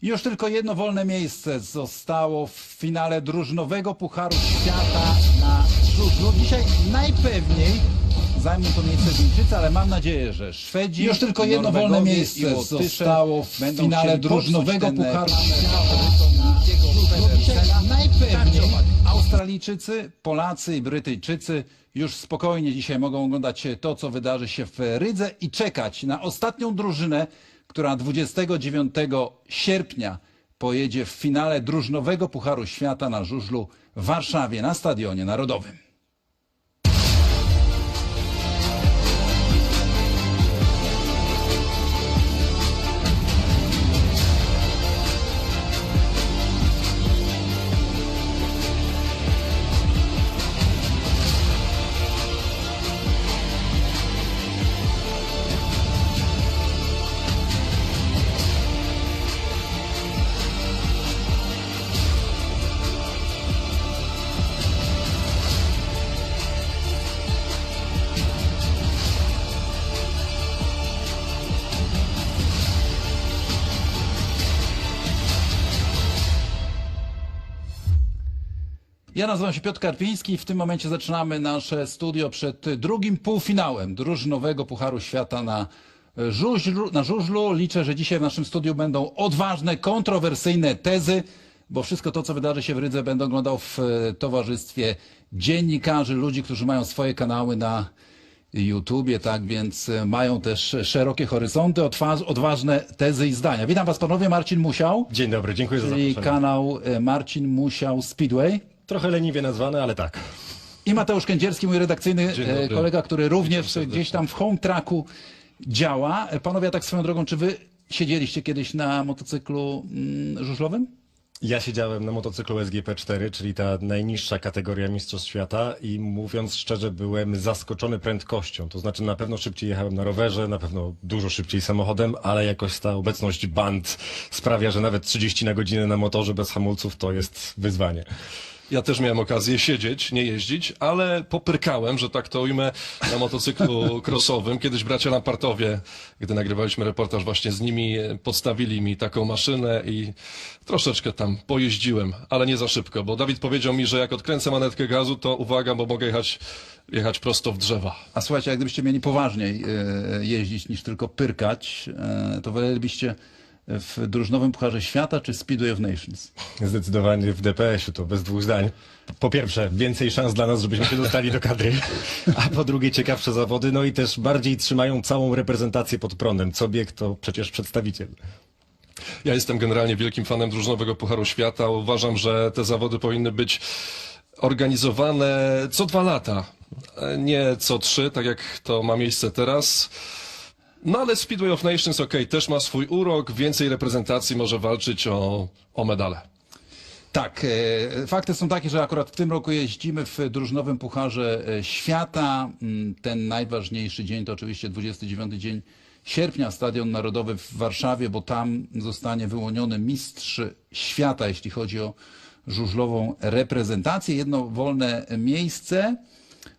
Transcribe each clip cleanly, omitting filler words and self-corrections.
Już tylko jedno wolne miejsce zostało w finale drużynowego Pucharu Świata na żużlu. Dzisiaj najpewniej zajmą to miejsce Duńczycy, ale mam nadzieję, że Szwedzi, Już tylko jedno wolne miejsce zostało w finale drużynowego Pucharu Świata na żużlu. Dzisiaj najpewniej Australijczycy, Polacy i Brytyjczycy już spokojnie dzisiaj mogą oglądać to, co wydarzy się w Rydze i czekać na ostatnią drużynę, która 29 sierpnia pojedzie w finale drużynowego Pucharu Świata na żużlu w Warszawie na Stadionie Narodowym. Ja nazywam się Piotr Karpiński i w tym momencie zaczynamy nasze studio przed drugim półfinałem drużynowego Pucharu Świata na żużlu. Liczę, że dzisiaj w naszym studiu będą odważne, kontrowersyjne tezy, bo wszystko to, co wydarzy się w Rydze, będę oglądał w towarzystwie dziennikarzy, ludzi, którzy mają swoje kanały na YouTubie, tak więc mają też szerokie horyzonty, odważne tezy i zdania. Witam Was panowie, Marcin Musiał. Dzień dobry, dziękuję za Czyli zaproszenie. kanał Marcin Musiał Speedway. Trochę leniwie nazwane, ale tak. I Mateusz Kędzierski, mój redakcyjny kolega, który również gdzieś tam w home tracku działa. Panowie, a tak swoją drogą, czy wy siedzieliście kiedyś na motocyklu żużlowym? Ja siedziałem na motocyklu SGP4, czyli ta najniższa kategoria Mistrzostw Świata i mówiąc szczerze byłem zaskoczony prędkością. To znaczy na pewno szybciej jechałem na rowerze, na pewno dużo szybciej samochodem, ale jakoś ta obecność band sprawia, że nawet 30 na godzinę na motorze bez hamulców to jest wyzwanie. Ja też miałem okazję siedzieć, nie jeździć, ale popyrkałem, że tak to ujmę, na motocyklu crossowym. Kiedyś bracia Lampartowie, gdy nagrywaliśmy reportaż właśnie z nimi, podstawili mi taką maszynę i troszeczkę tam pojeździłem, ale nie za szybko, bo Dawid powiedział mi, że jak odkręcę manetkę gazu, to uwaga, bo mogę jechać prosto w drzewa. A słuchajcie, jak gdybyście mieli poważniej jeździć niż tylko pyrkać, to wolelibyście w drużynowym Pucharze Świata czy Speedway of Nations? Zdecydowanie w DPS-u to bez dwóch zdań. Po pierwsze, więcej szans dla nas, żebyśmy się dostali do kadry, a po drugie ciekawsze zawody, no i też bardziej trzymają całą reprezentację pod prądem. Co bieg to przecież przedstawiciel. Ja jestem generalnie wielkim fanem drużynowego Pucharu Świata. Uważam, że te zawody powinny być organizowane co 2 lata, nie co 3, tak jak to ma miejsce teraz. No ale Speedway of Nations, też ma swój urok, więcej reprezentacji może walczyć o medale. Tak, fakty są takie, że akurat w tym roku jeździmy w drużynowym Pucharze Świata. Ten najważniejszy dzień to oczywiście 29 dzień sierpnia, Stadion Narodowy w Warszawie, bo tam zostanie wyłoniony mistrz świata, jeśli chodzi o żużlową reprezentację. Jedno wolne miejsce.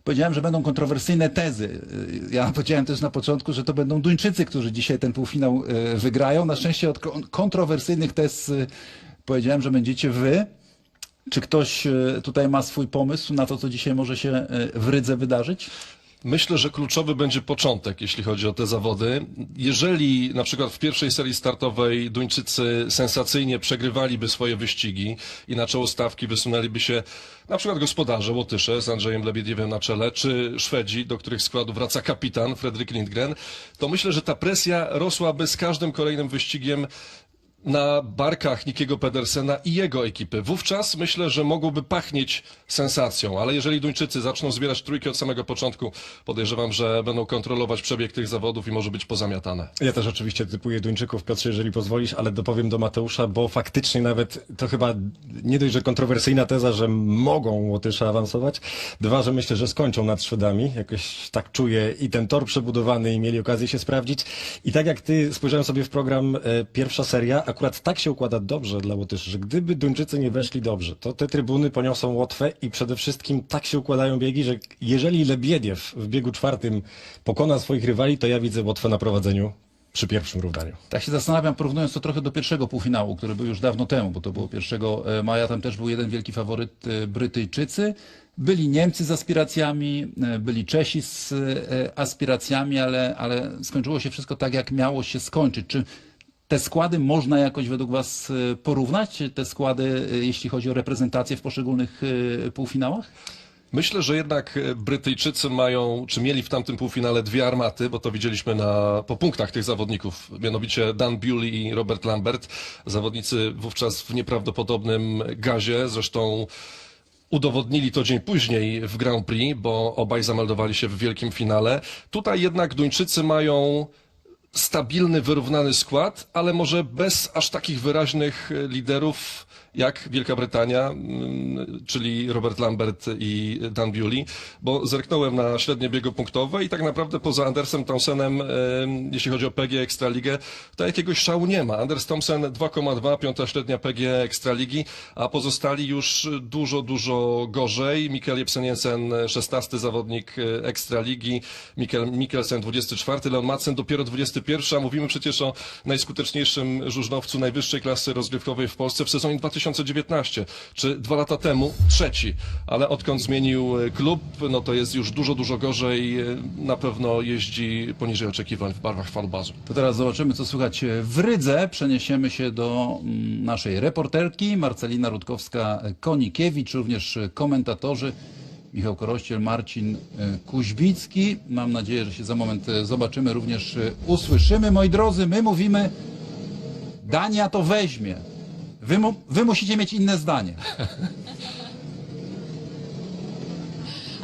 Powiedziałem, że będą kontrowersyjne tezy. Ja powiedziałem też na początku, że to będą Duńczycy, którzy dzisiaj ten półfinał wygrają. Na szczęście od kontrowersyjnych tez powiedziałem, że będziecie wy. Czy ktoś tutaj ma swój pomysł na to, co dzisiaj może się w Rydze wydarzyć? Myślę, że kluczowy będzie początek, jeśli chodzi o te zawody. Jeżeli na przykład w pierwszej serii startowej Duńczycy sensacyjnie przegrywaliby swoje wyścigi i na czoło stawki wysunęliby się na przykład gospodarze Łotysze z Andrzejem Lebiediewem na czele, czy Szwedzi, do których składu wraca kapitan Fredrik Lindgren, to myślę, że ta presja rosłaby z każdym kolejnym wyścigiem na barkach Nickiego Pedersena i jego ekipy. Wówczas myślę, że mogłoby pachnieć sensacją, ale jeżeli Duńczycy zaczną zbierać trójki od samego początku, podejrzewam, że będą kontrolować przebieg tych zawodów i może być pozamiatane. Ja też oczywiście typuję Duńczyków, Piotrze, jeżeli pozwolisz, ale dopowiem do Mateusza, bo faktycznie nawet to chyba nie dość, że kontrowersyjna teza, że mogą Łotysze awansować. Dwa, że myślę, że skończą nad Szwedami. Jakoś tak czuję i ten tor przebudowany i mieli okazję się sprawdzić. I tak jak ty spojrzałem sobie w program pierwsza seria, akurat tak się układa dobrze dla Łotyszy, że gdyby Duńczycy nie weszli dobrze, to te trybuny poniosą Łotwę i przede wszystkim tak się układają biegi, że jeżeli Lebiediew w biegu czwartym pokona swoich rywali, to ja widzę Łotwę na prowadzeniu przy pierwszym równaniu. Tak się zastanawiam, porównując to trochę do pierwszego półfinału, który był już dawno temu, bo to było 1 maja, tam też był jeden wielki faworyt, Brytyjczycy. Byli Niemcy z aspiracjami, byli Czesi z aspiracjami, ale skończyło się wszystko tak, jak miało się skończyć. Czy te składy można jakoś według Was porównać? Te składy, jeśli chodzi o reprezentację w poszczególnych półfinałach? Myślę, że jednak Brytyjczycy mają, czy mieli w tamtym półfinale dwie armaty, bo to widzieliśmy po punktach tych zawodników, mianowicie Dan Bewley i Robert Lambert. Zawodnicy wówczas w nieprawdopodobnym gazie, zresztą udowodnili to dzień później w Grand Prix, bo obaj zameldowali się w wielkim finale. Tutaj jednak Duńczycy mają stabilny, wyrównany skład, ale może bez aż takich wyraźnych liderów jak Wielka Brytania, czyli Robert Lambert i Dan Bewley, bo zerknąłem na średnie biegopunktowe i tak naprawdę poza Andersem Thompsonem, jeśli chodzi o PG Ekstraligę, to jakiegoś szału nie ma. Anders Thompson 2,2, piąta średnia PG Ekstraligi, a pozostali już dużo gorzej. Mikkel Jebsen-Jensen, 16 zawodnik Ekstraligi, Mikkelsen 24, Leon Madsen dopiero 21, a mówimy przecież o najskuteczniejszym żużlowcu najwyższej klasy rozgrywkowej w Polsce w sezonie 2019, czy 2 lata temu trzeci, ale odkąd zmienił klub, no to jest już dużo gorzej, na pewno jeździ poniżej oczekiwań w barwach Falubazu. To teraz zobaczymy, co słychać w Rydze. Przeniesiemy się do naszej reporterki Marcelina Rutkowska-Konikiewicz, również komentatorzy Michał Korościel, Marcin Kuźbicki. Mam nadzieję, że się za moment zobaczymy, również usłyszymy. Moi drodzy, my mówimy, Dania to weźmie. Wy musicie mieć inne zdanie.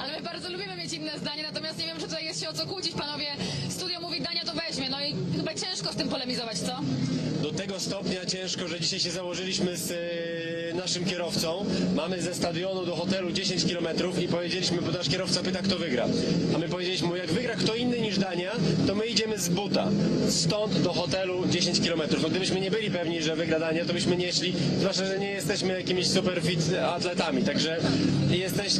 Ale my bardzo lubimy mieć inne zdanie, natomiast nie wiem, czy tutaj jest się o co kłócić, panowie. Studio mówi, Dania to weźmie, no i chyba ciężko z tym polemizować, co? Do tego stopnia ciężko, że dzisiaj się założyliśmy z naszym kierowcą. Mamy ze stadionu do hotelu 10 km i powiedzieliśmy, bo nasz kierowca pyta, kto wygra. A my powiedzieliśmy mu, jak wygra kto inny niż Dania, to my idziemy z buta. Stąd do hotelu 10 km. No gdybyśmy nie byli pewni, że wygra Dania, to byśmy nie szli. Zwłaszcza, że nie jesteśmy jakimiś super fit atletami. Także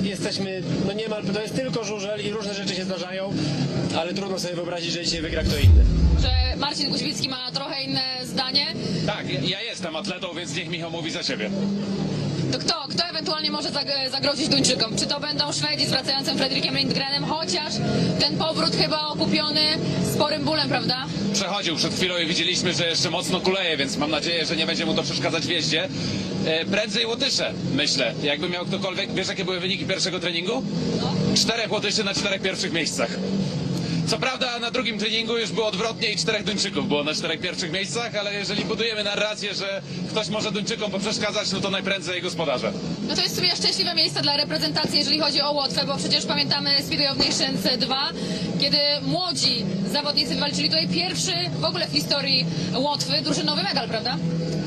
jesteśmy, no niemal, to jest tylko żużel i różne rzeczy się zdarzają, ale trudno sobie wyobrazić, że dzisiaj wygra kto inny. Że Marcin Kuźbicki ma trochę inne zdanie. Tak, ja jestem atletą, więc niech Michał mówi za siebie. To kto ewentualnie może zagrozić Duńczykom? Czy to będą Szwedzi z wracającym Fredrikiem Lindgrenem, chociaż ten powrót chyba okupiony sporym bólem, prawda? Przechodził przed chwilą i widzieliśmy, że jeszcze mocno kuleje, więc mam nadzieję, że nie będzie mu to przeszkadzać w jeździe. Prędzej Łotysze, myślę. Jakby miał ktokolwiek, wiesz jakie były wyniki pierwszego treningu? 4 Łotyszy na 4 pierwszych miejscach. Co prawda na drugim treningu już było odwrotnie i 4 Duńczyków było na 4 pierwszych miejscach, ale jeżeli budujemy narrację, że ktoś może Duńczykom poprzeszkadzać, no to najprędzej gospodarze. No to jest w sumie szczęśliwe miejsce dla reprezentacji, jeżeli chodzi o Łotwę, bo przecież pamiętamy Speedway of Nations 2, kiedy młodzi zawodnicy walczyli tutaj pierwszy w ogóle w historii Łotwy drużynowy medal, prawda?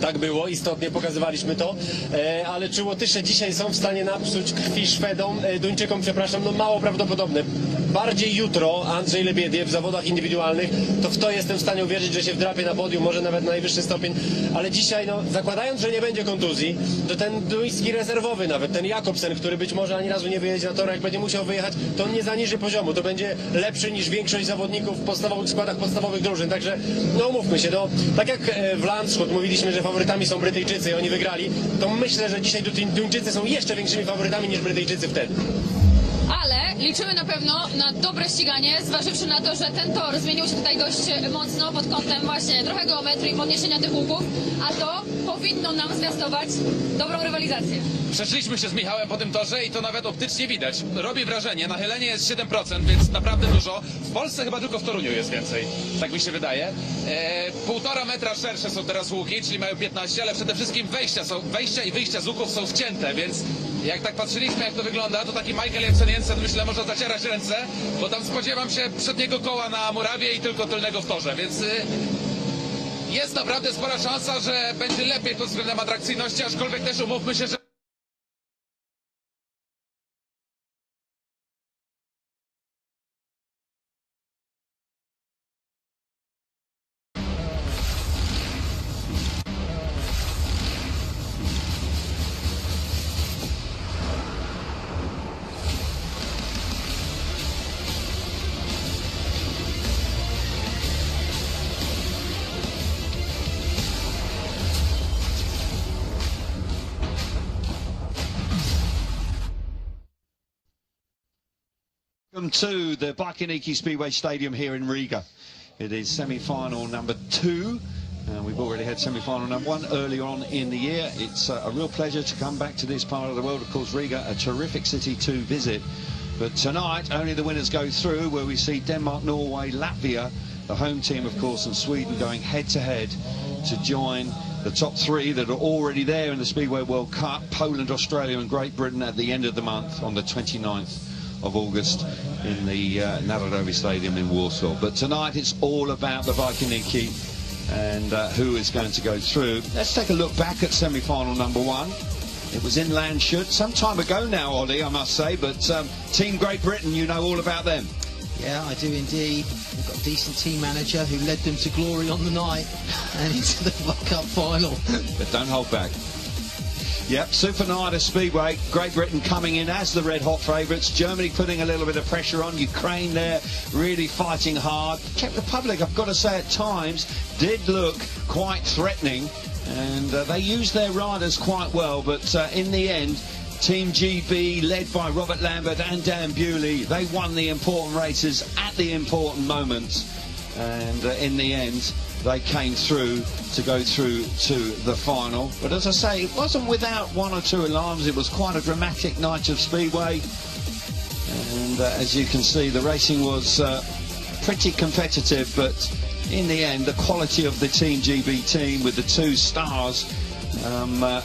Tak było, istotnie pokazywaliśmy to, ale czy Łotysze dzisiaj są w stanie napsuć krwi Duńczykom, przepraszam, no mało prawdopodobne. Bardziej jutro Andrzej Lebiediew w zawodach indywidualnych, to w to jestem w stanie uwierzyć, że się wdrapie na podium, może nawet na najwyższy stopień, ale dzisiaj, no zakładając, że nie będzie kontuzji, to ten duński rezerwowy nawet, ten Jakobsen, który być może ani razu nie wyjedzie na tor, jak będzie musiał wyjechać, to on nie zaniży poziomu, to będzie lepszy niż większość zawodników w podstawowych składach podstawowych drużyn, także no umówmy się, no tak jak w Landshut mówiliśmy, że faworytami są Brytyjczycy i oni wygrali, to myślę, że dzisiaj Duńczycy są jeszcze większymi faworytami niż Brytyjczycy wtedy. Ale liczymy na pewno na dobre ściganie, zważywszy na to, że ten tor zmienił się tutaj dość mocno pod kątem właśnie trochę geometrii, podniesienia tych łuków, a to powinno nam zwiastować dobrą rywalizację. Przeszliśmy się z Michałem po tym torze i to nawet optycznie widać. Robi wrażenie, nachylenie jest 7%, więc naprawdę dużo. W Polsce chyba tylko w Toruniu jest więcej, tak mi się wydaje. 1,5 metra szersze są teraz łuki, czyli mają 15, ale przede wszystkim wejścia i wyjścia z łuków są wcięte, więc jak tak patrzyliśmy, jak to wygląda, to taki Michael Jebsen-Jensen, myślę, może zacierać ręce, bo tam spodziewam się przedniego koła na murawie i tylko tylnego w torze, więc jest naprawdę spora szansa, że będzie lepiej pod względem atrakcyjności, aczkolwiek też umówmy się, że Welcome to the Bajkoniki Speedway Stadium here in Riga. It is semi-final number 2. We've already had semi-final number 1 earlier on in the year. It's a real pleasure to come back to this part of the world. Of course, Riga, a terrific city to visit. But tonight, only the winners go through, where we see Denmark, Norway, Latvia, the home team, of course, and Sweden going head-to-head to join the top 3 that are already there in the Speedway World Cup: Poland, Australia and Great Britain at the end of the month on the 29th of August in the Narodowy Stadium in Warsaw. But tonight it's all about the Bajkoniki and who is going to go through. Let's take a look back at semi-final number 1. It was in Landshut some time ago now, Ollie, I must say, but Team Great Britain, you know all about them. Yeah, I do indeed. They've got a decent team manager who led them to glory on the night and into the World Cup final. But don't hold back. Yep, Super Nida Speedway, Great Britain coming in as the red-hot favourites. Germany putting a little bit of pressure on. Ukraine there really fighting hard. Czech Republic, I've got to say, at times did look quite threatening, and they used their riders quite well. But in the end, Team GB, led by Robert Lambert and Dan Bewley, they won the important races at the important moments. And in the end, they came through to go through to the final. But as I say, it wasn't without 1 or 2 alarms. It was quite a dramatic night of Speedway. And as you can see, the racing was pretty competitive. But in the end, the quality of the Team GB team, with the 2 stars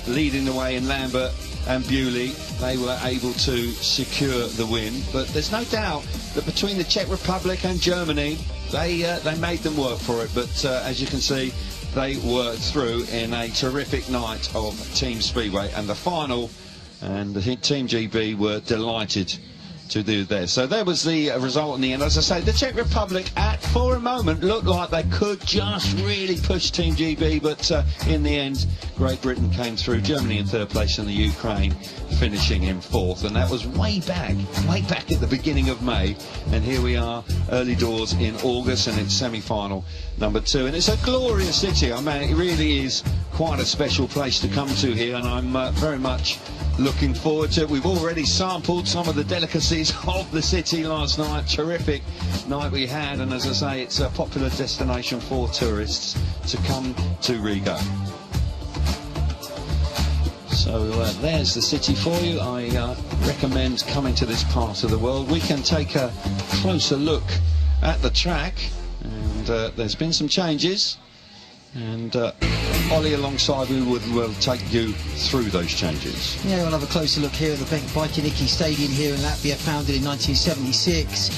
leading the way in Lambert and Bewley, they were able to secure the win. But there's no doubt that between the Czech Republic and Germany, they made them work for it. But as you can see, they were through in a terrific night of Team Speedway. And the final, and the Team GB were delighted to do there. So there was the result in the end. As I say, the Czech Republic for a moment looked like they could just really push Team GB, but in the end, Great Britain came through. Germany in 3rd place and the Ukraine finishing in 4th. And that was way back at the beginning of May. And here we are, early doors in August, and it's semi-final number 2. And it's a glorious city. I mean, it really is quite a special place to come to here, and I'm very much looking forward to it. We've already sampled some of the delicacies of the city last night. Terrific night we had, and as I say, it's a popular destination for tourists to come to Riga. So there's the city for you. I recommend coming to this part of the world. We can take a closer look at the track, and there's been some changes, and Ollie alongside me will take you through those changes. Yeah, we'll have a closer look here at the Bajkoniki Stadium here in Latvia, founded in 1976,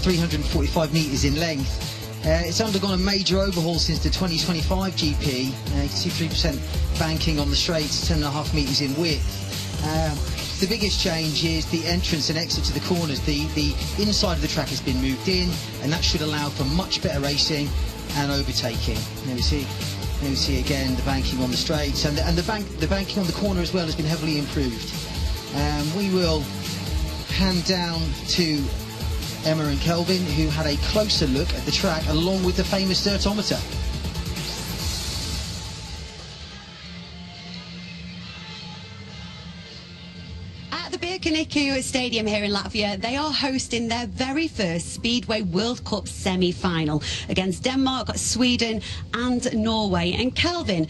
345 metres in length. It's undergone a major overhaul since the 2025 GP. You can see 3% banking on the straights, 10.5 metres in width. The biggest change is the entrance and exit to the corners. The inside of the track has been moved in, and that should allow for much better racing and overtaking. There we see again the banking on the straights, and the banking on the corner as well has been heavily improved. We will hand down to Emma and Kelvin, who had a closer look at the track along with the famous dirtometer. At the Bajkoniki Stadium here in Latvia, they are hosting their very first Speedway World Cup semi-final against Denmark, Sweden and Norway. And Kelvin,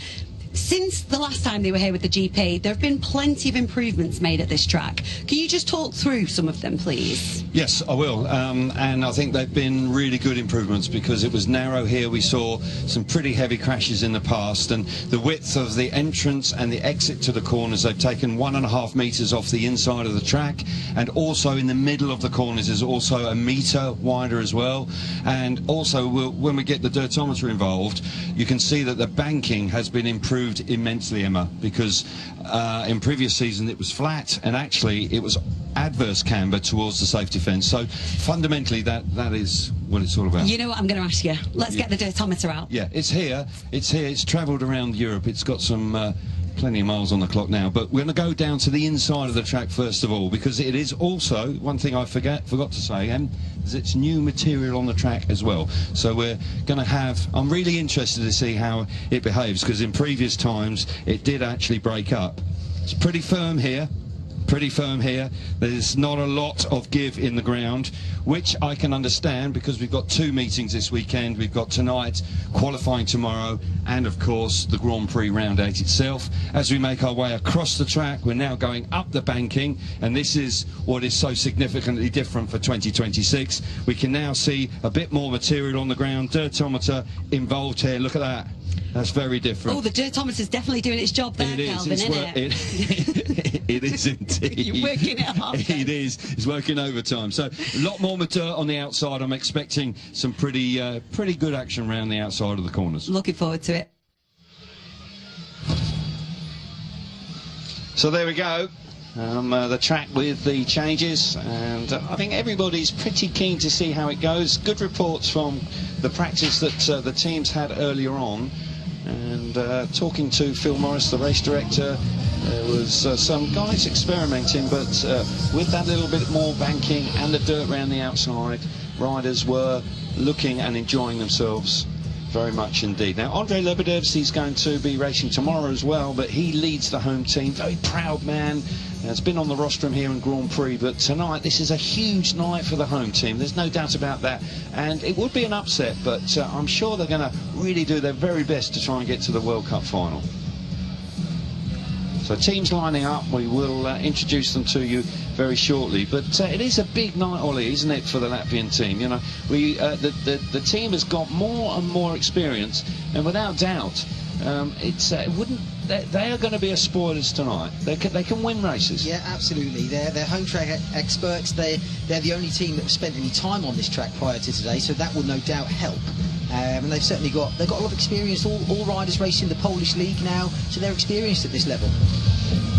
since the last time they were here with the GP, there have been plenty of improvements made at this track. Can you just talk through some of them, please? Yes, I will. And I think they've been really good improvements, because it was narrow here. We saw some pretty heavy crashes in the past, and the width of the entrance and the exit to the corners, they've taken 1.5 metres off the inside of the track, and also in the middle of the corners is also 1 metre wider as well. And also, when we get the dirtometer involved, you can see that the banking has been improved immensely, Emma, because in previous season it was flat, and actually it was adverse camber towards the safety fence. So fundamentally that is what it's all about. You know what I'm going to ask you? Let's get the dirtometer out. Yeah, it's here, it's travelled around Europe, it's got some plenty of miles on the clock now, but we're going to go down to the inside of the track first of all, because it is also, one thing I forgot to say, is it's new material on the track as well. So we're going to have, I'm really interested to see how it behaves, because in previous times it did actually break up. It's pretty firm here, pretty firm here. There's not a lot of give in the ground, which I can understand because we've got 2 meetings this weekend. We've got tonight, qualifying tomorrow, and of course the Grand Prix Round 8 itself. As we make our way across the track, we're now going up the banking, and this is what is so significantly different for 2026. We can now see a bit more material on the ground, dirtometer involved here. Look at that. That's very different. Oh, the dirtometer's definitely doing its job there, Calvin, isn't it? It is indeed. You're working it hard. It is. It's working overtime. So a lot more dirt on the outside. I'm expecting some pretty good action around the outside of the corners. Looking forward to it. So there we go. The track with the changes, and I think everybody's pretty keen to see how it goes. Good reports from the practice that the teams had earlier on, and talking to Phil Morris, the race director, there was some guys experimenting, but with that little bit more banking and the dirt around the outside, riders were looking and enjoying themselves very much indeed. Now, Andrei Lebedev's, he's going to be racing tomorrow as well, but he leads the home team. Very proud man. Has been on the rostrum here in Grand Prix, but tonight this is a huge night for the home team. There's no doubt about that. And it would be an upset, but I'm sure they're going to really do their very best to try and get to the World Cup final. So teams lining up, we will introduce them to you very shortly. But it is a big night, Ollie, isn't it, for the Latvian team? You know, the team has got more and more experience, and without doubt, they are going to be a spoilers tonight. They can win races. Yeah, absolutely. They're home track experts. They're the only team that have spent any time on this track prior to today, so that will no doubt help. And they've certainly got a lot of experience. All riders racing the Polish league now, so they're experienced at this level.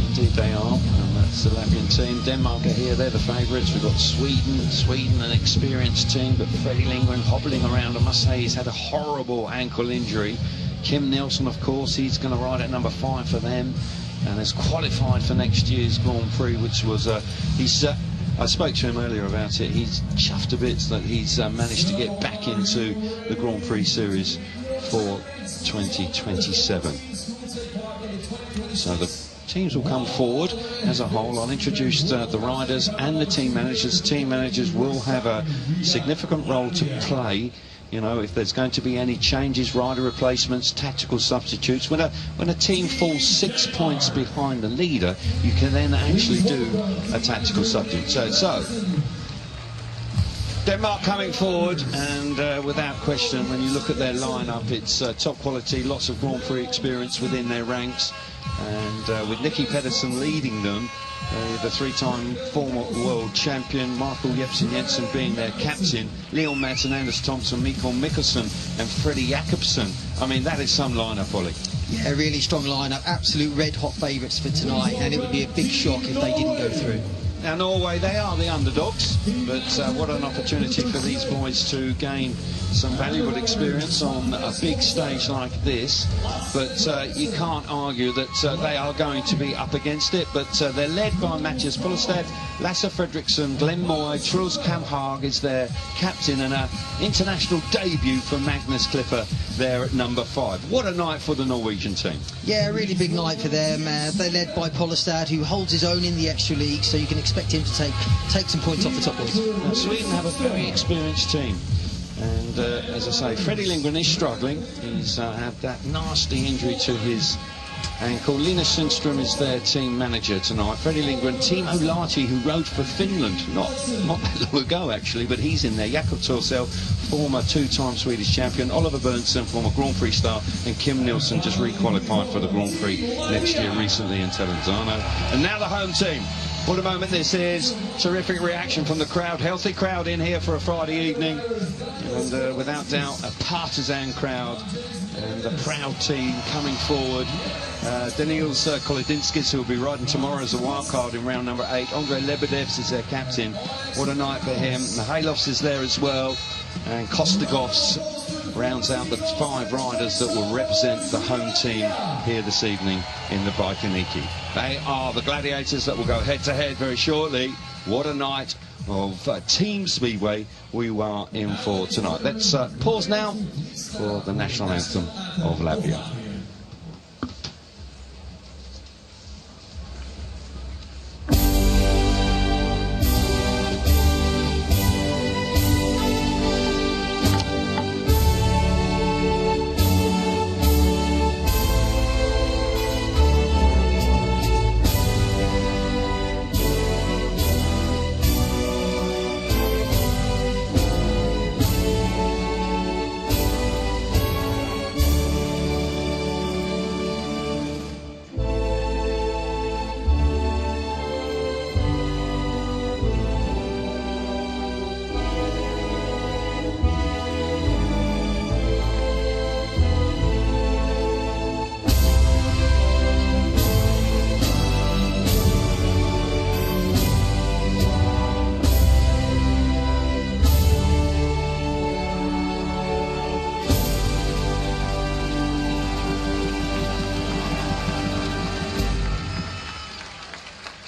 Indeed they are, and that's the Latvian team. Denmark are here, they're the favourites. We've got Sweden, an experienced team, but Freddie Lindgren hobbling around. I must say he's had a horrible ankle injury. Kim Nielsen, of course, he's going to ride at number 5 for them, and has qualified for next year's Grand Prix, which was I spoke to him earlier about it. He's chuffed to bits that he's managed to get back into the Grand Prix series for 2027. So the teams will come forward as a whole. I'll introduce the riders and the team managers. Team managers will have a significant role to play. You know, if there's going to be any changes, rider replacements, tactical substitutes. When a team falls 6 points behind the leader, you can then actually do a tactical substitute. So Denmark coming forward, and without question, when you look at their lineup, it's top quality, lots of Grand Prix experience within their ranks, and with Nicky Pedersen leading them, the 3-time former world champion, Michael Jepsen Jensen being their captain, Leon Madsen, Anders Thompson, Mikael Mikkelsen and Freddie Jakobsen. I mean, that is some lineup, Ollie. Yeah, really strong lineup, absolute red-hot favourites for tonight, and it would be a big shock if they didn't go through. Now, Norway, they are the underdogs, but what an opportunity for these boys to gain some valuable experience on a big stage like this. But you can't argue that they are going to be up against it. But they're led by Mathias Pullestad, Lasse Fredriksson, Glenn Moy, Truls Kamhag is their captain, and an international debut for Magnus Clipper there at number 5. What a night for the Norwegian team. Yeah, a really big night for them. They're led by Pullestad, who holds his own in the extra league, so you can expect him to take some points off the top boys. Now, Sweden have a very experienced team. And as I say, Freddie Lindgren is struggling. He's had that nasty injury to his ankle. Linus Sundström is their team manager tonight. Freddie Lindgren, Timo Lahti, who rode for Finland not that long ago actually, but he's in there. Jakob Torsell, former 2-time Swedish champion. Oliver Berntsson, former Grand Prix star, and Kim Nielsen just re-qualified for the Grand Prix next year recently in Telenzano. And now the home team. What a moment this is. Terrific reaction from the crowd. Healthy crowd in here for a Friday evening. And without doubt, a partisan crowd. And a proud team coming forward. Daniils Kolodinskis, who will be riding tomorrow as a wild card in round number 8. Andrei Lebedev's is their captain. What a night for him. Mihailovs is there as well. And Kostagovs rounds out the 5 riders that will represent the home team here this evening in the Baikoniki. They are the gladiators that will go head-to-head very shortly. What a night of team speedway we are in for tonight. Let's pause now for the national anthem of Latvia.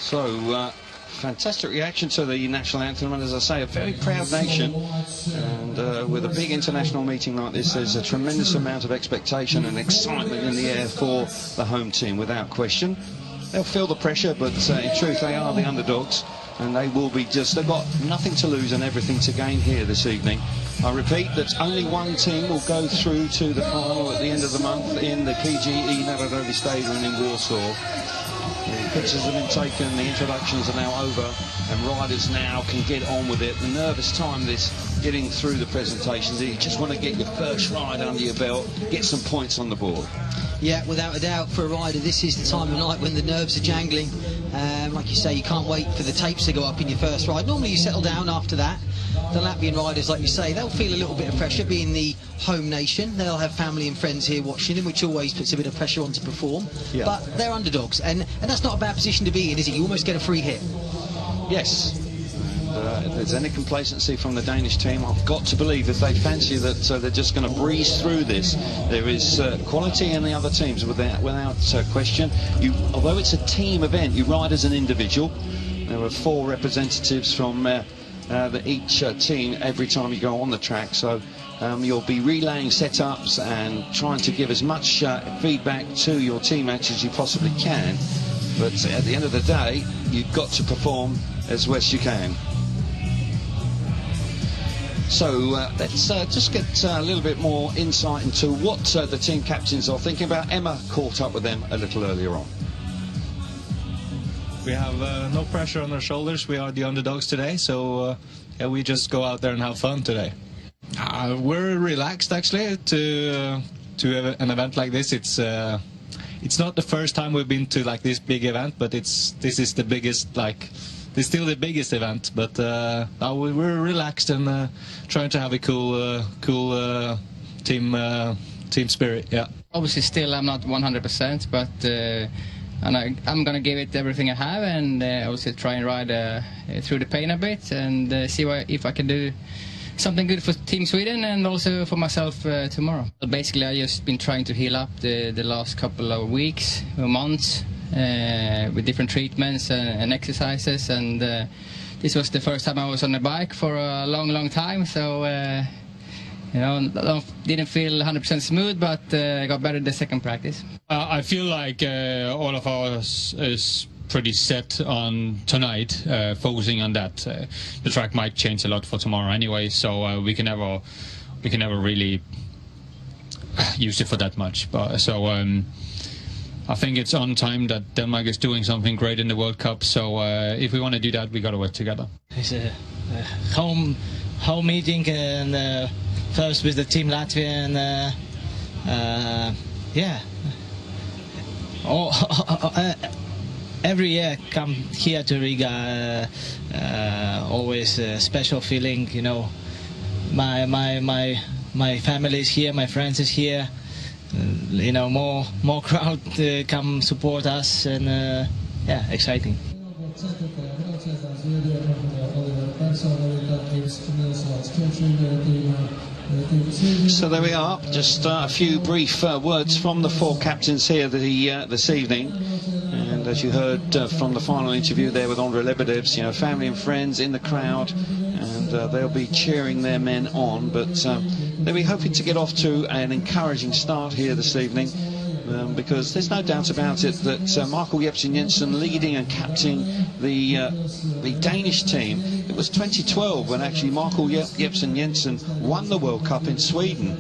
So, fantastic reaction to the national anthem, and as I say, a very proud nation. And with a big international meeting like this, there's a tremendous amount of expectation and excitement in the air for the home team, without question. They'll feel the pressure, but in truth, they are the underdogs, and they will be they've got nothing to lose and everything to gain here this evening. I repeat that only one team will go through to the final at the end of the month in the PGE Narodowy Stadium in Warsaw. The pictures have been taken, the introductions are now over, and riders now can get on with it. The nervous time getting through the presentations, you just want to get your first ride under your belt, get some points on the board. Yeah, without a doubt, for a rider, this is the time of night when the nerves are jangling. Like you say, you can't wait for the tapes to go up in your first ride. Normally you settle down after that. The Latvian riders, like you say, they'll feel a little bit of pressure being the home nation. They'll have family and friends here watching them, which always puts a bit of pressure on to perform. Yeah. But they're underdogs, and that's not a bad position to be in, is it? You almost get a free hit. Yes. If there's any complacency from the Danish team, I've got to believe if they fancy that they're just going to breeze through this. There is quality in the other teams without question. Although it's a team event, you ride as an individual. There are 4 representatives from each team every time you go on the track, so you'll be relaying setups and trying to give as much feedback to your teammates as you possibly can. But at the end of the day, you've got to perform as best you can. So let's just get a little bit more insight into what the team captains are thinking about. Emma caught up with them a little earlier on. We have no pressure on our shoulders. We are the underdogs today, so yeah, we just go out there and have fun today. We're relaxed actually to an event like this. It's not the first time we've been to like this big event, but this is the biggest, it's still the biggest event. But we're relaxed and trying to have a cool team spirit. Yeah. Obviously, still I'm not 100%, but. And I'm going to give it everything I have, and also try and ride through the pain a bit and see if I can do something good for Team Sweden and also for myself tomorrow. But basically, I've just been trying to heal up the last couple of weeks or months with different treatments and exercises, and this was the first time I was on a bike for a long time, so you know, didn't feel 100% smooth, but I got better the second practice. I feel like all of us is pretty set on tonight, focusing on that. The track might change a lot for tomorrow anyway, so we can never really use it for that much. But so I think it's on time that Denmark is doing something great in the World Cup. So if we want to do that, we got to work together. It's a home meeting, and first with the Team Latvia, and yeah. Every year come here to Riga, always a special feeling, you know. My family is here, my friends is here, you know, more crowd come support us, and yeah, exciting. So there we are, just a few brief words from the 4 captains here this evening. And as you heard from the final interview there with Andrei Lebedev's, you know, family and friends in the crowd, and they'll be cheering their men on. But they'll be hoping to get off to an encouraging start here this evening. Because there's no doubt about it that Michael Jepsen Jensen leading and captaining the Danish team. It was 2012 when actually Michael Jepsen Jensen won the World Cup in Sweden,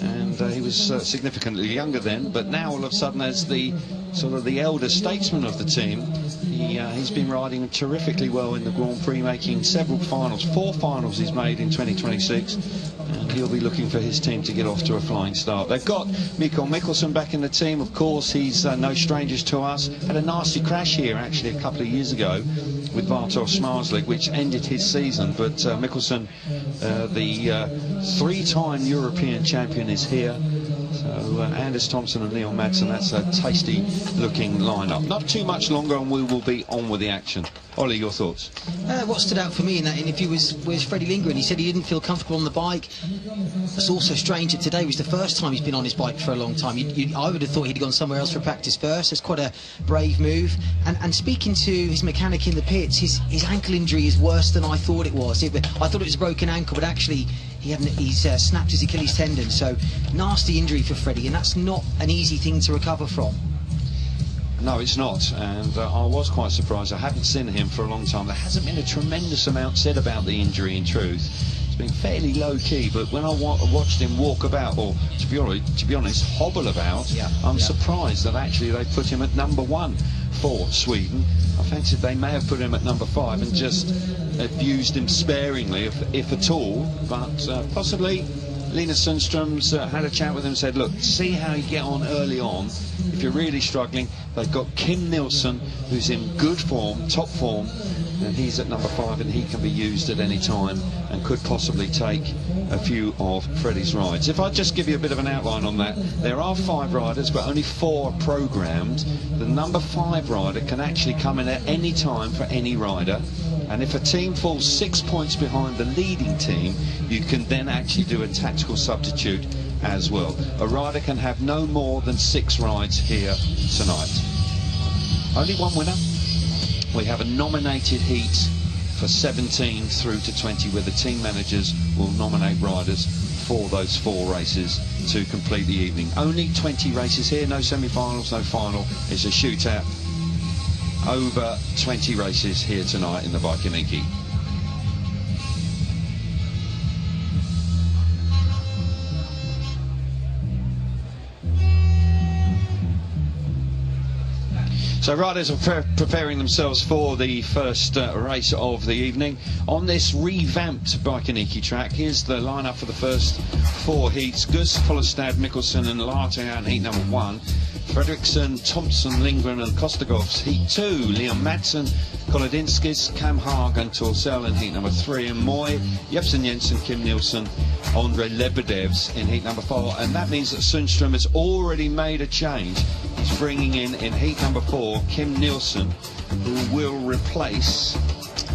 and he was significantly younger then. But now all of a sudden, as the sort of the elder statesman of the team, he's been riding terrifically well in the Grand Prix, making several finals. 4 finals he's made in 2026. And he'll be looking for his team to get off to a flying start. They've got Mikkel Mikkelsen back in the team, of course. He's no stranger to us. Had a nasty crash here, actually, a couple of years ago with Bartosz Smarslik, which ended his season. But Mikkelsen, the 3-time European champion, is here. So Anders Thompson and Leon Madsen, that's a tasty looking lineup. Not too much longer and we will be on with the action. Ollie, your thoughts? What stood out for me in that interview was Freddie Lindgren. He said he didn't feel comfortable on the bike. It's also strange that today was the first time he's been on his bike for a long time. I would have thought he'd gone somewhere else for practice first. It's quite a brave move. And speaking to his mechanic in the pits, his ankle injury is worse than I thought it was. I thought it was a broken ankle, but actually he's snapped his Achilles tendon. So nasty injury for Freddie, and that's not an easy thing to recover from. No, it's not, and I was quite surprised. I haven't seen him for a long time. There hasn't been a tremendous amount said about the injury, in truth. It's been fairly low-key, but when I watched him walk about, or to be honest, hobble about, I'm surprised that actually they put him at number 1 for Sweden. I fancied they may have put him at number 5 and just abused him sparingly, if at all, but possibly Lina Sundström's had a chat with him and said, look, see how you get on early on. If you're really struggling, they've got Kim Nilsson, who's in good form, top form, and he's at number 5 and he can be used at any time and could possibly take a few of Freddie's rides. If I just give you a bit of an outline on that, there are 5 riders but only 4 are programmed. The number 5 rider can actually come in at any time for any rider, and if a team falls 6 points behind the leading team, you can then actually do a tactical substitute as well. A rider can have no more than 6 rides here tonight. Only one winner. We have a nominated heat for 17 through to 20 where the team managers will nominate riders for those 4 races to complete the evening. Only 20 races here, no semi-finals, no final. It's a shootout. Over 20 races here tonight in the Bajkoniki. So riders are preparing themselves for the first race of the evening. On this revamped Bajkoniki track, here's the lineup for the first 4 heats. Gus, Follestad, Mikkelsen and Lartinger in heat number 1. Fredriksson, Thompson, Lindgren and Kostegovs heat 2. Leon Madsen, Kolodinskis, Cam Haag and Torcell in heat number 3. And Moy, Jepsen Jensen, Kim Nielsen, Andre Lebedevs in heat number 4. And that means that Sundström has already made a change. He's bringing in heat number 4 Kim Nielsen, who will replace,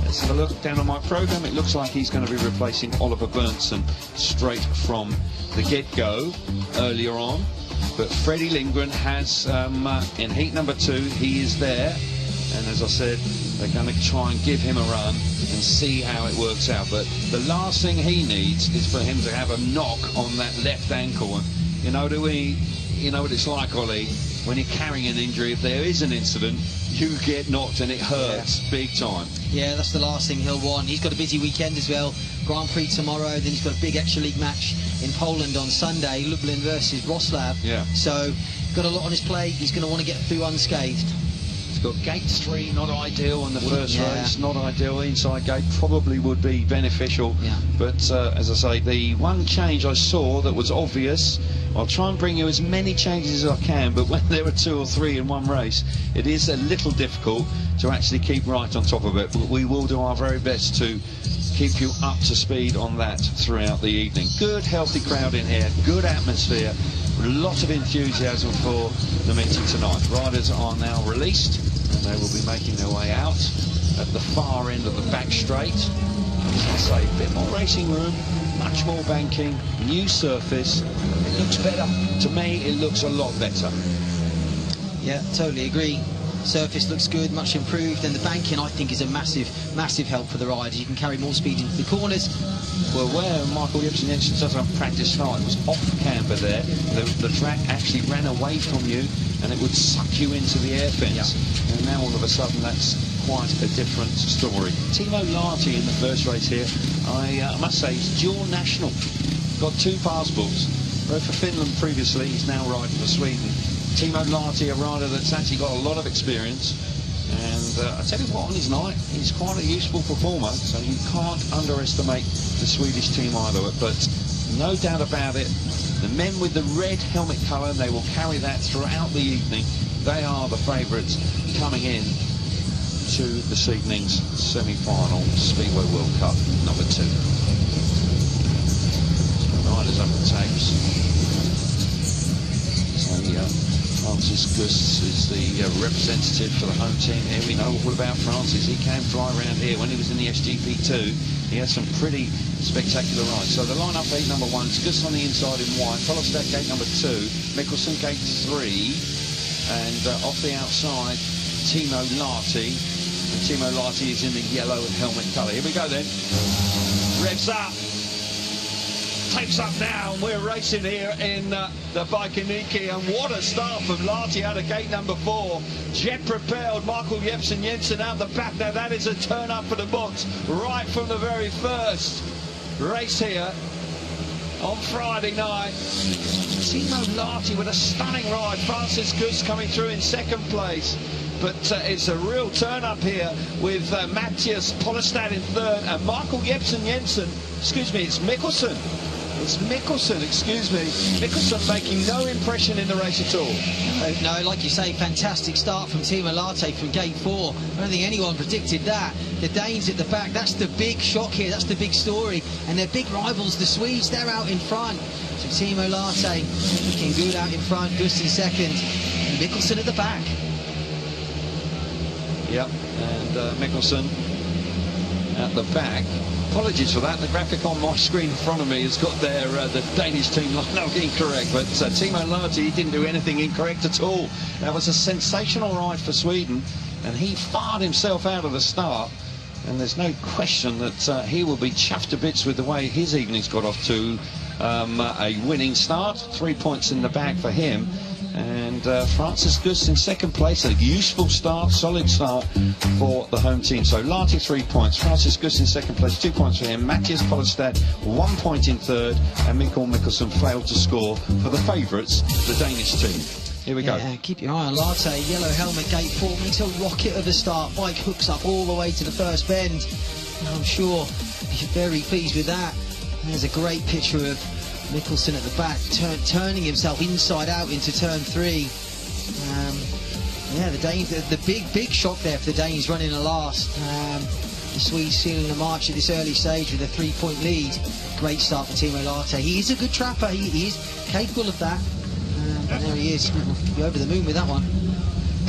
let's have a look down on my programme, it looks like he's going to be replacing Oliver Berntsson straight from the get-go earlier on. But Freddie Lindgren has, in heat number 2, he is there, and as I said, they're going to try and give him a run and see how it works out. But the last thing he needs is for him to have a knock on that left ankle. And you know what it's like, Ollie, when you're carrying an injury, if there is an incident, you get knocked and it hurts big time. Yeah, that's the last thing he'll want. He's got a busy weekend as well. Grand Prix tomorrow, then he's got a big extra league match in Poland on Sunday, Lublin versus Wroclaw. Yeah. So, got a lot on his plate. He's going to want to get through unscathed. He's got gate 3, not ideal on the first race, not ideal. Inside gate probably would be beneficial. Yeah. But as I say, the one change I saw that was obvious, I'll try and bring you as many changes as I can, but when there are 2 or 3 in one race, it is a little difficult to actually keep right on top of it. But we will do our very best to keep you up to speed on that throughout the evening. Good, healthy crowd in here, good atmosphere, a lot of enthusiasm for the meeting tonight. Riders are now released and they will be making their way out at the far end of the back straight. As I say, a bit more racing room, much more banking, new surface. It looks better. To me, it looks a lot better. Yeah, totally agree. Surface looks good, much improved, and the banking I think is a massive help for the riders. You can carry more speed into the corners. Well, where Michael Jepsen Jensen does on practice start, it was off camber there. The track actually ran away from you and it would suck you into the air fence. Yeah. And now all of a sudden that's quite a different story. Timo Lahti in the first race here, I must say he's dual national. Got 2 passports. Rode for Finland previously, he's now riding for Sweden. Timo Lahti, a rider that's actually got a lot of experience, and I tell you what, on his night, he's quite a useful performer, so you can't underestimate the Swedish team either. But no doubt about it, the men with the red helmet colour, they will carry that throughout the evening. They are the favourites coming in to this evening's semi-final Speedway World Cup number 2. So riders up the tapes. Francis Gus is the representative for the home team here. We know all about Francis. He can fly around here. When he was in the SGP2, he had some pretty spectacular rides. So the line-up, gate number 1, Gus on the inside in white, Polestat gate number 2, Mikkelsen gate 3, and off the outside, Timo Lahti. And Timo Lahti is in the yellow helmet colour. Here we go then. Revs up. Takes up now, and we're racing here in the Baikoniki, and what a start from Lahti out of gate number 4. Jet propelled, Michael Jensen out the back. Now that is a turn up for the books right from the very first race here on Friday night. Timo Lahti with a stunning ride. Francis Gus coming through in second place. But it's a real turn-up here with Matthias Polestat in third and Michael Jensen, excuse me, it's Mikkelsen. It's Mikkelsen, excuse me. Mikkelsen making no impression in the race at all. No, like you say, fantastic start from Timo Lahti from gate 4. I don't think anyone predicted that. The Danes at the back, that's the big shock here, that's the big story. And their big rivals, the Swedes, they're out in front. So Timo Lahti looking good out in front, Gus in second, and Mikkelsen at the back. Yep, and Mikkelsen at the back. Apologies for that. The graphic on my screen in front of me has got their the Danish team lineup incorrect, but Timo Lahti didn't do anything incorrect at all. That was a sensational ride for Sweden, and he fired himself out of the start. And there's no question that he will be chuffed to bits with the way his evening's got off to a winning start. 3 points in the bag for him. And Francis Gus in second place, a useful start, solid start for the home team. So Lahti 3 points, Francis Gus in second place, 2 points for him, Matthias Polestat 1 point in third, and Mikkelsen failed to score for the favourites, the Danish team. Here we go. Keep your eye on Lahti, yellow helmet gate 4, makes a rocket of a start, bike hooks up all the way to the first bend. And I'm sure you're very pleased with that. There's a great picture of Mikkelsen at the back, turning himself inside out into turn 3. Yeah, the Danes, the big shock there for the Danes running the last. The Swedes sealing the march at this early stage with a 3-point lead. Great start for Timo Lahti. He is a good trapper, he is capable of that. And there he is, be over the moon with that one.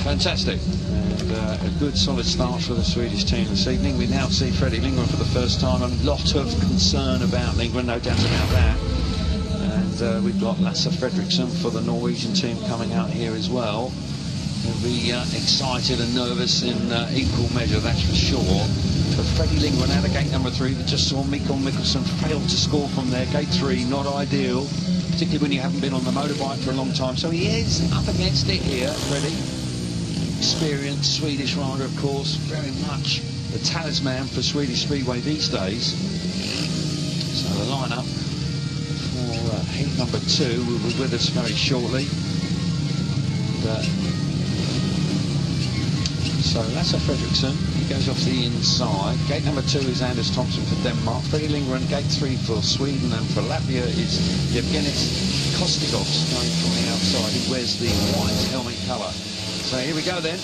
Fantastic, and a good solid start for the Swedish team this evening. We now see Freddie Lindgren for the first time. A lot of concern about Lindgren, no doubt about that. And we've got Lasse Fredriksson for the Norwegian team coming out here as well. He'll be excited and nervous in equal measure, that's for sure. But Freddie Lindgren out of gate number 3, we just saw Mikkelsen failed to score from there. Gate 3, not ideal, particularly when you haven't been on the motorbike for a long time. So he is up against it here, Freddie. Experienced Swedish rider, of course, very much the talisman for Swedish Speedway these days. So the lineup for heat number 2 will be with us very shortly. So Lasse Fredriksson, he goes off the inside. Gate number 2 is Anders Thompson for Denmark. Freddie Lindgren, gate 3 for Sweden, and for Latvia is Yevgenis Kostigos going from the outside. He wears the white helmet colour. So here we go then.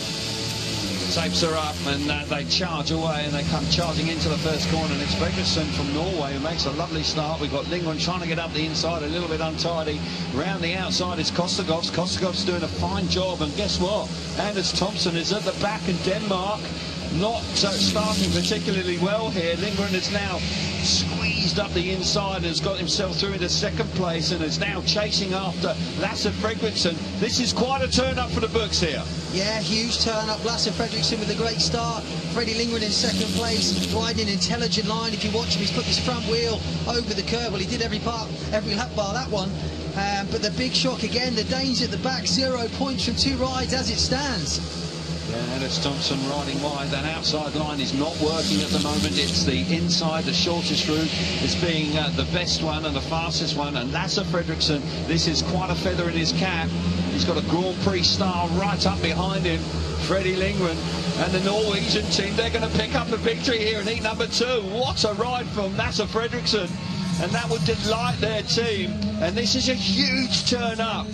Tapes are up and they charge away and they come charging into the first corner, and it's Fredriksson from Norway who makes a lovely start. We've got Lindgren trying to get up the inside, a little bit untidy. Round the outside is Kostigos. Kostigos doing a fine job, and guess what? Anders Thompson is at the back, and Denmark not starting particularly well here. Lindgren is now squeezed up the inside and has got himself through into second place and is now chasing after Lasse Fredriksson. This is quite a turn up for the books here. Yeah, huge turn up. Lasse Fredriksson with a great start. Freddie Lindgren in second place, riding an intelligent line. If you watch him, he's put his front wheel over the curve. Well, he did every lap bar that one. But the big shock again, the Danes at the back, 0 points from 2 rides as it stands. Yeah, Anders Thompson riding wide. That outside line is not working at the moment. It's the inside, the shortest route, as being the best one and the fastest one. And Lasse Fredriksson, this is quite a feather in his cap. He's got a Grand Prix star right up behind him. Freddie Lindgren and the Norwegian team, they're going to pick up a victory here in heat number 2. What a ride from Lasse Fredriksson. And that would delight their team. And this is a huge turn up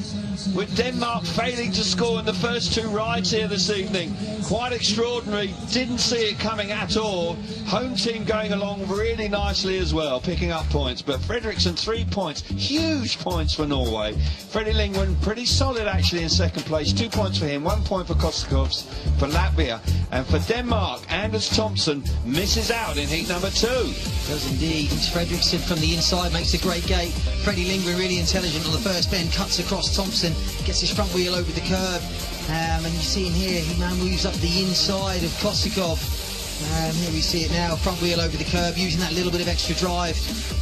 with Denmark failing to score in the first two rides here this evening. Quite extraordinary, didn't see it coming at all. Home team going along really nicely as well, picking up points, but Fredriksen 3 points, huge points for Norway. Freddie Lindgren pretty solid actually in second place, 2 points for him, 1 point for Kostikovs for Latvia, and for Denmark, Anders Thompson misses out in heat number 2. Does indeed. Fredriksen from the inside makes a great gate. Freddie Lindgren really intelligent on the first bend, cuts across Thompson, gets his front wheel over the curb, and you see him here, he now moves up the inside of Kostikov. Here we see it now, front wheel over the curb, using that little bit of extra drive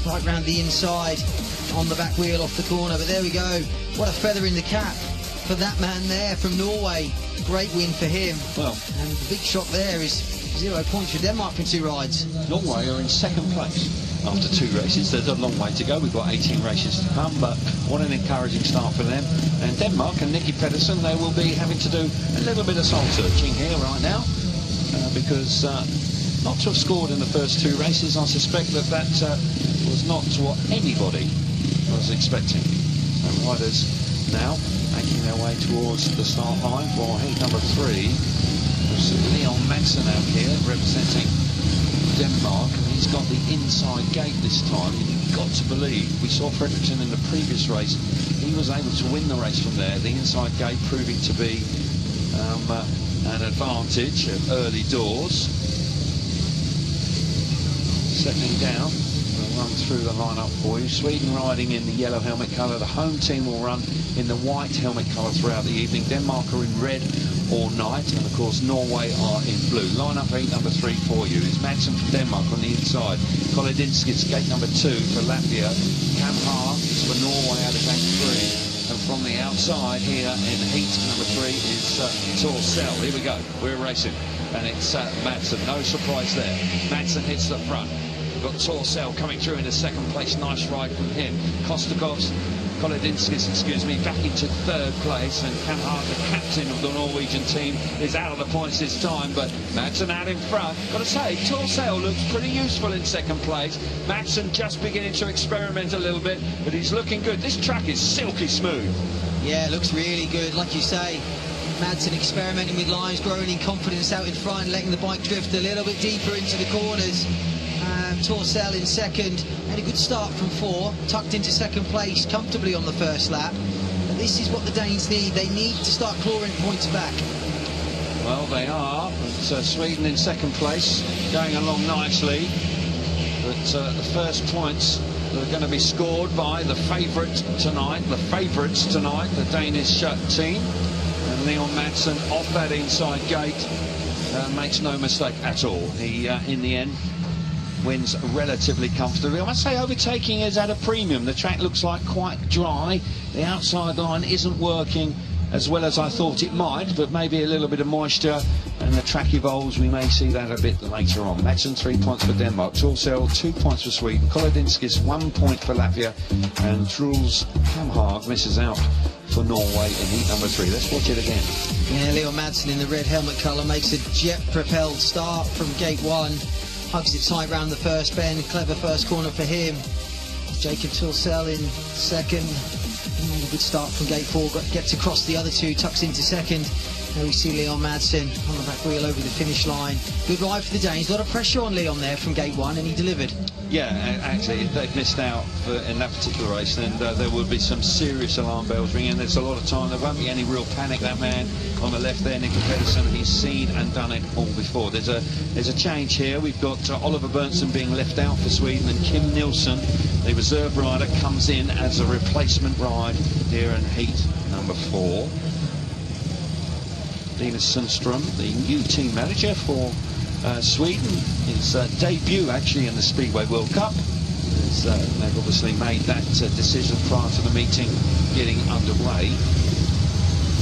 right round the inside on the back wheel off the corner. But there we go, what a feather in the cap for that man there from Norway. Great win for him. Well, and the big shock there is 0 points for Denmark from 2 rides. Norway are in second place after 2 races. There's a long way to go. We've got 18 races to come, but what an encouraging start for them. And Denmark and Nicky Pedersen, they will be having to do a little bit of soul searching here right now, because not to have scored in the first 2 races, I suspect that was not what anybody was expecting. So riders now making their way towards the start line for heat number 3. Leon Madsen out here representing Denmark, and he's got the inside gate this time. You've got to believe, we saw Fredriksen in the previous race, he was able to win the race from there, the inside gate proving to be an advantage at early doors. Settling down, we'll run through the lineup for you. Sweden riding in the yellow helmet colour, the home team will run in the white helmet colour throughout the evening. Denmark are in red all night, and of course Norway are in blue. Line up heat number 3 for you is Madsen for Denmark on the inside, Kolodinskis gate number 2 for Latvia, Cam Haar is for Norway out of gate 3, and from the outside here in heat number 3 is Torsell. Here we go, we're racing, and it's Madsen, no surprise there. Madsen hits the front. We've got Torsell coming through into second place, nice ride from him. Kolodinskis, back into third place, and Cam Hart, the captain of the Norwegian team, is out of the points this time, but Madsen out in front. Got to say, Torsell looks pretty useful in second place. Madsen just beginning to experiment a little bit, but he's looking good. This track is silky smooth. Yeah, it looks really good, like you say. Madsen experimenting with lines, growing in confidence out in front, letting the bike drift a little bit deeper into the corners. Torsell in second, had a good start from 4, tucked into second place comfortably on the first lap. But this is what the Danes need. They need to start clawing points back. Well, they are. But, Sweden in second place, going along nicely. But the first points that are going to be scored by the favourites tonight, the Danish team. And Leon Madsen off that inside gate makes no mistake at all. He, in the end, wins relatively comfortably. I must say, overtaking is at a premium. The track looks like quite dry. The outside line isn't working as well as I thought it might, but maybe a little bit of moisture and the track evolves. We may see that a bit later on. Madsen 3 points for Denmark, Torsell 2 points for Sweden, Kolodinskis 1 point for Latvia, and Truls Kamhag misses out for Norway in heat number 3. Let's watch it again. Yeah, Leon Madsen in the red helmet colour makes a jet-propelled start from gate 1. Hugs it tight round the first bend, clever first corner for him. Jacob Torsell in second. A good start from gate 4, gets across the other 2, tucks into second. There we see Leon Madsen on the back wheel over the finish line. Good ride for the Danes, a lot of pressure on Leon there from gate 1, and he delivered. Yeah, actually, they've missed out in that particular race, and there will be some serious alarm bells ringing. There's a lot of time, there won't be any real panic. That man on the left there, Nicky Pedersen, he's seen and done it all before. There's a change here. We've got Oliver Berntsson being left out for Sweden, and Kim Nilsson, the reserve rider, comes in as a replacement ride here in heat number 4. Linus Sundström, the new team manager for Sweden, his debut actually in the Speedway World Cup. They've obviously made that decision prior to the meeting getting underway.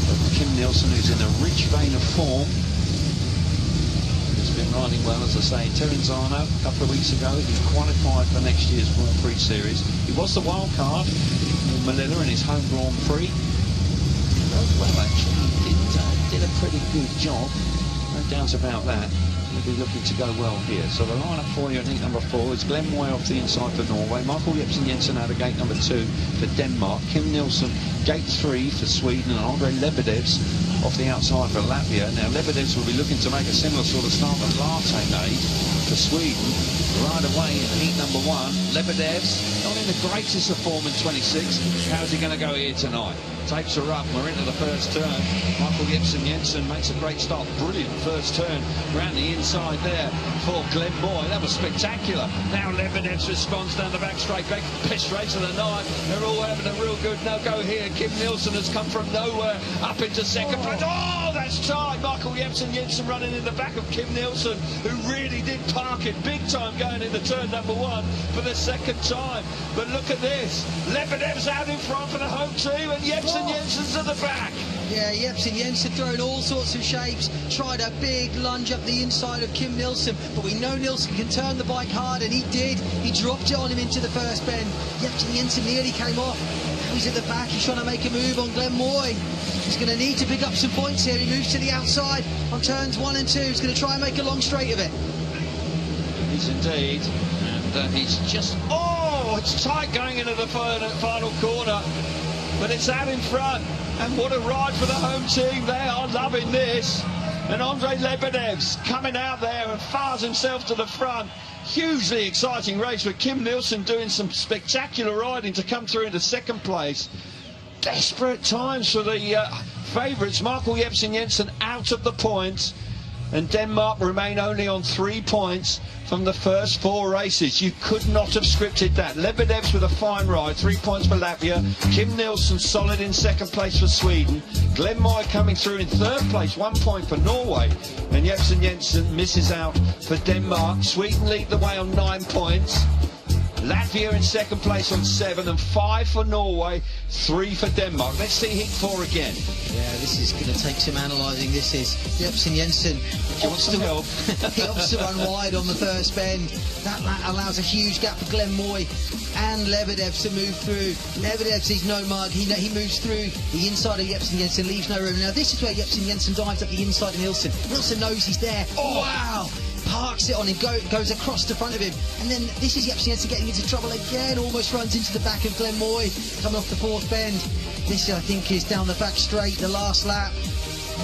But Kim Nilsson, who's in a rich vein of form, has been riding well, as I say. Terenzano, a couple of weeks ago, he qualified for next year's Grand Prix Series. He was the wild card in Manila in his home Grand Prix. Well, actually, he did a pretty good job, no doubt about that. will be looking to go well here. So the lineup for you in heat number 4 is Glenn Moy off the inside for Norway, Michael Jepsen Jensen out of gate number 2 for Denmark, Kim Nielsen gate 3 for Sweden, and Andre Lebedevs off the outside for Latvia. Now Lebedevs will be looking to make a similar sort of start that Latte made for Sweden right away in heat number 1. Lebedevs not in the greatest of form in 26. How's he going to go here tonight? Tapes her up, we're into the first turn. Michael Jepsen Jensen makes a great start, brilliant first turn around the inside there for Glenn Moy. That was spectacular. Now Lebedevs responds down the back straight, best straight to the 9. They're all having a real good no-go here. Kim Nielsen has come from nowhere up into second place. Oh, that's tight. Michael Jepsen Jensen running in the back of Kim Nielsen, who really did park it big time going into turn number 1 for the second time. But look at this. Lebedevs out in front for the home team, and Jepsen Jensen's at the back. Yeah, Jepsen Jensen throwing all sorts of shapes, tried a big lunge up the inside of Kim Nielsen, but we know Nielsen can turn the bike hard, and he did. He dropped it on him into the first bend. Jepsen Jensen nearly came off. Now he's at the back, he's trying to make a move on Glenn Moy. He's going to need to pick up some points here. He moves to the outside on turns 1 and 2. He's going to try and make a long straight of it. He's indeed, and he's just, oh, it's tight going into the final corner, but it's out in front, and what a ride for the home team. They are loving this, and Andre Lebedevs coming out there and fires himself to the front. Hugely exciting race with Kim Nielsen doing some spectacular riding to come through into second place. Desperate times for the favourites. Michael Jepsen Jensen out of the points, and Denmark remain only on 3 points from the first 4 races. You could not have scripted that. Lebedevs with a fine ride, 3 points for Latvia. Kim Nielsen solid in second place for Sweden. Glenn Moy coming through in third place, 1 point for Norway. And Jepsen Jensen misses out for Denmark. Sweden lead the way on 9 points. Latvia in second place on 7, and 5 for Norway, 3 for Denmark. Let's see heat 4 again. Yeah, this is going to take some analysing. This is Jepsen Jensen. He opts to run wide on the first bend. That allows a huge gap for Glenn Moy and Lebedevs to move through. Lebedevs is no mug. He moves through the inside of Jepsen Jensen, leaves no room. Now this is where Jepsen Jensen dives up the inside of Nielsen. Nielsen knows he's there. Oh, wow! Parks it on him, goes across the front of him, and then this is Jepsen Jensen getting into trouble again, almost runs into the back of Glenn Moy, coming off the 4th bend. This, I think, is down the back straight, the last lap.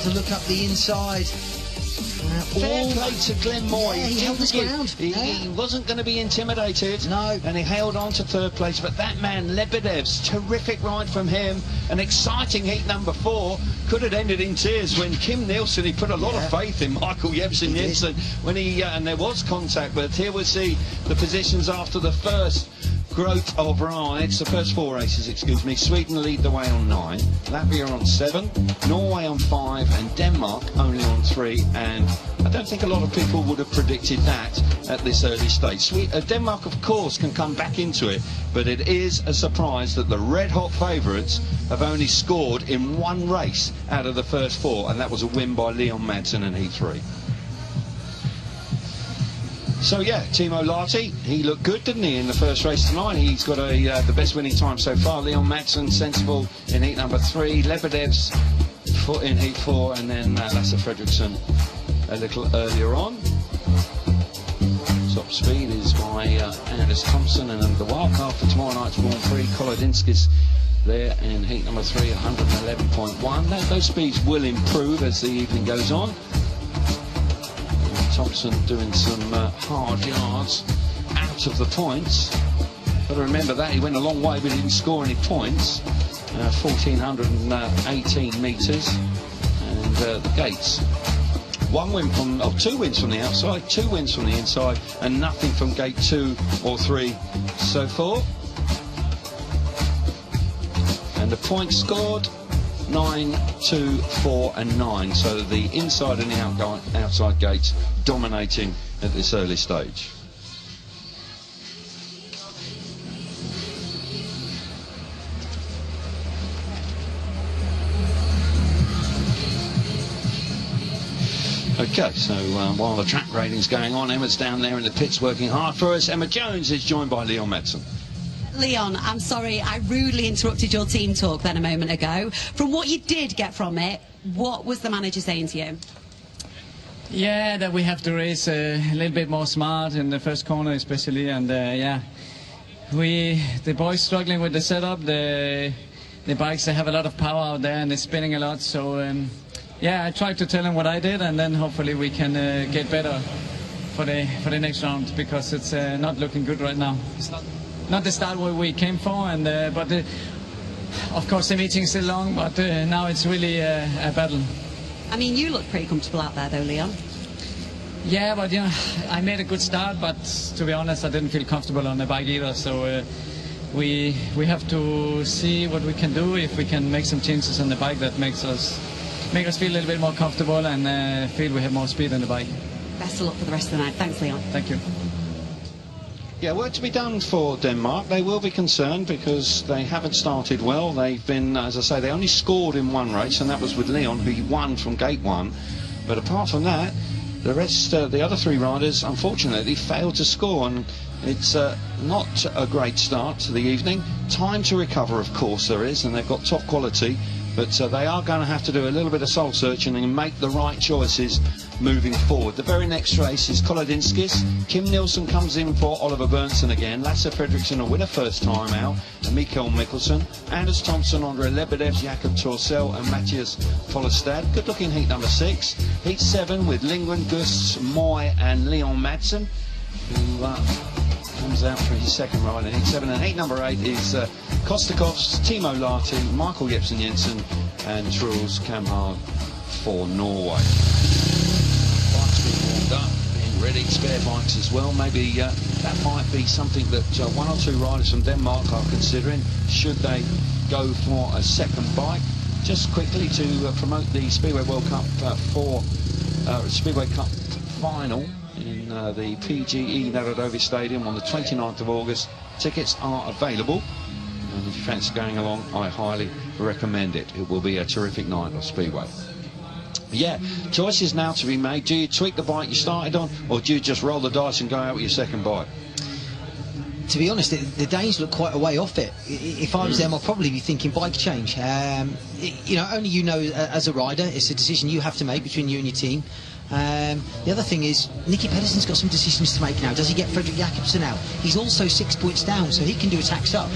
To look up the inside. Fair play to Glenn Moy. Yeah, he held his ground. He wasn't going to be intimidated. No. And he held on to third place. But that man, Lebedevs, terrific ride from him. An exciting heat number 4. Could have ended in tears when Kim Nielsen, he put a lot of faith in Michael Jepsen Jensen when and there was contact. But here we see the positions after the first group of rides, the first 4 races, excuse me. Sweden lead the way on 9, Latvia on 7, Norway on 5, and Denmark only on 3. And I don't think a lot of people would have predicted that at this early stage. Denmark, of course, can come back into it, but it is a surprise that the red-hot favourites have only scored in 1 race out of the first 4, and that was a win by Leon Madsen in heat 3. So yeah, Timo Lahti, he looked good, didn't he, in the first race tonight? He's got the best winning time so far. Leon Madsen, sensible in heat number 3. Lebedevs in heat 4, and then Lasse Fredriksson a little earlier on. Top speed is by Anders Thompson, and the wildcard for tomorrow night's Grand Prix, Kolodinskis there in heat number 3, 111.1. Those speeds will improve as the evening goes on. Thompson doing some hard yards out of the points. Got to remember that he went a long way, but he didn't score any points. 1,418 metres, and the gates. 2 wins from the outside, 2 wins from the inside, and nothing from gate 2 or 3 so far. And the points scored 9, 2, 4 and 9, so the inside and the outside gates dominating at this early stage. Okay, so while the track rating's going on, Emma's down there in the pits working hard for us. Emma Jones is joined by Leon Madsen. Leon, I'm sorry, I rudely interrupted your team talk then a moment ago. From what you did get from it, what was the manager saying to you? Yeah, that we have to race a little bit more smart in the first corner especially, and yeah, the boys struggling with the setup. The bikes, they have a lot of power out there and they're spinning a lot, so yeah, I tried to tell them what I did, and then hopefully we can get better for the next round, because it's not looking good right now. It's not the start where we came for, and but of course the meeting's still long, but now it's really a battle. I mean, you look pretty comfortable out there though, Leon. Yeah, but you know, I made a good start, but to be honest, I didn't feel comfortable on the bike either, so we have to see what we can do, if we can make some changes on the bike that make us feel a little bit more comfortable and feel we have more speed on the bike. Best of luck for the rest of the night. Thanks, Leon. Thank you. Yeah, work to be done for Denmark. They will be concerned because they haven't started well. They've been, as I say, they only scored in one race, and that was with Leon, who won from gate 1. But apart from that, the rest, the other 3 riders, unfortunately, failed to score, and it's not a great start to the evening. Time to recover, of course, there is, and they've got top quality, but they are going to have to do a little bit of soul searching and make the right choices moving forward. The very next race is Kolodinskis. Kim Nielsen comes in for Oliver Berntsson again. Lasse Fredriksson will win a first time out, and Mikael Mikkelsen. Anders Thompson, Andre Lebedev, Jakob Torsell and Matthias Follestad. Good looking heat number 6. Heat 7 with Lindgren, Gus, Moy and Leon Madsen, who comes out for his second ride in heat 7. And heat number 8 is Kostakovs, Timo Lahti, Michael Jepsen Jensen and Truls Kamhard for Norway. Bikes being warmed up, being ready, spare bikes as well. Maybe that might be something that 1 or 2 riders from Denmark are considering, should they go for a second bike. Just quickly to promote the Speedway World Cup Speedway Cup final in the PGE Narodovi Stadium on the 29th of August. Tickets are available, and if you fancy going along, I highly recommend it. It will be a terrific night of Speedway. Yeah, choices now to be made. Do you tweak the bike you started on, or do you just roll the dice and go out with your second bike? To be honest, the Danes look quite a way off it. If I was them, I'd probably be thinking bike change. You know, only you know as a rider, it's a decision you have to make between you and your team. The other thing is, Nicky Pedersen's got some decisions to make now. Does he get Fredrik Jakobsen out? He's also 6 points down, so he can do attacks up.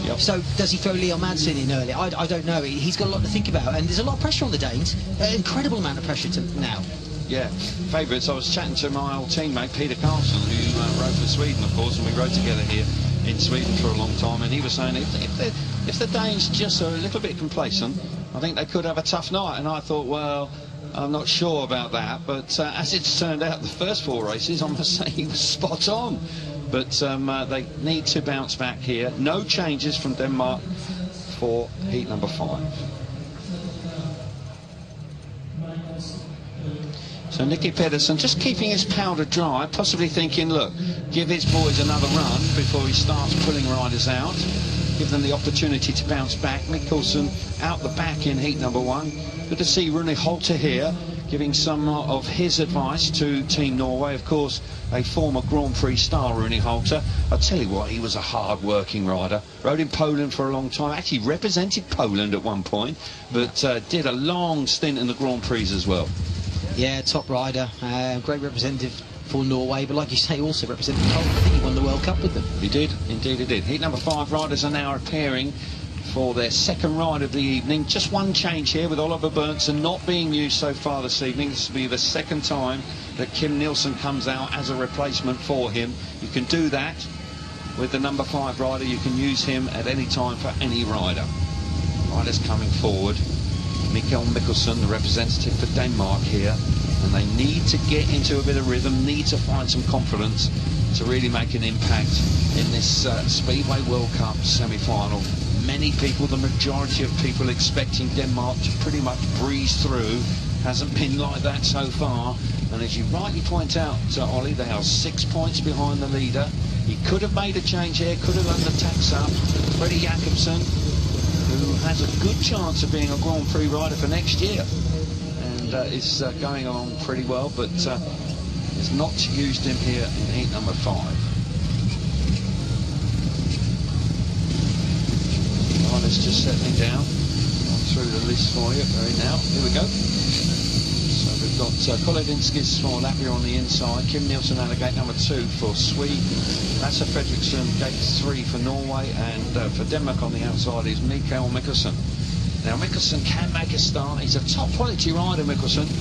Yep. So does he throw Leon Madsen in early? I don't know. He's got a lot to think about, and there's a lot of pressure on the Danes. An incredible amount of pressure now. Yeah, favourites. I was chatting to my old teammate Peter Carlson, who rode for Sweden, of course, and we rode together here in Sweden for a long time, and he was saying if the Danes just are a little bit complacent, I think they could have a tough night. And I thought, well, I'm not sure about that, but as it's turned out, the first 4 races, I must say he was spot on. But they need to bounce back here. No changes from Denmark for heat number 5. So Nicky Pedersen just keeping his powder dry, possibly thinking, look, give his boys another run before he starts pulling riders out. Give them the opportunity to bounce back. Mikkelsen out the back in heat number 1. Good to see Rune Holte here, giving some of his advice to Team Norway. Of course, a former Grand Prix star, Rune Holte. I'll tell you what, he was a hard-working rider. Rode in Poland for a long time. Actually represented Poland at one point, but did a long stint in the Grand Prix as well. Yeah, top rider, great representative for Norway, but like you say, also represented Poland. I think he won the World Cup with them. He did, indeed he did. Heat number 5 riders are now appearing for their second ride of the evening. Just one change here with Oliver Berntsson not being used so far this evening. This will be the second time that Kim Nielsen comes out as a replacement for him. You can do that with the number 5 rider. You can use him at any time for any rider. Riders coming forward. Mikael Mikkelsen, the representative for Denmark here, and they need to get into a bit of rhythm, need to find some confidence to really make an impact in this Speedway World Cup semi-final. Many people, the majority of people, expecting Denmark to pretty much breeze through. Hasn't been like that so far, and as you rightly point out, Ollie, they are 6 points behind the leader. He could have made a change here, could have run the tax up. Freddie Jakobsen, who has a good chance of being a Grand Prix rider for next year, and is going along pretty well, but has not used him here in heat number 5. Riders just settling down. I'll through the list for you very now. Here we go. So We've got Kolodinskis for Latvia on the inside, Kim Nielsen out of gate number 2 for Sweden, Lasse Fredriksson gate 3 for Norway, and for Denmark on the outside is Mikael Mikkelsen. Now Mikkelsen can make a start, he's a top quality rider, Mikkelsen.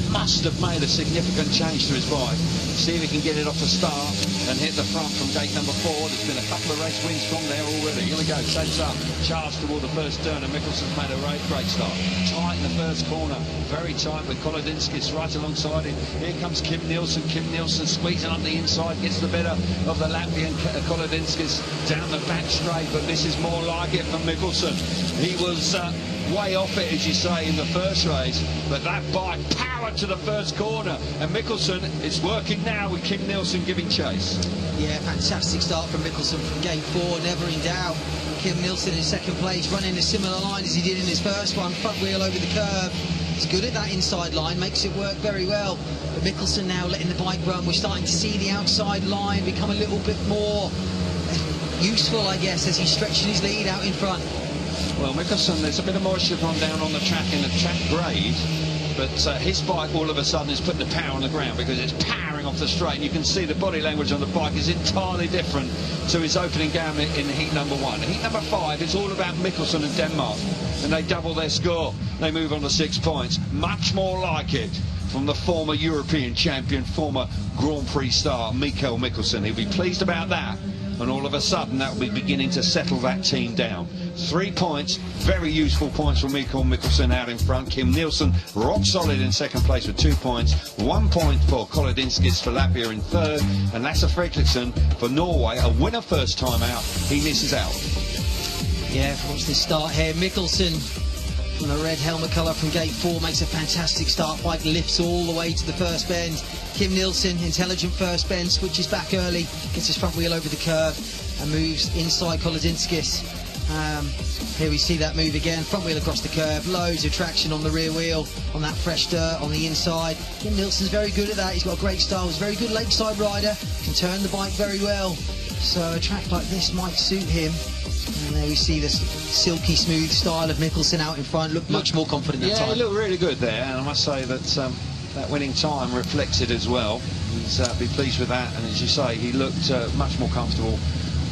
Must have made a significant change to his bike. See if he can get it off the start and hit the front from gate number 4. There's been a couple of race wins from there already. Here we go, shapes up, charge toward the first turn, and Mikkelsen's made a great start. Tight in the first corner, very tight with Kolodinskis right alongside him. Here comes Kim Nielsen. Kim Nielsen squeezing up the inside, gets the better of the Latvian Kolodinskis down the back straight, but this is more like it for Mikkelsen. He was way off it, as you say, in the first race, but that bike powered to the first corner, and Mikkelsen is working now with Kim Nielsen giving chase. Yeah, fantastic start from Mikkelsen from gate 4, never in doubt. Kim Nielsen in second place, running a similar line as he did in his first one, front wheel over the curve. He's good at that inside line, makes it work very well. But Mikkelsen now letting the bike run. We're starting to see the outside line become a little bit more useful, I guess, as he's stretching his lead out in front. Well, Mikkelsen, there's a bit of moisture gone down on the track in the track grade, but his bike all of a sudden is putting the power on the ground because it's powering off the straight, and you can see the body language on the bike is entirely different to his opening down in heat number 1. Heat number 5 is all about Mikkelsen and Denmark, and they double their score. They move on to 6 points. Much more like it from the former European champion, former Grand Prix star, Mikael Mikkelsen. He'll be pleased about that. And all of a sudden that will be beginning to settle that team down. 3 points, very useful points for Mikael Mikkelsen out in front. Kim Nielsen rock solid in second place with 2 points. 1 point for Kolodinskis for Latvia in third, and Lasse Fredriksson for Norway, a winner first time out. He misses out. Yeah, watch this start here. Mikkelsen from the red helmet colour from gate 4 makes a fantastic start. Bike lifts all the way to the first bend. Kim Nielsen, intelligent first bend, switches back early, gets his front wheel over the curve and moves inside Kolodinskis. Here we see that move again, front wheel across the curve, loads of traction on the rear wheel, on that fresh dirt on the inside. Kim Nielsen's very good at that, he's got a great style, he's a very good lakeside rider, can turn the bike very well. So a track like this might suit him. And there we see the silky smooth style of Mikkelsen out in front, looked much more confident that time. Yeah, he looked really good there, and I must say that that winning time reflects it as well. He's be pleased with that, and as you say, he looked much more comfortable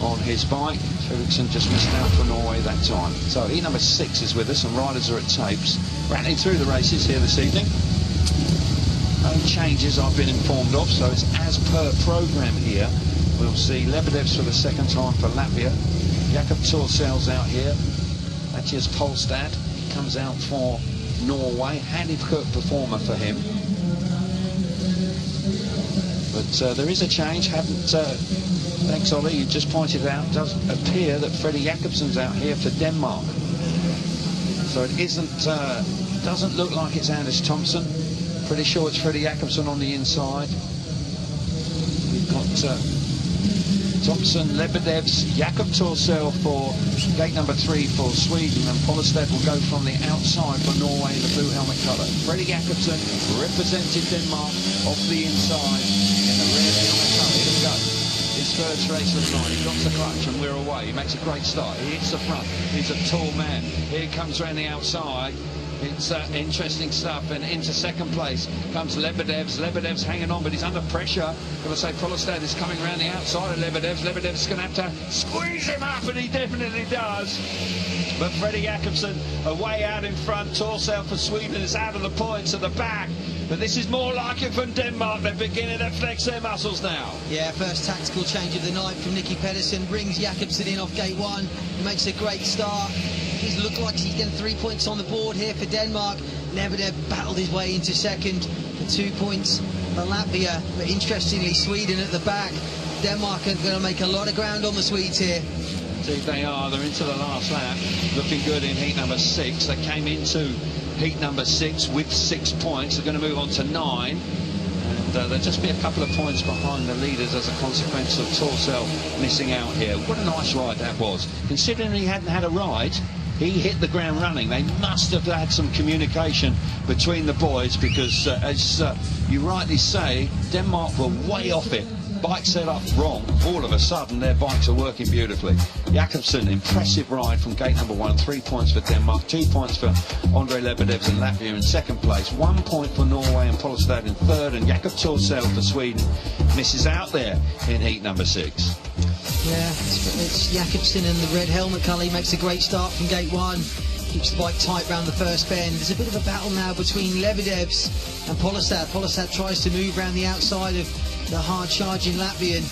on his bike. Fredriksson just missed out for Norway that time. So heat number 6 is with us, and riders are at tapes, rattling through the races here this evening. No changes I've been informed of, so it's as per programme here. We'll see Lebedevs for the second time for Latvia. Jakob Torsel's out here. Matthias Polstad comes out for Norway. Handicap performer for him. But there is a change. Thanks, Ollie. You just pointed out. It does appear that Freddie Jakobsen's out here for Denmark. So it doesn't look like it's Anders Thompson. Pretty sure it's Freddie Jakobsen on the inside. We've got Thompson, Lebedevs, Jakob Torsel for gate number 3 for Sweden, and Polstad will go from the outside for Norway in the blue helmet colour. Freddie Jakobsen representing Denmark off the inside in the red helmet colour. Here we go. His first race of the night. He drops the clutch and we're away. He makes a great start. He hits the front. He's a tall man. Here he comes around the outside. It's interesting stuff, and into second place comes Lebedevs. Lebedevs hanging on, but he's under pressure. Got to say, Polstad is coming around the outside of Lebedevs. Lebedevs is going to have to squeeze him up, and he definitely does. But Freddie Jakobsen away out in front. Torsel for Sweden is out of the points at the back. But this is more like it from Denmark. They're beginning to flex their muscles now. Yeah, first tactical change of the night from Nicky Pedersen. Brings Jakobsen in off gate 1. He makes a great start. He's looked like he's getting 3 points on the board here for Denmark. Lebedev battled his way into second for 2 points for Latvia. But interestingly, Sweden at the back. Denmark are going to make a lot of ground on the Swedes here. Indeed they are. They're into the last lap. Looking good in heat number 6. They came into heat number 6 with 6 points. They're going to move on to 9. And there'll just be a couple of points behind the leaders as a consequence of Torsel missing out here. What a nice ride that was. Considering he hadn't had a ride, he hit the ground running. They must have had some communication between the boys because, as you rightly say, Denmark were way off it bike set up wrong, all of a sudden their bikes are working beautifully. Jakobsen, impressive ride from gate number 1, 3 points for Denmark, 2 points for Andrei Lebedevs in Latvia in second place, 1 point for Norway and Polestad in third, and Jakob Torsell for Sweden misses out there in heat number 6. Yeah, it's Jakobsen in the red helmet colour. He makes a great start from gate 1. Keeps the bike tight round the first bend. There's a bit of a battle now between Lebedevs and Polestad. Polestad tries to move round the outside of the hard-charging Latvian,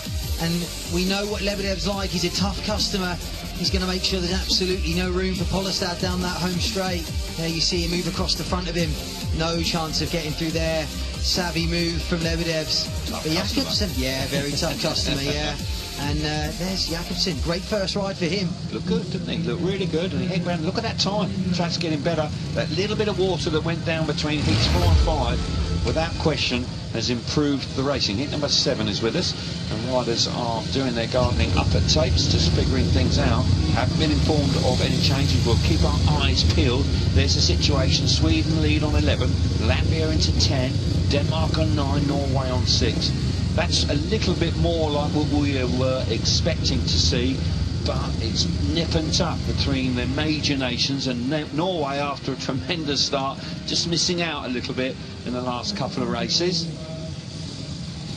and we know what Lebedev's like. He's a tough customer. He's going to make sure there's absolutely no room for Polestad down that home straight. There you see him move across the front of him. No chance of getting through there. Savvy move from Lebedevs. But Jakobsen, yeah, very tough customer, yeah. And there's Jakobsen. Great first ride for him. Looked good, didn't he? Looked really good. And he hit round. Look at that time. Track's getting better. That little bit of water that went down between heats 4 and 5, without question, has improved the racing. Heat number 7 is with us, and riders are doing their gardening up at tapes, just figuring things out. Haven't been informed of any changes. We'll keep our eyes peeled. There's the situation. Sweden lead on 11, Latvia into 10, Denmark on 9, Norway on 6. That's a little bit more like what we were expecting to see, but it's nip and tuck between the major nations, and Norway, after a tremendous start, just missing out a little bit in the last couple of races.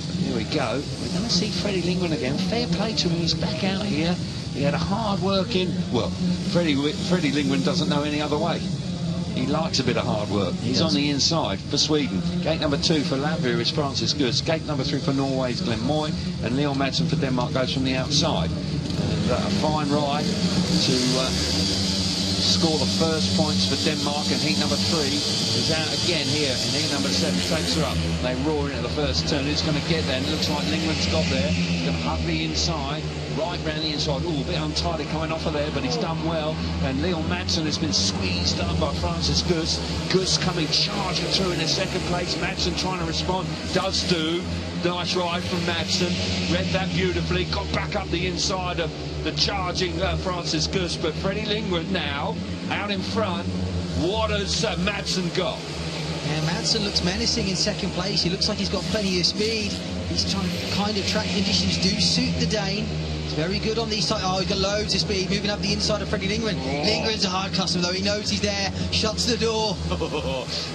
But here we go. We're going to see Freddie Lindgren again. Fair play to him. He's back out here. He had a hard working. Well, Freddie Lindgren doesn't know any other way. He likes a bit of hard work. He's on the inside for Sweden. Gate number 2 for Latvia is Francis Goos. Gate number 3 for Norway is Glenn Moy. And Leon Madsen for Denmark goes from the outside. And a fine ride to score the first points for Denmark. And heat number 3 is out again here. And heat number 7 takes her up. They roar into the first turn. Who's going to get there? And it looks like Lindgren's got there. He's going to hug the inside. Right round the inside. Ooh, a bit untidy coming off of there, but he's done well. And Leon Madsen has been squeezed up by Francis Goos. Goos coming charging through in the second place. Madsen trying to respond. Does do. Nice ride from Madsen. Read that beautifully. Got back up the inside of the charging Francis Goos. But Freddie Lindgren now out in front. What has Madsen got? Yeah, Madsen looks menacing in second place. He looks like he's got plenty of speed. He's trying to kind of track conditions do suit the Dane. He's very good on these sides. Oh, he's got loads of speed, moving up the inside of Freddie Lindgren. Oh. Lindgren's a hard customer, though. He knows he's there, shuts the door.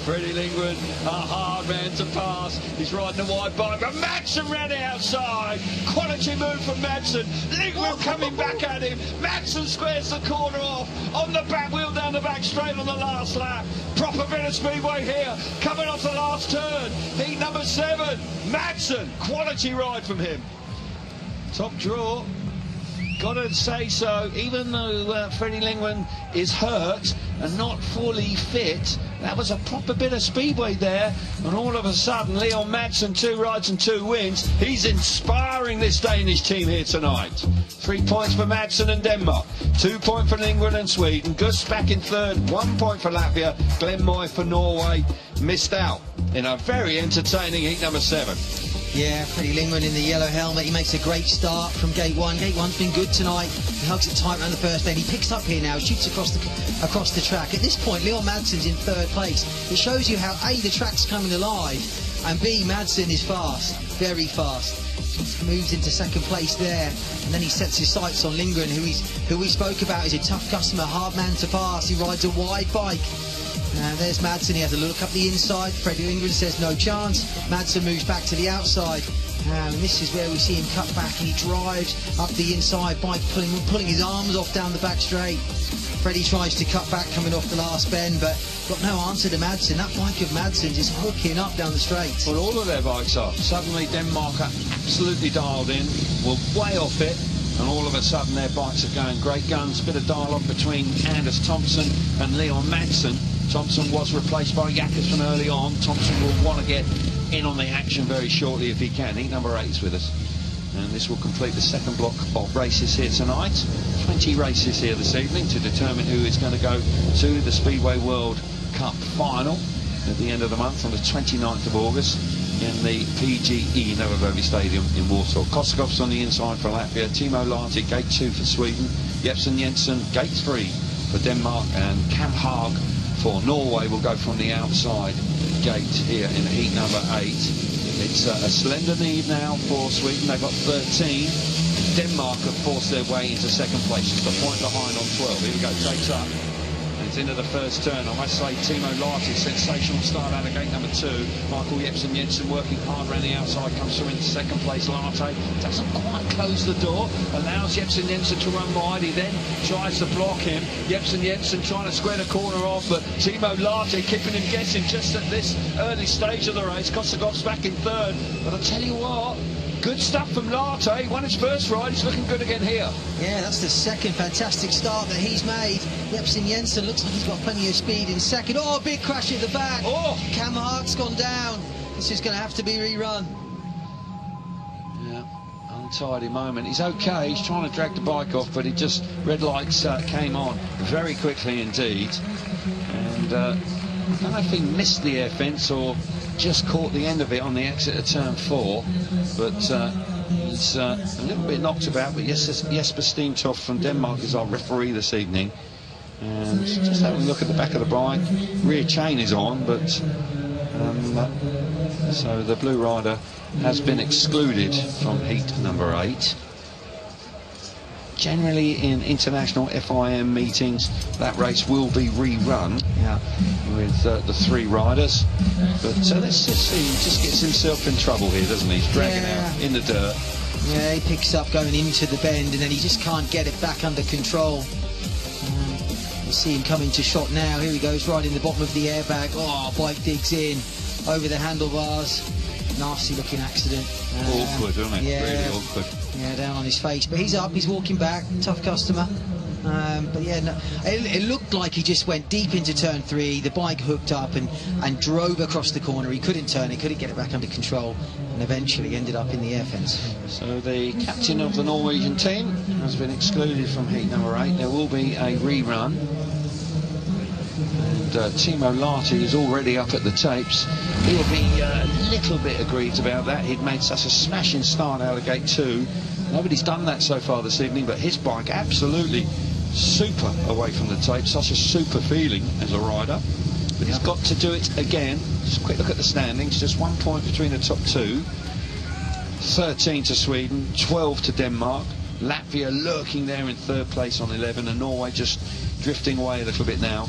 Freddie Lindgren, a hard man to pass. He's riding a wide bike, but Madsen ran outside. Quality move from Madsen. Lindgren coming back at him. Madsen squares the corner off. On the back wheel down the back straight on the last lap. Proper bit of speedway here. Coming off the last turn. Heat number 7. Madsen. Quality ride from him. Top draw. Gotta say so, even though Freddie Lindgren is hurt and not fully fit, that was a proper bit of speedway there, and all of a sudden Leon Madsen, 2 rides and 2 wins. He's inspiring this Danish team here tonight. 3 points for Madsen and Denmark, 2 points for Lindgren and Sweden. Gus back in third, 1 point for Latvia. Glenn Moy for Norway missed out in a very entertaining heat number 7. Yeah, Freddie Lindgren in the yellow helmet. He makes a great start from gate 1. Gate 1's been good tonight. He hugs it tight around the first bend. He picks up here now, shoots across the track. At this point, Leon Madsen's in third place. It shows you how A, the track's coming alive, and B, Madsen is fast, very fast. He moves into second place there, and then he sets his sights on Lindgren, who we spoke about. He's a tough customer, hard man to pass. He rides a wide bike. There's Madsen. He has a look up the inside. Freddie Lindgren says no chance. Madsen moves back to the outside. And this is where we see him cut back, and he drives up the inside, bike pulling his arms off down the back straight. Freddie tries to cut back coming off the last bend, but got no answer to Madsen. That bike of Madsen's is hooking up down the straight. Well, all of their bikes are. Suddenly Denmark are absolutely dialed in. We're way off it. And all of a sudden their bikes are going great guns. Bit of dialogue between Anders Thompson and Leon Madsen. Thompson was replaced by Jakobsen early on. Thompson will want to get in on the action very shortly if he can. Heat number 8 is with us. And this will complete the second block of races here tonight. 20 races here this evening to determine who is going to go to the Speedway World Cup final at the end of the month on the 29th of August in the PGE Novovovi Stadium in Warsaw. Kosakov's on the inside for Latvia. Timo Lahti, gate 2 for Sweden. Jepsen Jensen, gate 3 for Denmark. And Cam Haag for Norway will go from the outside gate here in heat number 8. It's a slender lead now for Sweden. They've got 13. Denmark have forced their way into second place, just a point behind on 12. Here we go, takes up. It's into the first turn. I must say, Timo Lahti, sensational start out of gate number 2. Michael Jepsen-Jensen working hard around the outside, comes through into second place. Lahti doesn't quite close the door, allows Jepsen-Jensen to run wide. He then tries to block him. Jepsen-Jensen trying to square the corner off, but Timo Lahti keeping him guessing just at this early stage of the race. Kosogov's back in third, but I'll tell you what, good stuff from Lahti. Won his first ride, he's looking good again here. Yeah, that's the second fantastic start that he's made. Jepsen-Jensen looks like he's got plenty of speed in second. Oh, big crash at the back. Oh! Kamhark's gone down. This is going to have to be rerun. Yeah, untidy moment. He's okay, he's trying to drag the bike off, but red lights came on very quickly indeed. And I don't know if he missed the air fence or just caught the end of it on the exit of turn 4, but he's a little bit knocked about. But Jesper Steentoft from Denmark is our referee this evening, and just having a look at the back of the bike, rear chain is on, but so the blue rider has been excluded from heat number 8. Generally in international FIM meetings that race will be rerun with the 3 riders, but let's just see, he just gets himself in trouble here, doesn't he? He's dragging out in the dirt. Yeah, he picks up going into the bend and then he just can't get it back under control. You see him coming to shot now. Here he goes, right in the bottom of the airbag. Oh, bike digs in over the handlebars. Nasty looking accident. Awkward, isn't it? Yeah, really awkward. Yeah, down on his face, but he's up, he's walking back, tough customer. But yeah, no, it looked like he just went deep into turn 3, the bike hooked up and drove across the corner. He couldn't turn it, couldn't get it back under control, and eventually ended up in the air fence. So the captain of the Norwegian team has been excluded from heat number 8. There will be a rerun. And Timo Lahti is already up at the tapes. He'll be a little bit aggrieved about that. He'd made such a smashing start out of gate 2. Nobody's done that so far this evening, but his bike absolutely super away from the tape. Such a super feeling as a rider. But he's got to do it again. Just a quick look at the standings. Just 1 point between the top 2. 13 to Sweden, 12 to Denmark. Latvia lurking there in 3rd place on 11, and Norway just drifting away a little bit now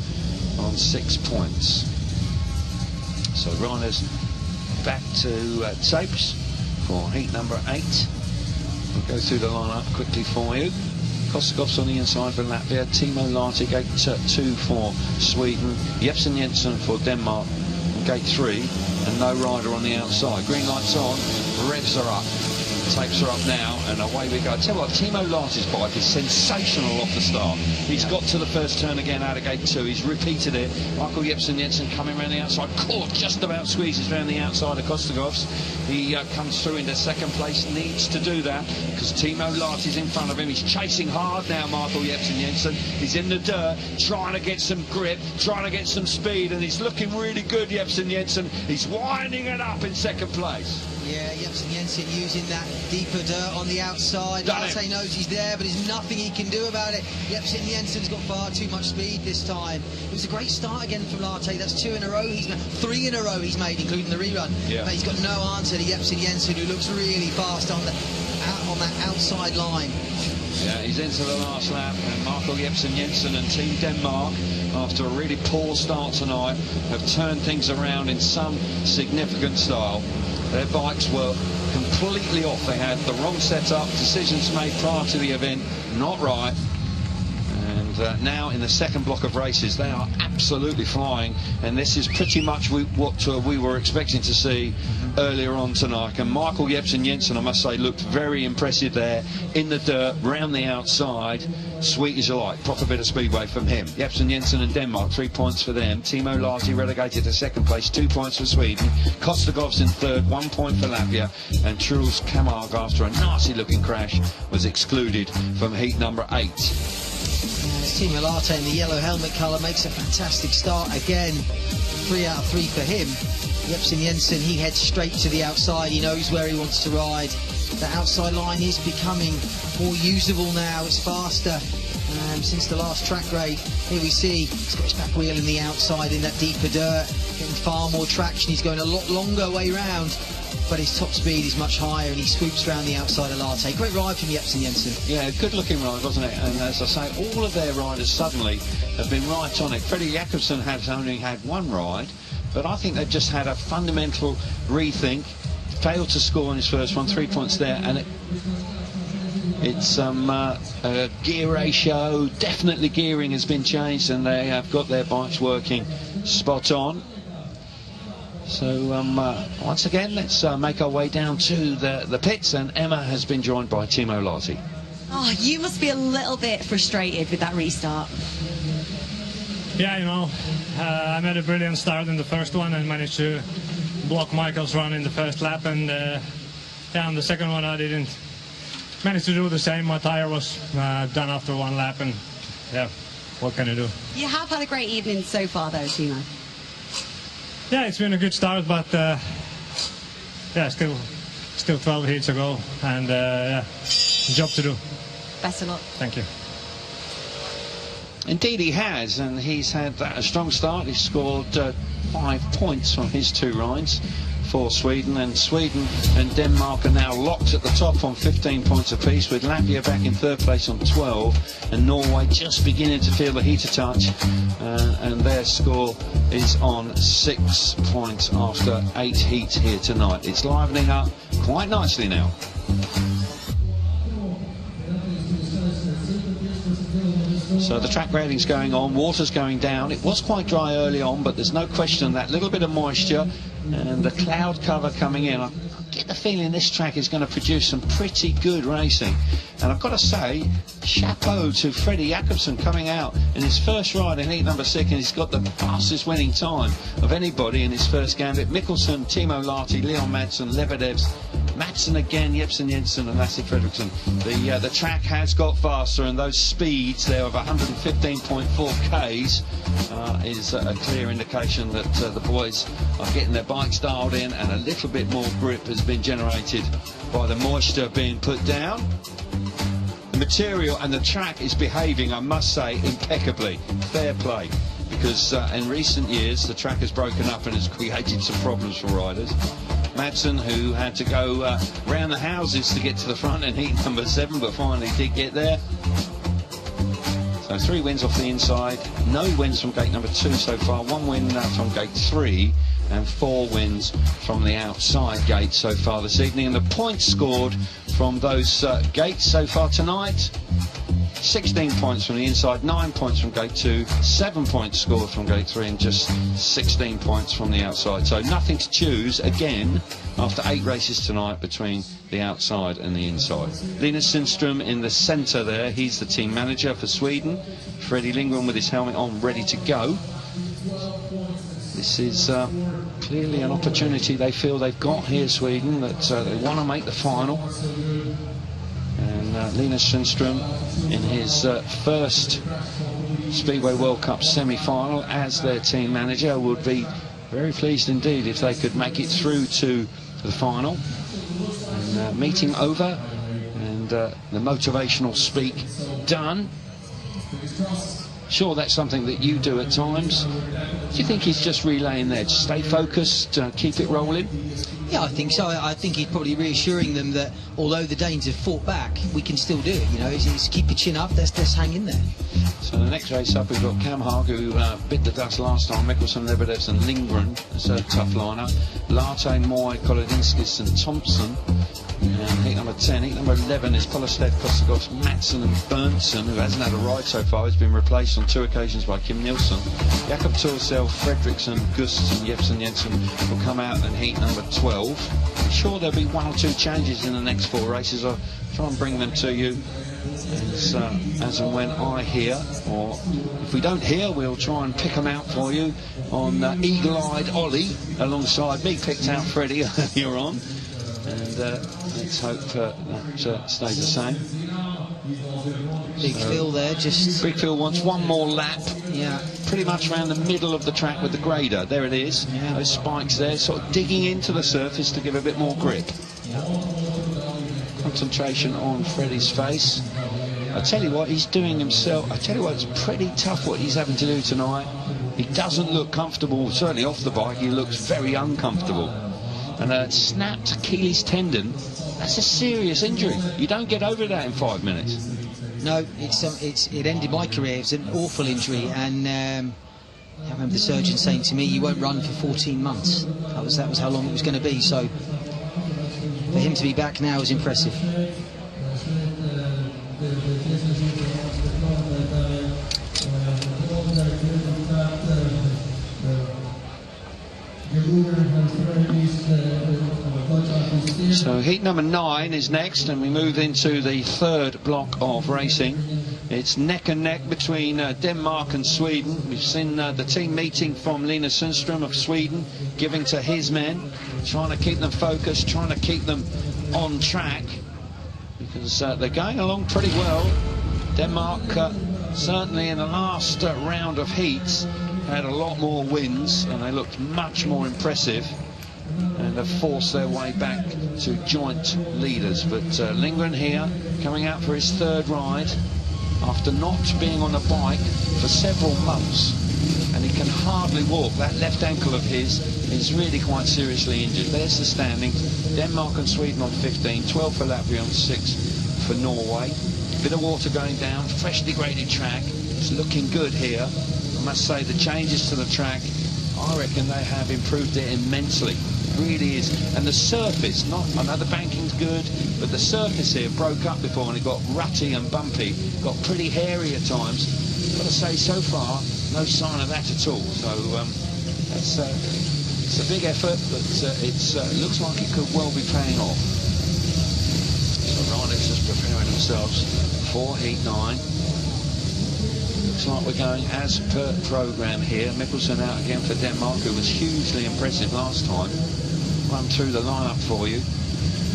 on 6 points. So riders back to tapes for heat number 8. We'll go through the lineup quickly for you. Kosogov's on the inside for Latvia, Timo Lahti gate 2 for Sweden, Jepsen-Jensen for Denmark gate 3, and no rider on the outside. Green lights on, revs are up. Tapes are up now, and away we go. I tell you what, Timo Lahti's bike is sensational off the start. He's got to the first turn again out of gate 2. He's repeated it. Michael Jepsen-Jensen coming around the outside. Caught, just about squeezes around the outside of Kosogov's. He comes through into second place. Needs to do that because Timo Lahti's in front of him. He's chasing hard now, Michael Jepsen-Jensen. He's in the dirt, trying to get some grip, trying to get some speed, and he's looking really good, Jepsen-Jensen. He's winding it up in second place. Yeah, Jepsen-Jensen using that deeper dirt on the outside. Lahti knows he's there, but there's nothing he can do about it. Jepsen-Jensen's got far too much speed this time. It was a great start again from Lahti. That's 2 in a row. He's made 3 in a row he's made, including the rerun. Yeah. But he's got no answer to Jepsen-Jensen, who looks really fast on that outside line. Yeah, he's into the last lap, and Michael Jepsen-Jensen and Team Denmark, after a really poor start tonight, have turned things around in some significant style. Their bikes were completely off. They had the wrong setup, decisions made prior to the event, not right. And now in the second block of races, they are absolutely flying. And this is pretty much what we were expecting to see earlier on tonight. And Michael Jepsen-Jensen, I must say, looked very impressive there in the dirt, round the outside. Sweet as you like. Proper bit of speedway from him. Jepsen-Jensen and Denmark, 3 points for them. Timo Lahti relegated to second place, 2 points for Sweden. Kosogov's in third, 1 point for Latvia. And Truls Kamhark, after a nasty looking crash, was excluded from heat number 8. Timo Lahti in the yellow helmet colour makes a fantastic start again. 3 out of 3 for him. Jepsen-Jensen, he heads straight to the outside. He knows where he wants to ride. The outside line is becoming more usable now. It's faster since the last track grade. Here we see he's got his back wheel in the outside in that deeper dirt, getting far more traction. He's going a lot longer way round. but his top speed is much higher, and he swoops around the outside of Latte. Great ride from Jepsen Jensen. Yeah, good looking ride, wasn't it? And as I say, all of their riders suddenly have been right on it. Freddie Jakobsen has only had one ride, but I think they've just had a fundamental rethink. Failed to score on his first one, 3 points there, and it's gear ratio, definitely gearing has been changed, and they have got their bikes working spot on. So once again, let's make our way down to the pits, and Emma has been joined by Timo Latte. Oh, you must be a little bit frustrated with that restart. Yeah, you know, I made a brilliant start in the first one and managed to block Michael's run in the first lap, and yeah, on the second one I didn't manage to do the same. My tire was done after one lap, and yeah, what can I do? You have had a great evening so far though, Timo. Yeah, it's been a good start, but yeah, still 12 heats to go, and yeah, job to do. Best of luck. Thank you. Indeed he has, and he's had a strong start. He's scored 5 points from his 2 rides for Sweden, and Sweden and Denmark are now locked at the top on 15 points apiece, with Latvia back in 3rd place on 12, and Norway just beginning to feel the heat a touch, and their score is on 6 points after 8 heats here tonight. It's livening up quite nicely now. So the track grading's going on, water's going down. It was quite dry early on, but there's no question that little bit of moisture and the cloud cover coming in, I get the feeling this track is going to produce some pretty good racing. And I've got to say, chapeau to Freddie Jakobsen coming out in his first ride in heat number 6, and he's got the fastest winning time of anybody in his first gambit. Mikkelsen, Timo Latte, Leon Madsen, Lebedevs, Madsen again, Jepsen Jensen and Lasse Fredriksson. The track has got faster, and those speeds there of 115.4 Ks is a clear indication that the boys are getting their bikes dialed in, and a little bit more grip has been generated by the moisture being put down. The material and the track is behaving, I must say, impeccably. Fair play. Because in recent years the track has broken up and has created some problems for riders. Madsen, who had to go round the houses to get to the front in heat number 7, but finally did get there. So 3 wins off the inside, no wins from gate number 2 so far, 1 win from gate 3, and 4 wins from the outside gate so far this evening. And the points scored from those gates so far tonight: 16 points from the inside, 9 points from gate 2, 7 points scored from gate 3, and just 16 points from the outside. So nothing to choose again after 8 races tonight between the outside and the inside. Linus Sundström in the centre there, he's the team manager for Sweden. Freddie Lindgren with his helmet on, ready to go. This is clearly an opportunity they feel they've got here, Sweden, that they want to make the final. And Linus Sundström in his first Speedway World Cup semi-final as their team manager would be very pleased indeed if they could make it through to the final. And meeting over, and the motivational speak done. Sure, that's something that you do at times. Do you think he's just relaying there to stay focused, keep it rolling? Yeah, I think so. I think he's probably reassuring them that although the Danes have fought back, we can still do it. You know, it's keep your chin up, let's hang in there. So the next race up, we've got Cam Haag, who bit the dust last time, Mikkelsen, Lebedevs and Lindgren. It's a tough lineup. Latte, Moy, Kolodinskis and Thompson. And heat number 10, heat number 11 is Polestedt, Kostakos, Madsen and Berntsen, who hasn't had a ride so far. He's been replaced on 2 occasions by Kim Nielsen. Jakob Torsell, Fredriksson, Gust and Jepsen Jensen will come out in heat number 12. I'm sure there'll be 1 or 2 changes in the next 4 races. I'll try and bring them to you as and when I hear, or if we don't hear, we'll try and pick them out for you on Eagle-Eyed Ollie alongside me. Picked out Freddie earlier on. And let's hope that stays the same. Big Phil there, just... Big Phil wants 1 more lap. Yeah. Pretty much around the middle of the track with the grader. There it is. Yeah. Those spikes there, sort of digging into the surface to give a bit more grip. Yeah. Concentration on Freddie's face. I tell you what, he's doing himself. I tell you what, it's pretty tough what he's having to do tonight. He doesn't look comfortable, certainly off the bike. He looks very uncomfortable. and a snapped Achilles tendon. That's a serious injury. You don't get over that in 5 minutes. No, it ended my career. It was an awful injury, and I remember the surgeon saying to me, "You won't run for 14 months." That was how long it was going to be. So for him to be back now is impressive. So heat number 9 is next, and we move into the third block of racing. It's neck and neck between Denmark and Sweden. We've seen the team meeting from Linus Sundström of Sweden giving to his men, trying to keep them focused, trying to keep them on track, because they're going along pretty well. Denmark certainly in the last round of heats had a lot more wins, and they looked much more impressive and have forced their way back to joint leaders. But Lindgren here coming out for his third ride after not being on a bike for several months, and he can hardly walk. That left ankle of his is really quite seriously injured. There's the standings. Denmark and Sweden on 15, 12 for Latvia, on 6 for Norway. Bit of water going down, freshly graded track. It's looking good here. I must say the changes to the track, I reckon they have improved it immensely. It really is. And the surface, I know the banking's good, but the surface here broke up before and it got rutty and bumpy, got pretty hairy at times. Got to say, so far, no sign of that at all. So it's a big effort, but it looks like it could well be paying off. So riders just preparing themselves for heat 9. Looks like we're going as per programme here. Mikkelsen out again for Denmark, who was hugely impressive last time. Run through the lineup for you.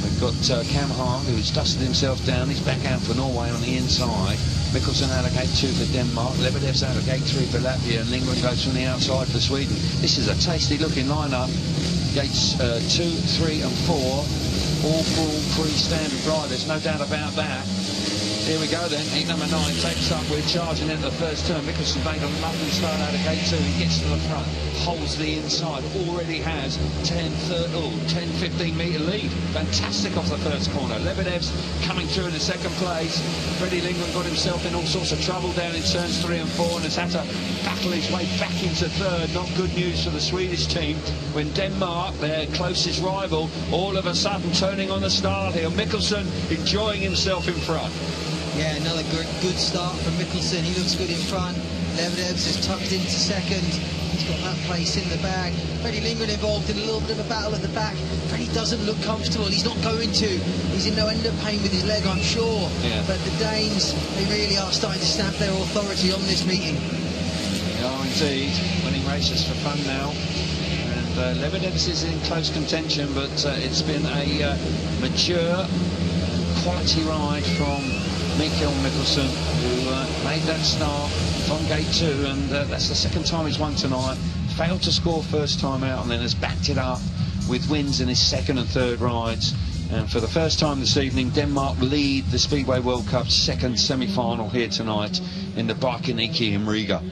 We've got Cam Haag, who's dusted himself down. He's back out for Norway on the inside. Mikkelsen out of gate 2 for Denmark. Lebedev's out of gate 3 for Latvia, and Lindgren goes from the outside for Sweden. This is a tasty looking lineup. Gates 2, 3 and 4, all full pre-standard riders, no doubt about that. Here we go then, heat number 9 takes up, we're charging into the first turn. Mikkelsen made a lovely start out of gate 2, he gets to the front, holds the inside, already has 10, 15 metre lead. Fantastic off the first corner. Lebedev's coming through in the second place. Freddie Lindgren got himself in all sorts of trouble down in turns 3 and 4 and has had to battle his way back into third. Not good news for the Swedish team when Denmark, their closest rival, all of a sudden turning on the start here. Mikkelsen enjoying himself in front. Yeah, another good start from Mikkelsen. He looks good in front. Lebedev's is tucked into second. He's got that place in the bag. Freddie Lindgren involved in a little bit of a battle at the back. Freddie doesn't look comfortable. He's not going to. He's in no end of pain with his leg, I'm sure. Yeah. But the Danes, they really are starting to stamp their authority on this meeting. They are indeed. Winning races for fun now. And Lebedev's is in close contention, but it's been a mature, quality ride from Mikkel Mikkelsen, who made that start from gate 2, and that's the second time he's won tonight. Failed to score first time out, and then has backed it up with wins in his second and third rides. And for the first time this evening, Denmark lead the Speedway World Cup's second semi-final here tonight in the Barkiniki in Riga.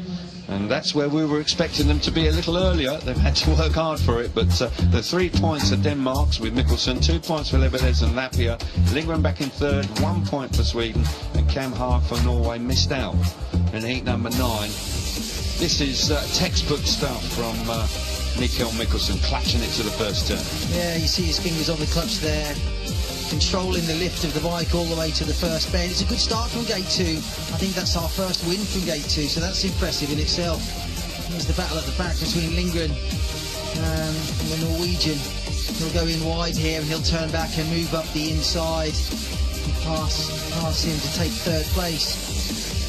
And that's where we were expecting them to be a little earlier. They've had to work hard for it, but the 3 points are Denmark's with Mikkelsen, 2 points for Lebedev and Latvia, Lindgren back in third, 1 point for Sweden, and Cam Haag for Norway missed out in heat number 9. This is textbook stuff from Mikkel Mikkelsen, clutching it to the first turn. Yeah, you see his fingers on the clutch there, controlling the lift of the bike all the way to the first bend. It's a good start from gate 2. I think that's our first win from gate 2, so that's impressive in itself. There's the battle at the back between Lindgren and the Norwegian. He'll go in wide here and he'll turn back and move up the inside and pass him to take third place.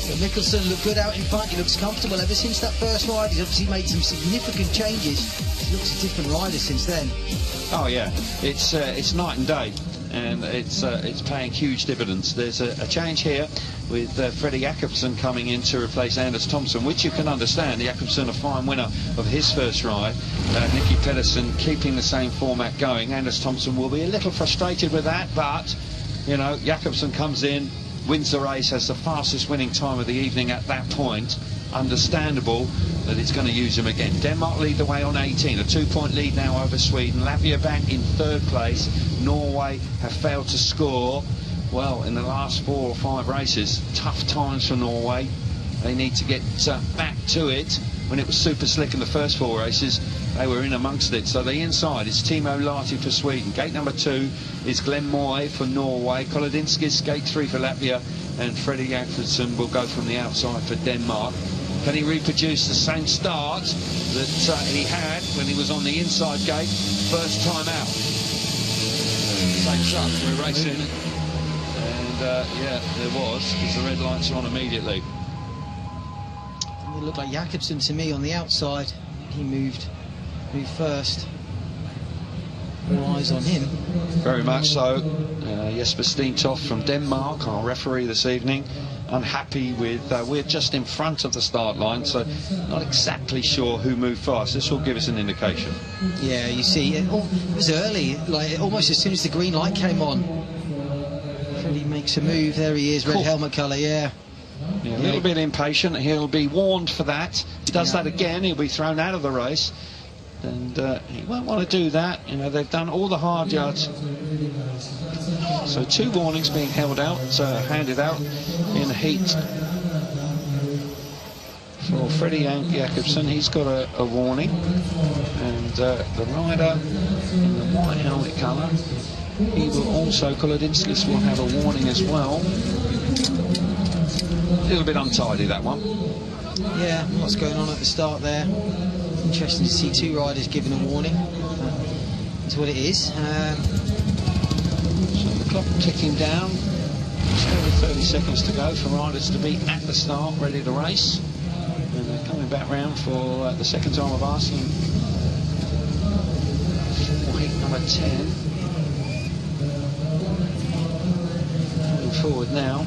But Mikkelsen looked good out in front. He looks comfortable ever since that first ride. He's obviously made some significant changes. He looks a different rider since then. Oh yeah, it's night and day. And it's paying huge dividends. There's a change here with Freddie Jakobsen coming in to replace Anders Thompson, which you can understand. Jakobsen, a fine winner of his first ride. Nicky Pedersen keeping the same format going. Anders Thompson will be a little frustrated with that, but, you know, Jakobsen comes in, wins the race, has the fastest winning time of the evening at that point, understandable that it's going to use him again. Denmark lead the way on 18, a 2-point lead now over Sweden. Latvia back in 3rd place. Norway have failed to score. Well, in the last 4 or 5 races, tough times for Norway. They need to get back to it. When it was super slick in the first 4 races, they were in amongst it. So the inside is Timo Lahti for Sweden. Gate number 2 is Glenn Moy for Norway. Kolodinskis, gate 3 for Latvia. And Freddie Jakobsen will go from the outside for Denmark. Can he reproduce the same start that he had when he was on the inside gate first time out? Same up, we're racing. And yeah, there was, because the red lights are on immediately. It looked like Jakobsen to me on the outside. He moved first. All eyes on him. Very much so. Jesper Steentoft from Denmark, our referee this evening, unhappy with, we're just in front of the start line, so not exactly sure who moved fast. This will give us an indication. Yeah, you see, it was early, like almost as soon as the green light came on. Freddie makes a move, there he is, red helmet colour, yeah. Yeah, a little bit impatient, he'll be warned for that. If he does that again, he'll be thrown out of the race. And he won't want to do that. You know, they've done all the hard yards. So 2 warnings being held out, handed out in heat for Freddie Jakobsen. He's got a warning. And the rider in the white helmet colour, he will also, Kolodinskis will have a warning as well. A little bit untidy, that one. Yeah, what's going on at the start there? Interesting to see 2 riders given a warning. That's what it is. So the clock ticking down. Just over 30 seconds to go for riders to be at the start, ready to race. And they're coming back round for the second time of asking for heat number 10. Moving forward now.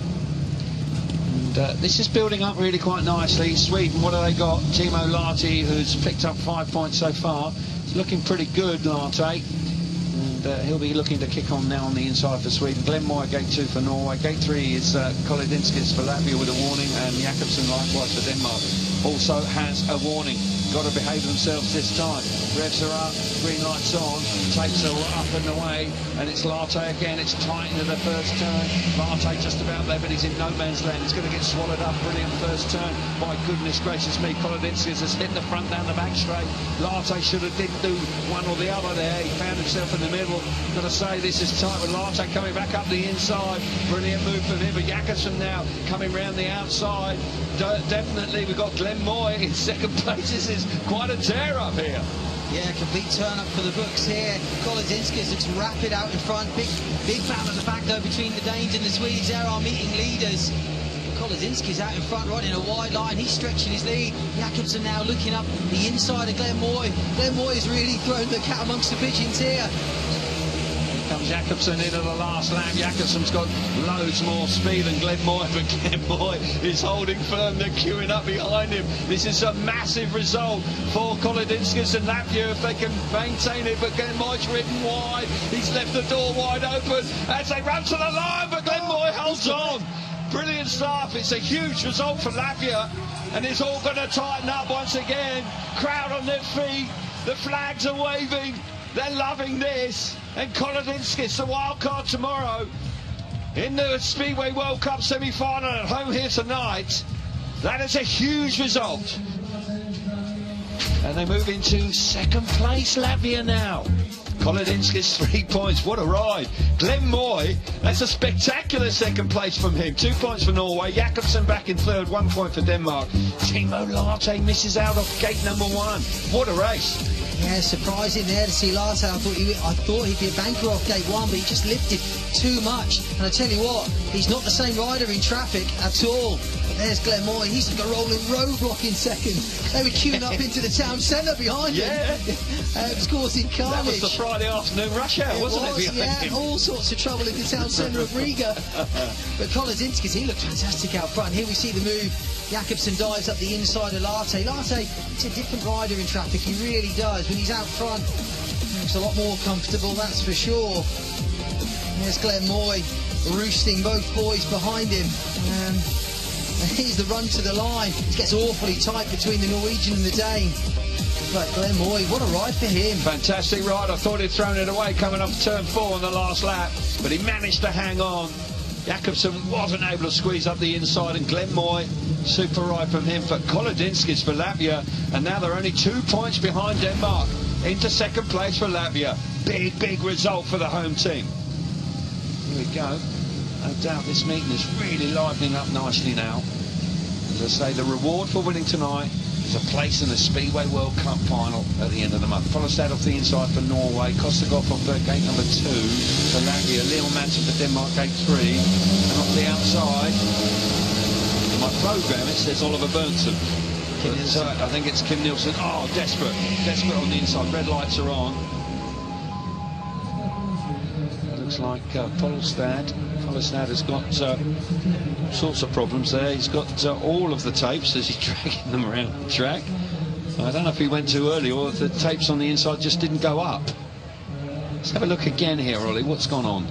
And this is building up really quite nicely. Sweden, what have they got? Timo Lahti, who's picked up 5 points so far. It's looking pretty good, Lahti. And he'll be looking to kick on now on the inside for Sweden. Glenn Moy, gate 2 for Norway. Gate 3 is Kolodinskis for Latvia with a warning, and Jakobsen likewise for Denmark. Also has a warning. Got to behave themselves this time. Revs are up, green lights on, takes her up and away, and it's Lahti again. It's tight into the first turn. Lahti just about there, but he's in no man's land. It's going to get swallowed up. Brilliant first turn. My goodness gracious me, Kolodinskis has hit the front down the back straight. Lahti should have did do one or the other there. He found himself in the middle. Got to say, this is tight with Lahti coming back up the inside. Brilliant move from him, but Jakobsen now coming round the outside. Definitely, we've got Glenn Moy in second place. This is quite a tear up here. Yeah, complete turn up for the books here. Kolodinskis looks rapid out in front. Big battle at the back though between the Danes and the Swedes. There are meeting leaders. Kolodinskis out in front, running a wide line. He's stretching his lead. Jakobsen now looking up the inside of Glenn Moy. Glenn Moy has really thrown the cat amongst the pigeons here. Comes Jakobsen into the last lap. Jakobsen's got loads more speed than Glenn Moy, but Glenn Moy is holding firm. They're queuing up behind him. This is a massive result for Kolodinskis and Latvia if they can maintain it, but Glenn Moy's ridden wide. He's left the door wide open as they run to the line, but Glenn Moy holds on. Brilliant stuff. It's a huge result for Latvia, and it's all going to tighten up once again. Crowd on their feet. The flags are waving. They're loving this. And Kolodinskis, the wild card tomorrow in the Speedway World Cup semi-final at home here tonight. That is a huge result. And they move into second place, Latvia now. Kolodinskis 3 points, what a ride. Glenn Moy, that's a spectacular second place from him. 2 points for Norway. Jakobsen back in third, 1 point for Denmark. Timo Lahti misses out off gate number 1. What a race. Yeah, surprising there to see Lahti. I thought he'd be a banker off gate 1, but he just lifted too much. And I tell you what, he's not the same rider in traffic at all. But there's Glenn Moy. He's like a rolling roadblock in second. They were queuing up into the town centre behind him. It was causing carnage. That was the Friday afternoon rush hour, wasn't it? Yeah, all sorts of trouble in the town centre of Riga. But Kolodinskis, he looked fantastic out front. Here we see the move. Jakobsen dives up the inside of Lahti. Lahti, it's a different rider in traffic. He really does. When he's out front, he looks a lot more comfortable, that's for sure. There's Glenn Moy roosting both boys behind him. Here's the run to the line. It gets awfully tight between the Norwegian and the Dane. But Glenn Moy, what a ride for him. Fantastic ride. I thought he'd thrown it away coming up turn 4 on the last lap, but he managed to hang on. Jakobsen wasn't able to squeeze up the inside, and Glenn Moy, super ride from him. For Kolodinskis for Latvia, and now they're only 2 points behind Denmark. Into second place for Latvia. Big result for the home team. Here we go. No doubt this meeting is really livening up nicely now. As I say, the reward for winning tonight is a place in the Speedway World Cup final at the end of the month. Follestad off the inside for Norway, Kostegov off gate number 2 for Latvia, Leon Madsen for Denmark gate 3, and off the outside, in my programme it says Oliver Berntsson. I think it's Kim Nielsen. Oh, desperate on the inside. Red lights are on. Looks like Follestad has got sorts of problems there. He's got all of the tapes as he's dragging them around the track. I don't know if he went too early or if the tapes on the inside just didn't go up. Let's have a look again here, Ollie. What's gone on?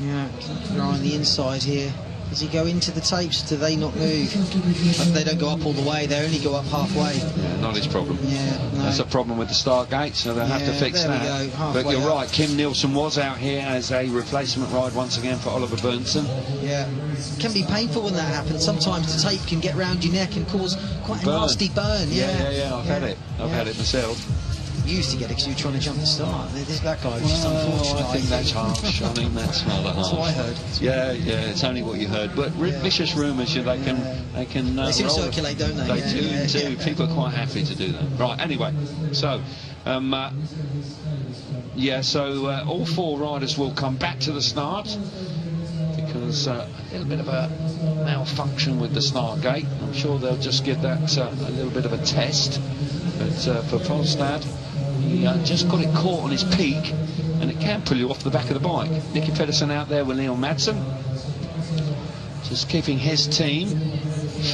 Yeah, keep your eye on the inside here. Does he go into the tapes? Do they not move? They don't go up all the way, they only go up halfway. Yeah, not his problem. Yeah, no. That's a problem with the start gate, so they'll have to fix there that. We go, halfway but you're up. right, Kim Nielsen was out here as a replacement ride once again for Oliver Berntsson. Yeah, it can be painful when that happens. Sometimes the tape can get round your neck and cause quite a nasty burn. Yeah, I've had it. I've had it myself. You used to get it because you were trying to jump the start. That guy was just unfortunate. I think that's harsh. I mean, that's rather harsh. That's what I heard. Yeah, it's only what you heard. But vicious rumours, they can. They seem to circulate, don't they? They do. People are quite happy to do that. Right. Anyway, so. So all 4 riders will come back to the start because a little bit of a malfunction with the start gate. I'm sure they'll just give that a little bit of a test. But for Follestad, he just got it caught on his peak, and it can pull you off the back of the bike. Nicky Pedersen out there with Leon Madsen, just keeping his team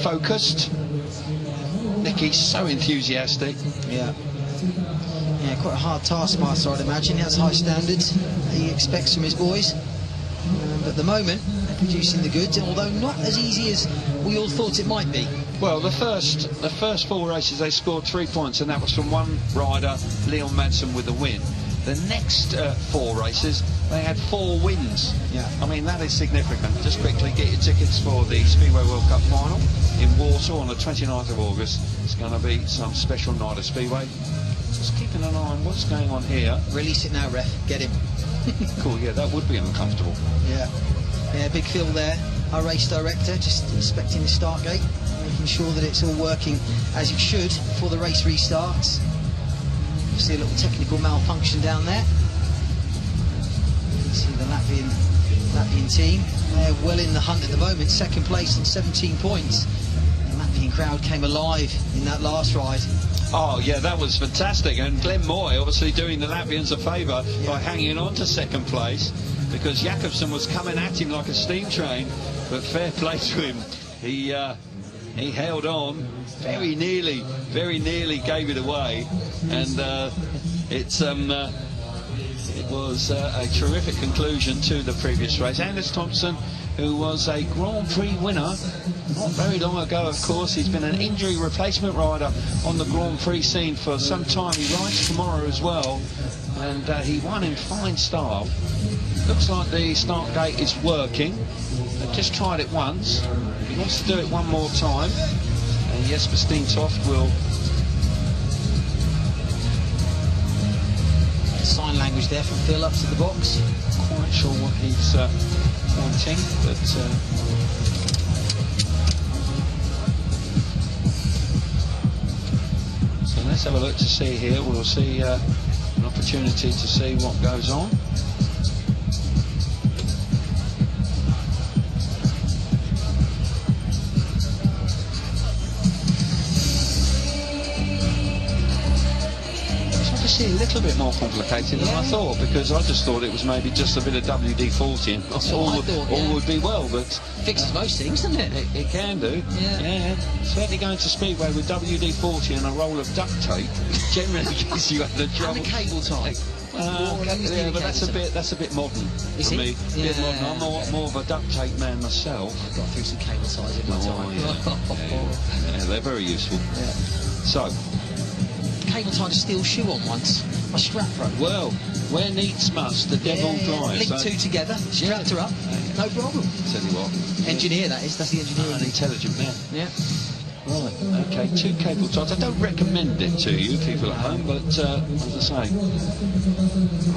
focused. Nicky's so enthusiastic. Yeah, quite a hard taskmaster, I'd imagine. He has high standards he expects from his boys. But at the moment, they're producing the goods, although not as easy as we all thought it might be. Well, the first 4 races they scored 3 points, and that was from one rider, Leon Madsen, with a win. The next 4 races, they had 4 wins. Yeah. I mean, that is significant. Just quickly get your tickets for the Speedway World Cup final in Warsaw on the 29th of August. It's going to be some special night of Speedway. Just keeping an eye on what's going on here. Release it now, ref. Get him. Cool, yeah, that would be uncomfortable. Yeah, big Phil there, our race director, just inspecting the start gate, making sure that it's all working as it should before the race restarts. See a little technical malfunction down there. See the Latvian team. They're well in the hunt at the moment, second place on 17 points. The Latvian crowd came alive in that last ride. Oh, yeah, that was fantastic. And Glenn Moy obviously doing the Latvians a favour by hanging on to second place, because Jakobsen was coming at him like a steam train. But fair play to him. He held on, very nearly gave it away. And it was a terrific conclusion to the previous race. Anders Thompson, who was a Grand Prix winner not very long ago, of course. He's been an injury replacement rider on the Grand Prix scene for some time. He rides tomorrow as well, and he won in fine style. Looks like the start gate is working. They've just tried it once. He wants to do it one more time, and Jesper Steentoft will. Sign language there from Phil up to the box. Quite sure what he's wanting, but so let's have a look to see here. We'll see an opportunity to see what goes on. A little bit more complicated than I thought, because I just thought it was maybe just a bit of WD-40 and all would be well, but fixes most things, doesn't it? It can do. Yeah. Certainly going to Speedway with WD-40 and a roll of duct tape generally gives you the trouble. And the cable tie. Yeah, but that's a bit modern for me. Bit modern. I'm more of a duct tape man myself. I got through some cable ties in my time. Yeah, they're very useful. Yeah. So, cable tied a steel shoe on once. My strap broke. Well, where needs must, the devil drives. Linked two together, strapped her up, no problem. Tell you what. Engineer, that is. That's the engineer. An intelligent man. Yeah. Right, okay, 2 cable ties. I don't recommend it to you, people at home, but as I say,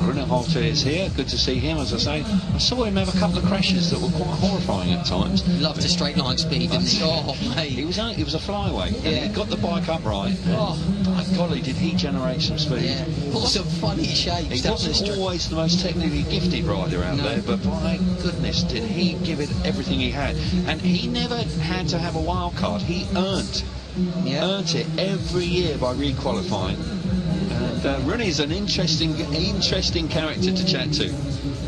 Bruno Holte is here. Good to see him, as I say. I saw him have a couple of crashes that were quite horrifying at times. Loved a straight line speed, didn't he? Oh, mate. He was a flyweight, and he got the bike upright. Oh, by golly, did he generate some speed. Yeah, all some funny shapes. He wasn't always the most technically gifted rider out there, but by goodness, did he give it everything he had. And he never had to have a wild card. He earned it every year by re-qualifying. And Rooney's an interesting character to chat to.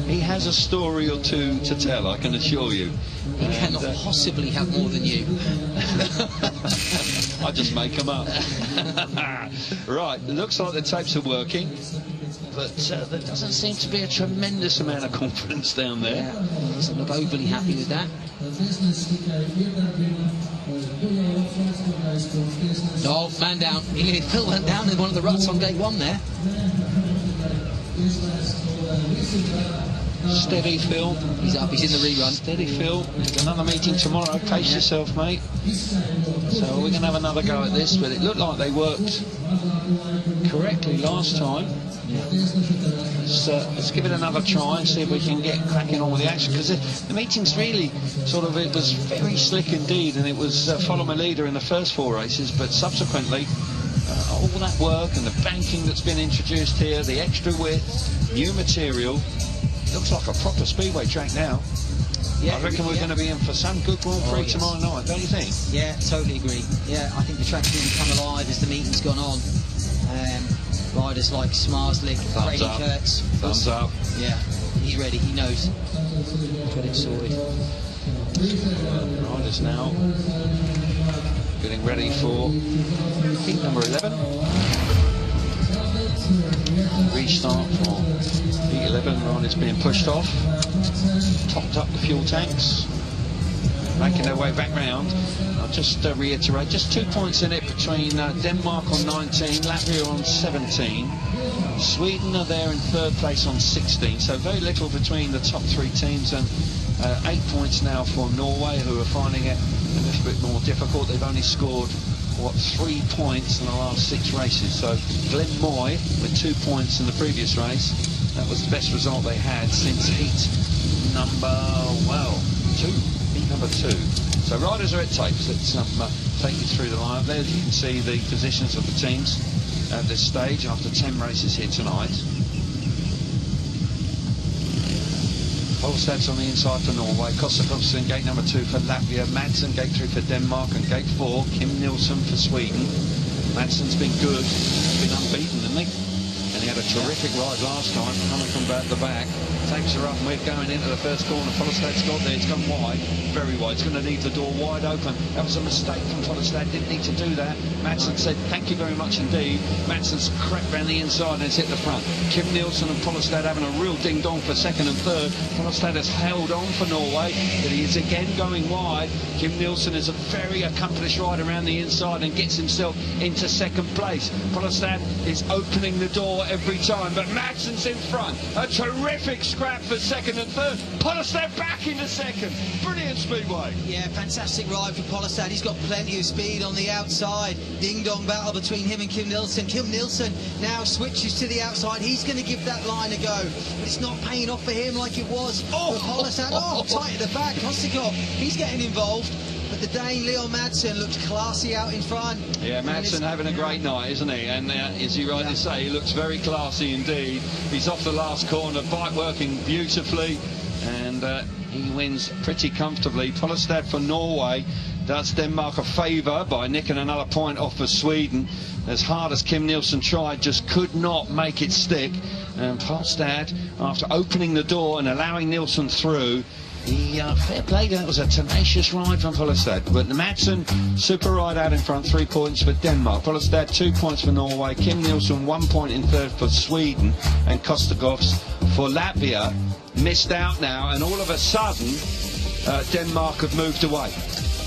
He has a story or two to tell, I can assure you. He cannot possibly have more than you. I just make them up. Right, it looks like the tapes are working, but there doesn't seem to be a tremendous amount of confidence down there. Yeah, doesn't look overly happy with that. Oh, man down. Phil went down in one of the ruts on gate 1 there. Steady, Phil. He's up, he's in the rerun. Steady, Phil. There's another meeting tomorrow. Pace yourself, mate. So we're going to have another go at this, but it looked like they worked correctly last time. Let's give it another try and see if we can get cracking on with the action, because the meeting's really it was very slick indeed, and it was follow my leader in the first 4 races, but subsequently all that work and the banking that's been introduced here, the extra width, new material, looks like a proper speedway track now. Yeah, I reckon we're going to be in for some good Grand Prix tomorrow night, don't you think? Yeah, totally agree. Yeah, I think the track's really come alive as the meeting's gone on. Riders like Smarslick, Brady Kurtz. Thumbs up. Yeah, he's ready, he knows. Got it sorted. Riders now getting ready for heat number 11. Restart for heat 11. Riders being pushed off. Topped up the fuel tanks. Making their way back round. I'll just reiterate, just 2 points in it between Denmark on 19, Latvia on 17. Sweden are there in 3rd place on 16, so very little between the top 3 teams, and 8 points now for Norway, who are finding it a little bit more difficult. They've only scored, 3 points in the last 6 races. So Glenn Moy with 2 points in the previous race. That was the best result they had since heat number, 2. Number 2. So riders are at tapes. Let's take you through the lineup there. You can see the positions of the teams at this stage after 10 races here tonight. Holstad's on the inside for Norway. Kosakovs in gate number 2 for Latvia. Madsen gate 3 for Denmark, and gate 4 Kim Nielsen for Sweden. Madsen's been good. He's been unbeaten, hasn't he? And he had a terrific ride last time, coming from the back. Takes her up, and we're going into the first corner. Follestad's got there, it's gone wide, very wide. It's going to need the door wide open. That was a mistake from Follestad, didn't need to do that. Madsen said, thank you very much indeed. Madsen's crept round the inside and it's hit the front. Kim Nielsen and Follestad having a real ding-dong for 2nd and 3rd. Follestad has held on for Norway, but he is again going wide. Kim Nielsen is a very accomplished rider around the inside and gets himself into 2nd place. Follestad is opening the door every time, but Madsen's in front. A terrific scrap for 2nd and 3rd. Follestad back into 2nd. Brilliant speedway. Yeah, fantastic ride for Follestad. He's got plenty of speed on the outside. Ding-dong battle between him and Kim Nielsen. Kim Nielsen now switches to the outside. He's going to give that line a go, but it's not paying off for him like it was for Follestad. Tight at the back. Kostikov, he's getting involved. But the Dane, Leon Madsen, looks classy out in front. Yeah, Madsen having a great night, isn't he? And as you rightly say, he looks very classy indeed. He's off the last corner, bike working beautifully, and he wins pretty comfortably. Follestad for Norway does Denmark a favour by nicking another point off for Sweden. As hard as Kim Nielsen tried, just could not make it stick. And Follestad, after opening the door and allowing Nielsen through, Fair play, that was a tenacious ride from Pollestad. But Madsen, super ride out in front, 3 points for Denmark. Pollestad, 2 points for Norway. Kim Nielsen, 1 point in third for Sweden. And Kostagovs for Latvia. Missed out now, and all of a sudden, Denmark have moved away.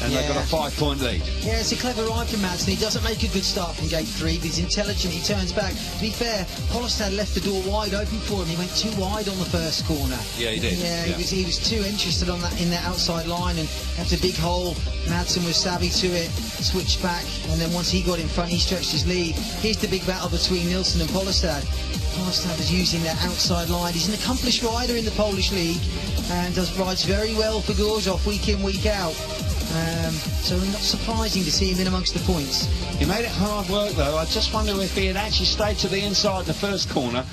And they've got a 5-point lead. Yeah, it's a clever ride from Madsen. He doesn't make a good start from gate 3, but he's intelligent, he turns back. To be fair, Pollestad left the door wide open for him. He went too wide on the first corner. Yeah, he did. Yeah, he was too interested on that in that outside line, and after a big hole, Madsen was savvy to it, switched back, and then once he got in front, he stretched his lead. Here's the big battle between Nielsen and Pollestad. Pollestad is using that outside line. He's an accomplished rider in the Polish league and rides very well for Gorzov week in, week out. So not surprising to see him in amongst the points. He made it hard work though. I just wonder if he had actually stayed to the inside in the first corner,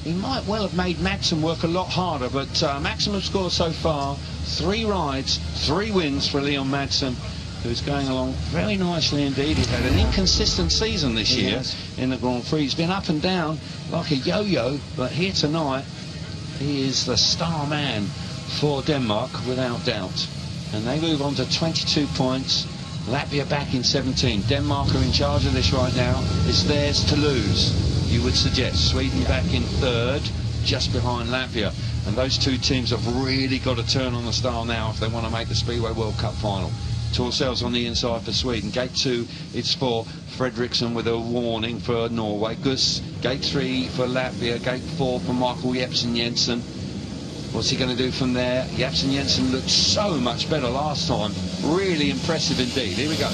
he might well have made Madsen work a lot harder. But maximum score so far, 3 rides, 3 wins for Leon Madsen, who's going along very nicely indeed. He's had an inconsistent season this year in the Grand Prix. He's been up and down like a yo-yo, but here tonight he is the star man for Denmark without doubt. And they move on to 22 points. Latvia back in 17. Denmark are in charge of this right now. It's theirs to lose, you would suggest. Sweden back in third, just behind Latvia. And those two teams have really got to turn on the style now if they want to make the Speedway World Cup final. Torsel's on the inside for Sweden. Gate 2, it's for Fredriksson with a warning for Norway. Gus, gate 3 for Latvia. Gate 4 for Michael Jepsen-Jensen. What's he going to do from there? Jepsen-Jensen looked so much better last time. Really impressive indeed. Here we go.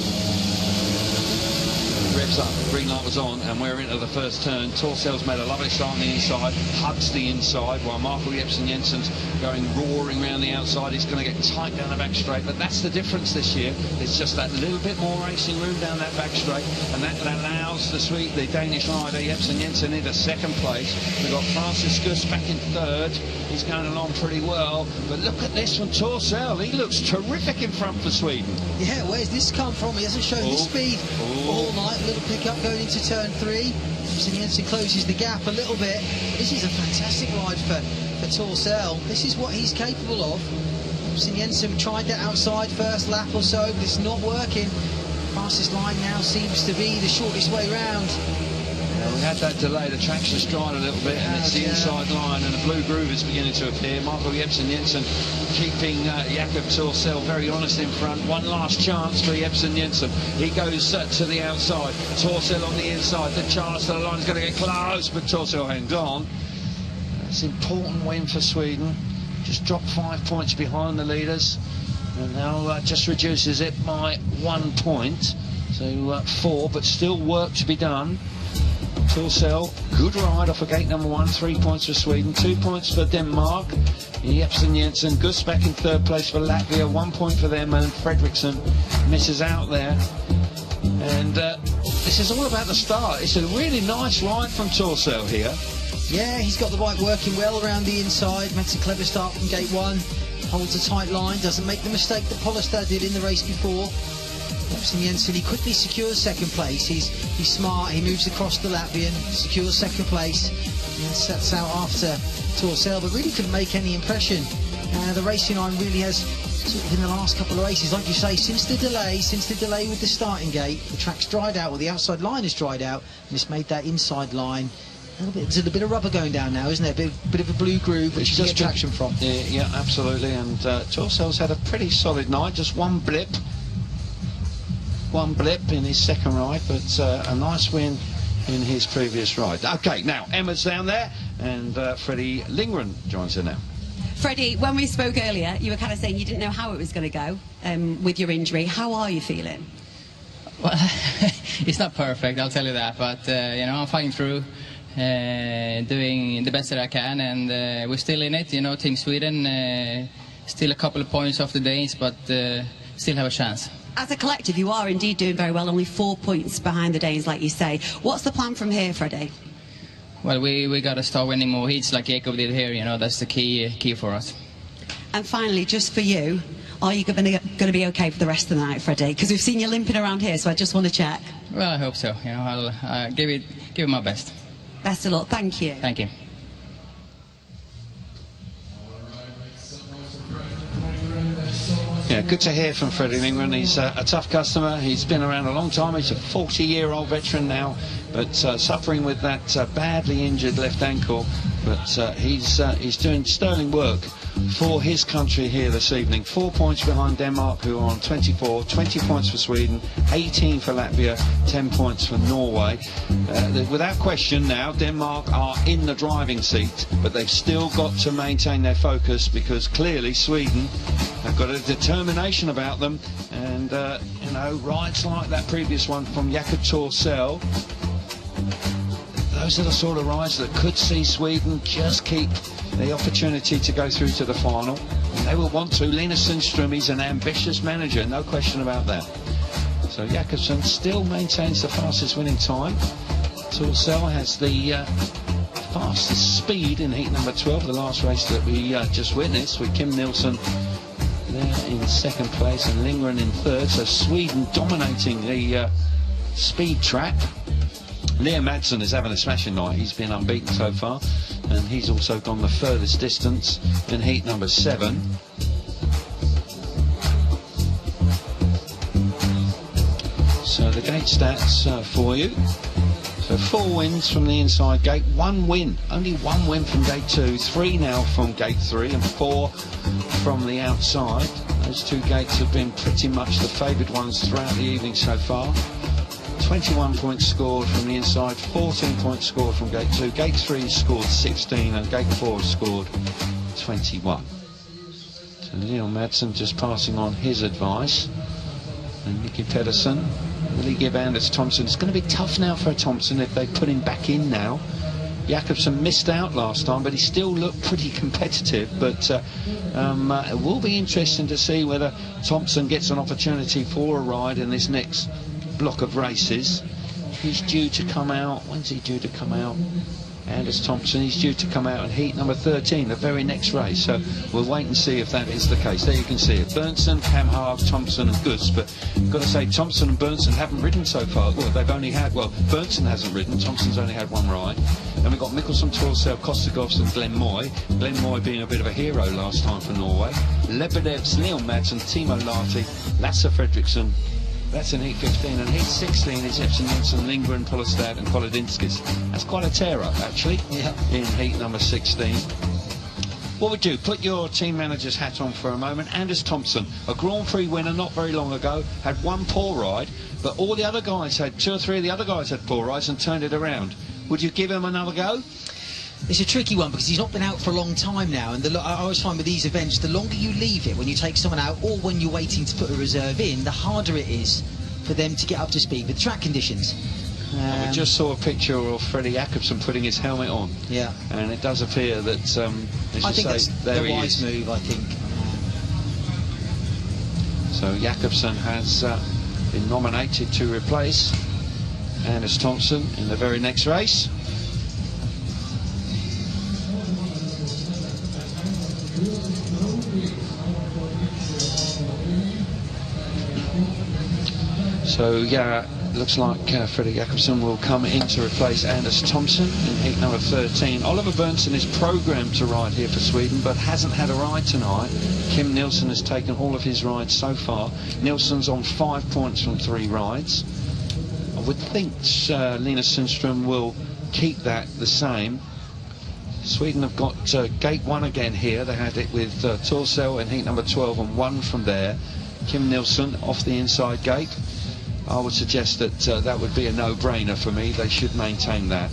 Revs up, green light was on, and we're into the first turn. Torsel's made a lovely start on the inside, hugs the inside, while Michael Jepsen-Jensen's going roaring around the outside. He's going to get tight down the back straight, but that's the difference this year. It's just that little bit more racing room down that back straight, and that allows the Danish rider Jepsen-Jensen into second place. We've got Francis Gus back in third. He's going along pretty well, but look at this from Torsel. He looks terrific in front for Sweden. Yeah, where's this come from? He hasn't shown his speed all night. A little pick-up going into turn 3. Jepsen-Jensen closes the gap a little bit. This is a fantastic ride for Torsel. This is what he's capable of. Jepsen-Jensen tried that outside first lap or so, but it's not working. Fastest line now seems to be the shortest way round. We had that delay, the track's just dried a little bit, and it's the inside line, and a blue groove is beginning to appear. Michael Jepsen-Jensen keeping Jakob Torsel very honest in front. One last chance for Jepsen-Jensen. He goes to the outside. Torsel on the inside. The chance to the line is going to get close, but Torsel hangs on. That's an important win for Sweden. Just dropped 5 points behind the leaders, and now just reduces it by 1 point. So 4, but still work to be done. Torsel, good ride off of gate number 1, 3 points for Sweden, 2 points for Denmark. Jepsen-Jensen, Gus back in third place for Latvia, 1 point for them, and Fredriksson misses out there. And this is all about the start. It's a really nice ride from Torsel here. Yeah, he's got the bike working well around the inside, makes a clever start from gate 1, holds a tight line, doesn't make the mistake that Pollestad did in the race before. Jepsen-Jensen, he quickly secures second place. He's smart, he moves across the Latvian, secures second place, and sets out after Torsel, but really couldn't make any impression. The racing line really has, sort of in the last couple of races, like you say, since the delay with the starting gate, the track's dried out, or the outside line has dried out, and it's made that inside line there's a bit of rubber going down now, isn't there? A bit of a blue groove, which you get traction from. Yeah, absolutely, and Torsel's had a pretty solid night, just one blip in his second ride, but a nice win in his previous ride. Okay, now Emma's down there, and Freddie Lindgren joins her now. Freddie, when we spoke earlier, you were kind of saying you didn't know how it was going to go with your injury. How are you feeling? Well, it's not perfect, I'll tell you that, but you know, I'm fighting through, doing the best that I can, and we're still in it. You know, Team Sweden still a couple of points off the Danes, but still have a chance. As a collective, you are indeed doing very well, only 4 points behind the Danes, like you say. What's the plan from here, Freddie? Well, we got to start winning more heats like Jakob did here. You know, that's the key for us. And finally, just for you, are you going to be okay for the rest of the night, Freddie? Because we've seen you limping around here, so I just want to check. Well, I hope so. You know, I'll give it my best. Best of luck. Thank you. Thank you. Yeah, good to hear from Freddie Lindgren. He's a tough customer. He's been around a long time. He's a 40-year-old veteran now, but suffering with that badly injured left ankle. But he's doing sterling work for his country here this evening. 4 points behind Denmark, who are on 24, 20 points for Sweden, 18 for Latvia, 10 points for Norway. Without question now, Denmark are in the driving seat, but they've still got to maintain their focus, because clearly Sweden have got a determination about them, and you know, rides like that previous one from Jakob Torsell, those are the sort of rides that could see Sweden just keep the opportunity to go through to the final. And they will want to. Linus Sundström, he's an ambitious manager, no question about that. So Jakobsen still maintains the fastest winning time. Torsell has the fastest speed in heat number 12, the last race that we just witnessed, with Kim Nilsson there in second place and Lindgren in third. So Sweden dominating the speed track. Liam Madsen is having a smashing night. He's been unbeaten so far, and he's also gone the furthest distance in heat number 7. So the gate stats for you. So 4 wins from the inside gate, 1 win, only 1 win from gate 2, 3 now from gate 3 and 4 from the outside. Those 2 gates have been pretty much the favoured ones throughout the evening so far. 21 points scored from the inside, 14 points scored from gate 2. Gate 3 scored 16 and gate 4 scored 21. So Neil Madsen just passing on his advice. And Nicky Pedersen, will he give Anders Thompson? It's going to be tough now for Thompson if they put him back in now. Jakobsen missed out last time, but he still looked pretty competitive. But it will be interesting to see whether Thompson gets an opportunity for a ride in this next block of races. He's due to come out. When's he due to come out? Anders Thompson, he's due to come out in heat number 13, the very next race. So we'll wait and see if that is the case. There you can see it. Berntsen, Hamhaug, Thompson and Gus. But got to say, Thompson and Berntsen haven't ridden so far. Well, they've only had, well, Berntsen hasn't ridden. Thompson's only had 1 ride. Then we've got Mikkelsen, Torsell, Kostegårds and Glenn Moy. Glenn Moy being a bit of a hero last time for Norway. Lebedevs, Leon Madsen, Timo Lahti, Lasse Fredriksson. That's in heat 15, and heat 16 is Epson, Nilsson, Lindgren, Polestad and Kolodinskis. That's quite a tear-up, actually, in heat number 16. What would you put your team manager's hat on for a moment? Anders Thompson, a Grand Prix winner not very long ago, had 1 poor ride, but all the other guys had, 2 or 3 of the other guys had poor rides and turned it around. Would you give him another go? It's a tricky one because he's not been out for a long time now, and I always find with these events, the longer you leave it when you take someone out or when you're waiting to put a reserve in, the harder it is for them to get up to speed with track conditions. We just saw a picture of Freddie Jakobsen putting his helmet on. Yeah. And it does appear that, as you I think say, that's there the he wise is. move, I think. So Jakobsen has been nominated to replace Anders Thompson in the very next race. So yeah, looks like Freddie Jakobsen will come in to replace Anders Thompson in heat number 13. Oliver Berntsen is programmed to ride here for Sweden, but hasn't had a ride tonight. Kim Nilsson has taken all of his rides so far. Nilsson's on 5 points from 3 rides. I would think Linus Sundström will keep that the same. Sweden have got gate 1 again here. They had it with Torsell in heat number 12 and 1 from there. Kim Nilsson off the inside gate. I would suggest that that would be a no-brainer for me. They should maintain that.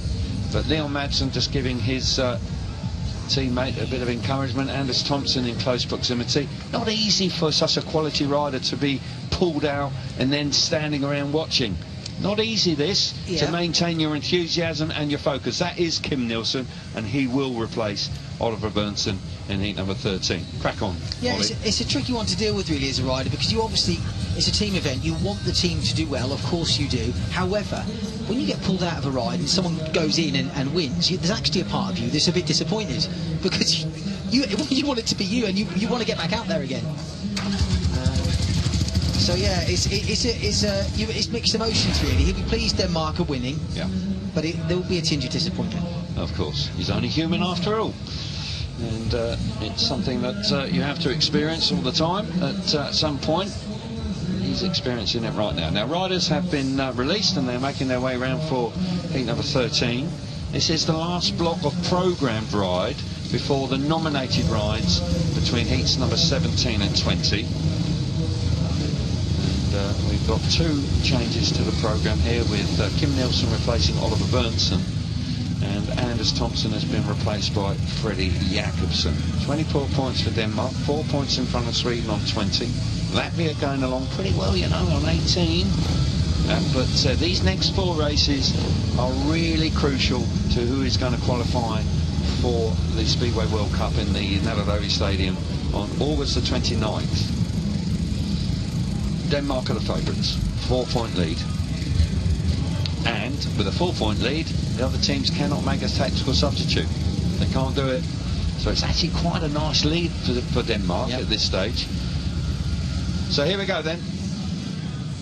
But Leon Madsen just giving his teammate a bit of encouragement. Anders Thompson in close proximity. Not easy for such a quality rider to be pulled out and then standing around watching. Not easy this, to maintain your enthusiasm and your focus. That is Kim Nilsson, and he will replace Oliver Berntsen in heat number 13. Crack on. Yeah, it's a tricky one to deal with really as a rider, because you obviously, it's a team event, you want the team to do well, of course you do. However, when you get pulled out of a ride and someone goes in and wins, there's actually a part of you that's a bit disappointed, because you want it to be you, and you want to get back out there again. So yeah, it's mixed emotions really. He'll be pleased Denmark are winning, but there will be a tinge of disappointment. Of course, he's only human after all. And it's something that you have to experience all the time at some point. He's experiencing it right now. Now, riders have been released and they're making their way around for heat number 13. This is the last block of programmed ride before the nominated rides between heats number 17 and 20. And we've got 2 changes to the programme here, with Kim Nielsen replacing Oliver Berntsson, and Anders Thompson has been replaced by Freddie Jakobsen. 24 points for Denmark, 4 points in front of Sweden on 20. Latvia going along pretty well, you know, on 18. But these next 4 races are really crucial to who is going to qualify for the Speedway World Cup in the Narodowy Stadium on August the 29th. Denmark are the favourites, 4-point lead. And with a 4-point lead, the other teams cannot make a tactical substitute. They can't do it. So it's actually quite a nice lead for Denmark at this stage. So here we go then.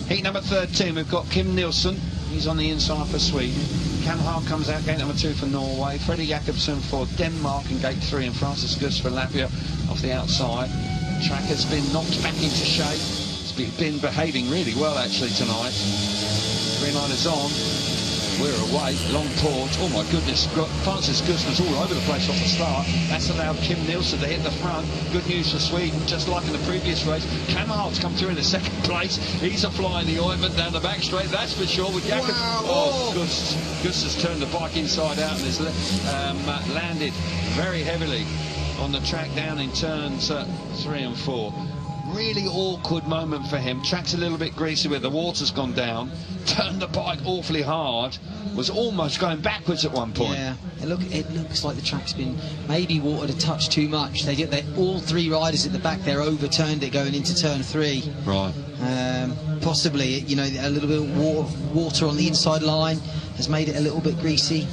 Heat number 13, we've got Kim Nielsen. He's on the inside for Sweden. Cam Hart comes out, gate number 2 for Norway. Freddie Jakobsen for Denmark in gate 3, and Francis Gus for Latvia off the outside. Track has been knocked back into shape. It's been behaving really well actually tonight. Green line is on. We're away, long port. Oh my goodness, Francis Gus was all over the place off the start. That's allowed Kim Nielsen to hit the front. Good news for Sweden, just like in the previous race. Cam Hart's come through in the 2nd place. He's a fly in the ointment down the back straight, that's for sure. With Jakob. Wow. Oh, Gus has turned the bike inside out and has landed very heavily on the track down in turns 3 and 4. Really awkward moment for him. Track's a little bit greasy where the water's gone down. Turned the bike awfully hard. Was almost going backwards at one point. Yeah, it looks like the track's been maybe watered a touch too much. All 3 riders at the back there overturned it going into turn 3. Right. Possibly, you know, a little bit of water on the inside line has made it a little bit greasy.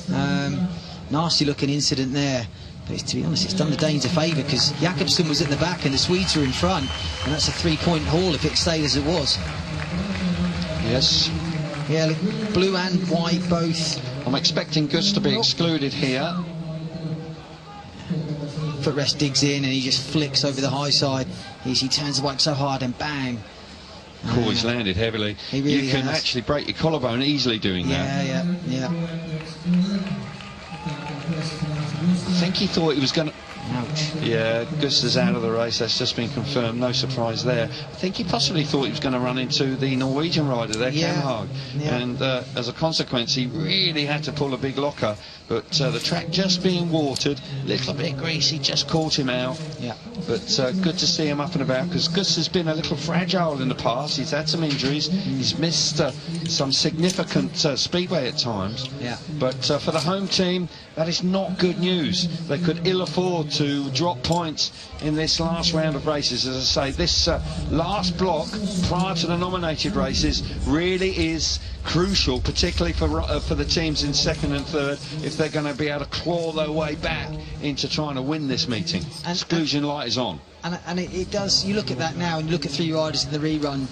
Nasty looking incident there. But to be honest, it's done the Danes a favour, because Jakobsen was at the back and the Swedes were in front, and that's a 3-point haul if it stayed as it was. Yes. Yeah, blue and white both. I'm expecting Gus to be excluded here. Footrest digs in and he just flicks over the high side. He turns the bike so hard and bang. He's landed heavily. He really you can actually break your collarbone easily doing that. Yeah. I think he thought he was going to... Ouch. Yeah, Gus is out of the race. That's just been confirmed. No surprise there. I think he possibly thought he was going to run into the Norwegian rider there, Cam Hart. Yeah. And as a consequence, he really had to pull a big locker. But the track just being watered, a little bit greasy, just caught him out. Yeah. But good to see him up and about, because Gus has been a little fragile in the past. He's had some injuries. He's missed some significant speedway at times. Yeah. But for the home team, that is not good news. They could ill afford to drop points in this last round of races. As I say, this last block prior to the nominated races really is crucial, particularly for the teams in 2nd and 3rd, if they're going to be able to claw their way back into trying to win this meeting. Exclusion light is on. And it does, you look at that now and you look at 3 riders in the rerun,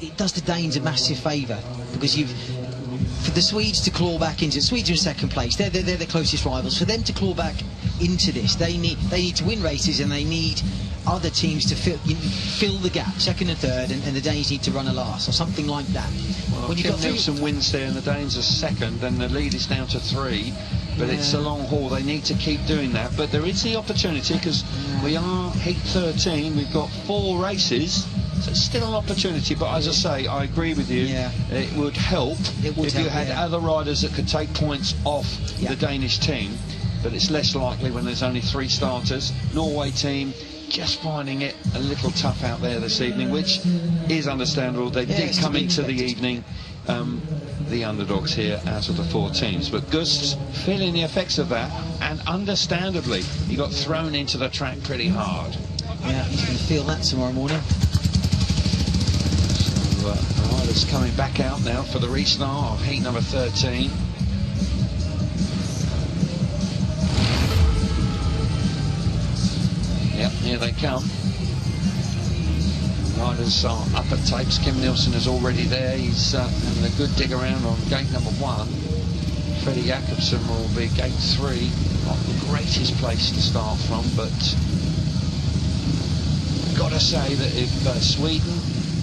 it does the Danes a massive favour, because for the Swedes to claw back into it, Swedes are in 2nd place, they're the closest rivals. For them to claw back into this, they need to win races, and they need other teams to fill the gap, 2nd and 3rd, and the Danes need to run a last or something like that. Well, Kim Nielsen wins there and the Danes are 2nd, and the lead is down to 3, but it's a long haul. They need to keep doing that, but there is the opportunity, because we are heat 13, we've got 4 races, so it's still an opportunity. But as I say, I agree with you. It would help if you had other riders that could take points off the Danish team, but it's less likely when there's only 3 starters. Norway team just finding it a little tough out there this evening, which is understandable. They did come into the evening the underdogs here out of the 4 teams, but Gus feeling the effects of that, and understandably he got thrown into the track pretty hard. Yeah, he's going to feel that tomorrow morning. So the riders coming back out now for the restart of heat number 13. Yep, here they come. Riders are up at tapes. Kim Nielsen is already there. He's having a good dig around on gate number 1. Freddie Jakobsen will be gate 3. Not the greatest place to start from, but got to say that if Sweden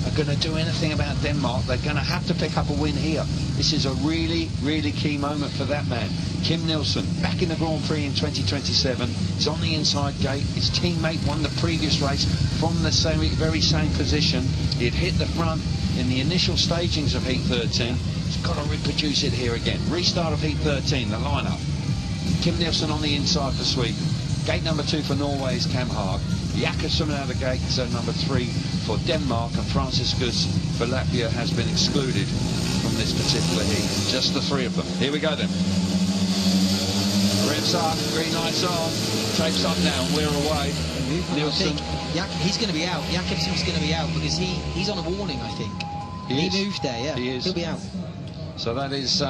are going to do anything about Denmark, they're going to have to pick up a win here. This is a really, really key moment for that man. Kim Nielsen, back in the Grand Prix in 2027. He's on the inside gate. His teammate won the previous race from the very same position. He had hit the front in the initial stagings of Heat 13. He's got to reproduce it here again. Restart of Heat 13, the lineup. Kim Nielsen on the inside for Sweden. Gate number 2 for Norway is Cam Haag. Jakobsen out of gate number 3 for Denmark, and Franciscus for Latvia has been excluded from this particular heat. Just the 3 of them. Here we go then. Revs up, green lights on, tapes up now, we're away. Nielsen. He's going to be out. Jakobsen's going to be out because he's on a warning, I think. He moved there, yeah. He is. He'll be out. So that is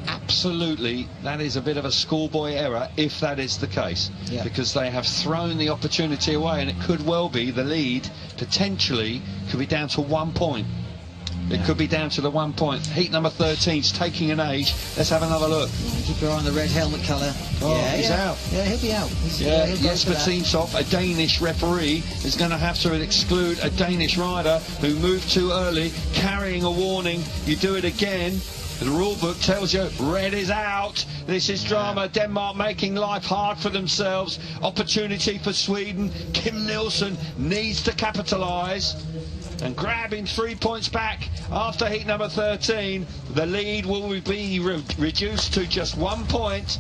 absolutely, that is a bit of a schoolboy error if that is the case, because they have thrown the opportunity away, and it could well be the lead potentially could be down to 1 point. It could be down to the 1 point. Heat number 13 is taking an age. Let's have another look. Keep your eye on the red helmet colour. Oh, he's out. Yeah, he'll be out. Jesper Tinshoff, a Danish referee, is going to have to exclude a Danish rider who moved too early, carrying a warning. You do it again. The rule book tells you red is out. This is drama. Denmark making life hard for themselves. Opportunity for Sweden. Kim Nielsen needs to capitalise. And grabbing 3 points back after heat number 13. The lead will be reduced to just 1 point.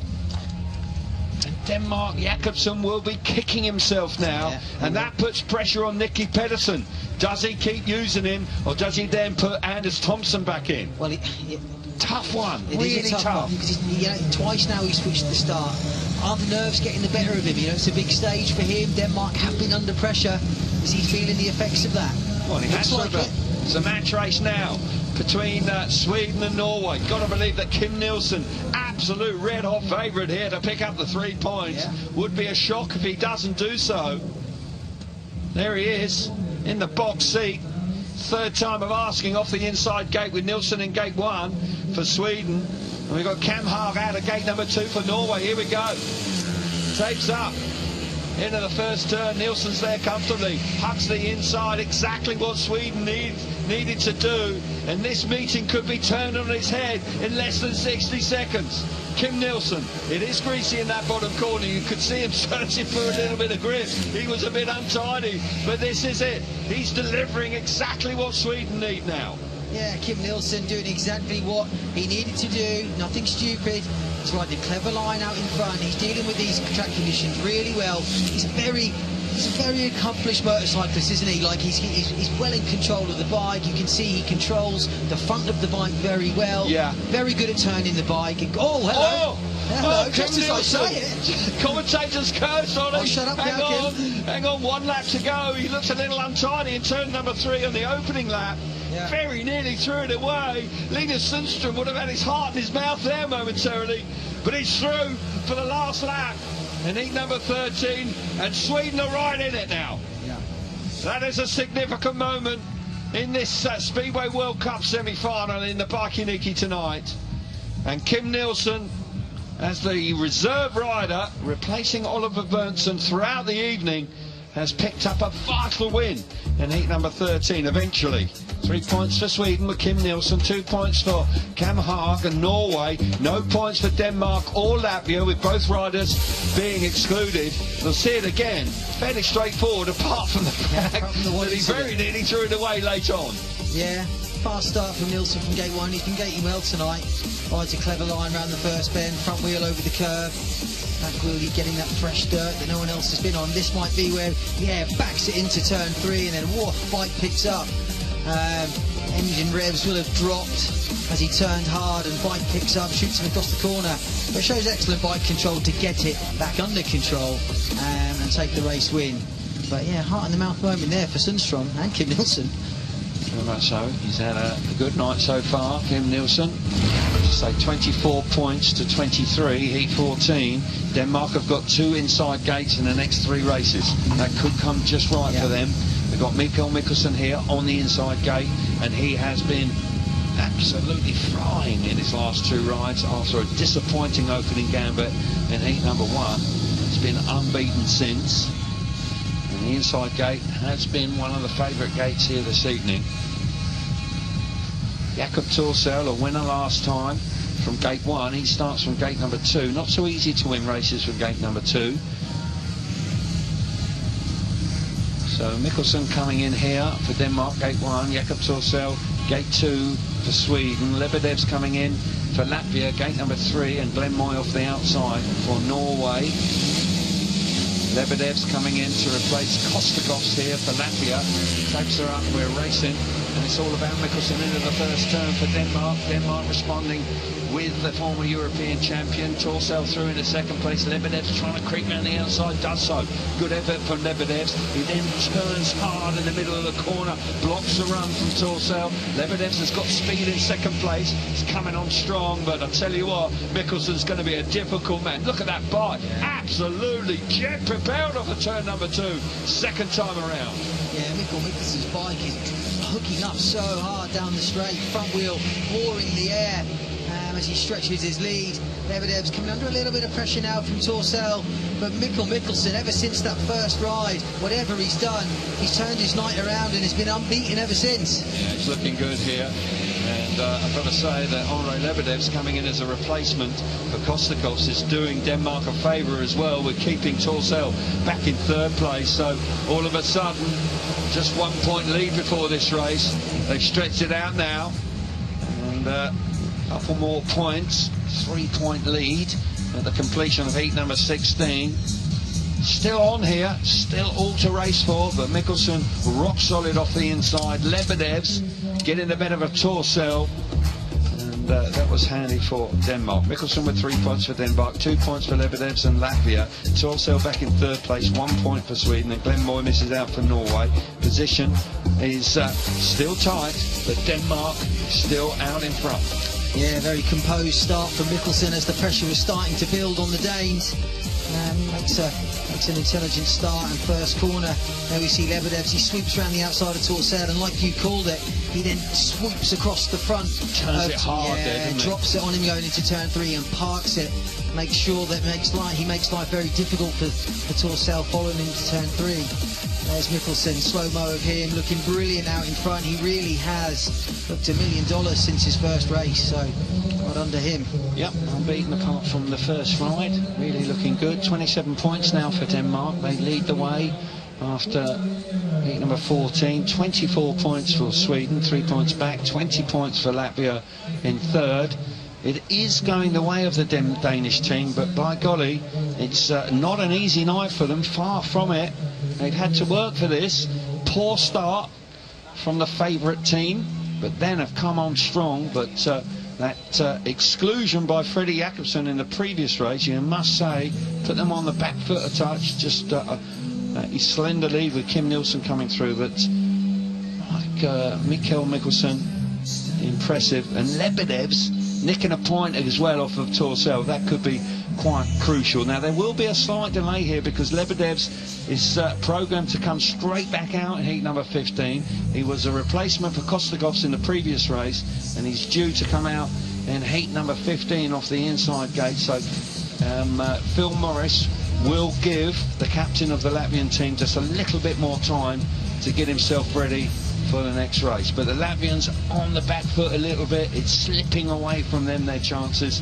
And Denmark, Jakobsen will be kicking himself now. And that puts pressure on Nicky Pedersen. Does he keep using him, or does he then put Anders Thompson back in? Well, tough one. It really is a tough one, because twice now he's switched the start. Are the nerves getting the better of him? You know, it's a big stage for him. Denmark have been under pressure. Is he feeling the effects of that? Well, he has like it. It's a match race now between Sweden and Norway. Got to believe that Kim Nielsen, absolute red-hot favourite here to pick up the 3 points. Would be a shock if he doesn't do so. There he is, in the box seat. Third time of asking off the inside gate with Nielsen in gate 1 for Sweden. And we've got Cam Haag out of gate number 2 for Norway. Here we go. Tapes up. Into the first turn, Nielsen's there comfortably, hugs the inside, exactly what Sweden needed to do, and this meeting could be turned on its head in less than 60 seconds. Kim Nielsen, it is greasy in that bottom corner, you could see him searching for a little bit of grip, he was a bit untidy, but this is it, he's delivering exactly what Sweden need now. Yeah, Kim Nielsen doing exactly what he needed to do, nothing stupid. He's riding a clever line out in front. He's dealing with these track conditions really well. He's a very accomplished motorcyclist, isn't he? Like he's well in control of the bike. You can see he controls the front of the bike very well. Yeah. Very good at turning the bike. Oh, hello. Hello, just as I say it. Commentators curse on him. Oh, shut up, Hang on, 1 lap to go. He looks a little untidy in turn number 3 on the opening lap. Yeah. Very nearly threw it away. Linus Sundström would have had his heart in his mouth there momentarily, but he's through for the last lap in heat number 13, and Sweden are right in it now. Yeah. That is a significant moment in this Speedway World Cup semi-final in the Baikiniki tonight. And Kim Nielsen, as the reserve rider, replacing Oliver Berntsson throughout the evening, has picked up a vital win in heat number 13 eventually. 3 points for Sweden with Kim Nielsen, 2 points for Cam Haag and Norway, no points for Denmark or Latvia, with both riders being excluded. We'll see it again, fairly straightforward, apart from the fact that he very nearly threw it away late on. Yeah, fast start from Nielsen from gate 1. He's been gating well tonight. Rides a clever line around the first bend, front wheel over the curve. Back wheel, getting that fresh dirt that no one else has been on. This might be where, backs it into turn 3, and then bike picks up. Engine revs will have dropped as he turned hard, and bike picks up, shoots him across the corner. But shows excellent bike control to get it back under control and take the race win. But yeah, heart in the mouth moment there for Sundström and Kim Nielsen. Very much so. He's had a good night so far, Kim Nielsen. Say 24 points to 23, heat 14. Denmark have got 2 inside gates in the next 3 races. That could come just right for them. We've got Mikael Mikkelsen here on the inside gate, and he has been absolutely flying in his last two rides after a disappointing opening gambit in heat number one. It's been unbeaten since. And the inside gate has been one of the favourite gates here this evening. Jakob Torsell, a winner last time from gate one. He starts from gate number two. Not so easy to win races from gate number two. So Mikkelsen coming in here for Denmark, gate one. Jakob Torsell, gate two for Sweden. Lebedev's coming in for Latvia, gate number three, and Glenn Moy off the outside for Norway. Lebedev's coming in to replace Kostakovs here for Latvia. Tapes are up, we're racing, and it's all about Mikkelsen into the first turn for Denmark. Denmark responding with the former European champion. Torsell through into second place. Lebedev's trying to creep around the outside, does so. Good effort from Lebedev's. He then turns hard in the middle of the corner, blocks the run from Torsell. Lebedev's has got speed in second place. He's coming on strong, but I tell you what, Mikkelsen's going to be a difficult man. Look at that bike, absolutely jet propelled off of turn number two, second time around. Yeah, Mikkelsen's bike is hooking up so hard down the straight, front wheel more in the air. As he stretches his lead, Lebedev's coming under a little bit of pressure now from Torsell, but Mikkelsen, ever since that first ride, whatever he's done, he's turned his night around and has been unbeaten ever since. Yeah, he's looking good here, and I've got to say that Andre Lebedev's coming in as a replacement for Kostakovs is doing Denmark a favour as well with keeping Torsell back in third place. So all of a sudden, just 1 point lead before this race. They've stretched it out now, and couple more points, 3 point lead at the completion of heat number 16. Still on here, still all to race for, but Mikkelsen rock solid off the inside. Lebedev's getting the better of a Torsell, and that was handy for Denmark. Mikkelsen with 3 points for Denmark, 2 points for Lebedev's and Latvia. Torsell back in third place, 1 point for Sweden, and Glenn Moy misses out for Norway. Position is still tight, but Denmark is still out in front. Yeah, very composed start from Mikkelsen as the pressure was starting to build on the Danes. Makes an intelligent start and first corner. There we see Lebedev's, he sweeps around the outside of Torsell, and like you called it, he then swoops across the front. Turns it hard there, doesn't drops it on him going into turn three and parks it. Makes sure that he makes life very difficult for Torsell following into turn three. There's Mikkelsen, slow-mo of him, looking brilliant out in front. He really has looked $1 million since his first race, so well done to him. Yep, unbeaten apart from the first ride. Really looking good. 27 points now for Denmark. They lead the way after heat number 14. 24 points for Sweden, 3 points back. 20 points for Latvia in third. It is going the way of the Danish team, but by golly, it's not an easy night for them, far from it. They've had to work for this. Poor start from the favourite team, but then have come on strong. But that exclusion by Freddie Jakobsen in the previous race, you must say, put them on the back foot a touch. Just his slender lead with Kim Nielsen coming through, but like Mikkel Mikkelsen, impressive, and Lebedev's nicking a point as well off of Torsell. That could be quite crucial. Now there will be a slight delay here because Lebedev's is programmed to come straight back out in heat number 15. He was a replacement for Kostakovs in the previous race, and he's due to come out in heat number 15 off the inside gate. So Phil Morris will give the captain of the Latvian team just a little bit more time to get himself ready for the next race. But the Latvians on the back foot a little bit. It's slipping away from them, their chances.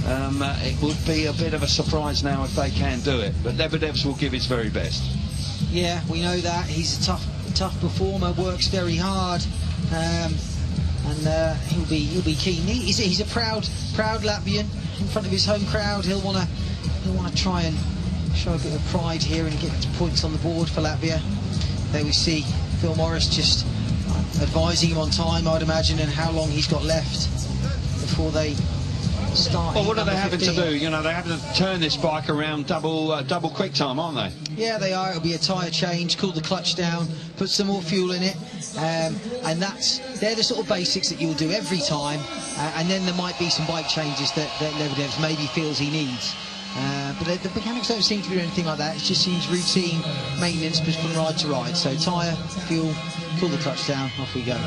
It would be a bit of a surprise now if they can do it, but Lebedev's will give his very best. Yeah, we know that. He's a tough performer, works very hard, and he'll be keen. He's a proud Latvian in front of his home crowd. He'll want to try and show a bit of pride here and get points on the board for Latvia. There we see Phil Morris just advising him on time, I'd imagine, and how long he's got left before they start. Well, what are they having to do? You know, they're having to turn this bike around double quick time, aren't they? Yeah, they are. It'll be a tyre change, cool the clutch down, put some more fuel in it, and they're the sort of basics that you'll do every time, and then there might be some bike changes that Lebedev's maybe feels he needs. But the mechanics don't seem to do anything like that. It just seems routine maintenance from ride to ride. So tyre, fuel, cool the clutch down, off we go.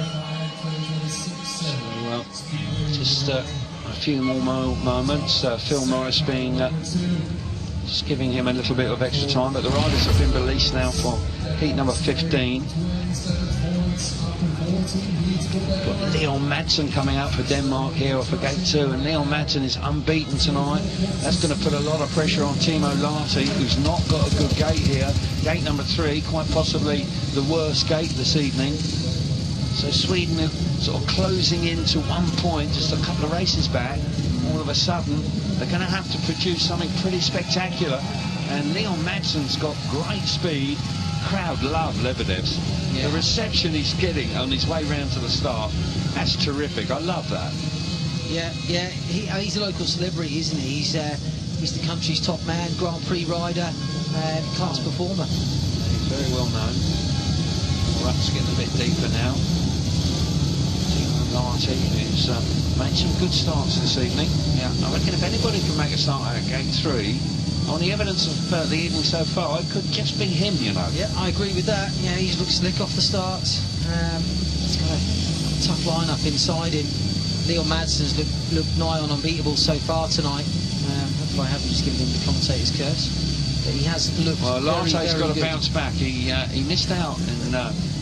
Well, Just a few more moments. Phil Morris being just giving him a little bit of extra time, but the riders have been released now for heat number 15. Got Leon Madsen coming out for Denmark here for gate 2, and Leon Madsen is unbeaten tonight. That's going to put a lot of pressure on Timo Lahti, who's not got a good gate here. Gate number 3, quite possibly the worst gate this evening. So Sweden are sort of closing into 1 point, just a couple of races back. All of a sudden, they're going to have to produce something pretty spectacular. And Leon Madsen's got great speed. Crowd love Lebedev's. Yeah. The reception he's getting on his way round to the start, that's terrific. I love that. Yeah, he's a local celebrity, isn't he? He's the country's top man, Grand Prix rider, class performer. He's very well known. We're up to getting a bit deeper now. Timo Lahti, who's made some good starts this evening. Yeah, I reckon if anybody can make a start at gate 3, on the evidence of the evening so far, it could just be him, you know. Yeah, I agree with that. Yeah, he's looked slick off the start. He's got a tough lineup inside him. Leon Madsen's looked nigh on unbeatable so far tonight. Hopefully I haven't just given him the commentator's curse. But he has looked Lahti's got to good. bounce back. He missed out in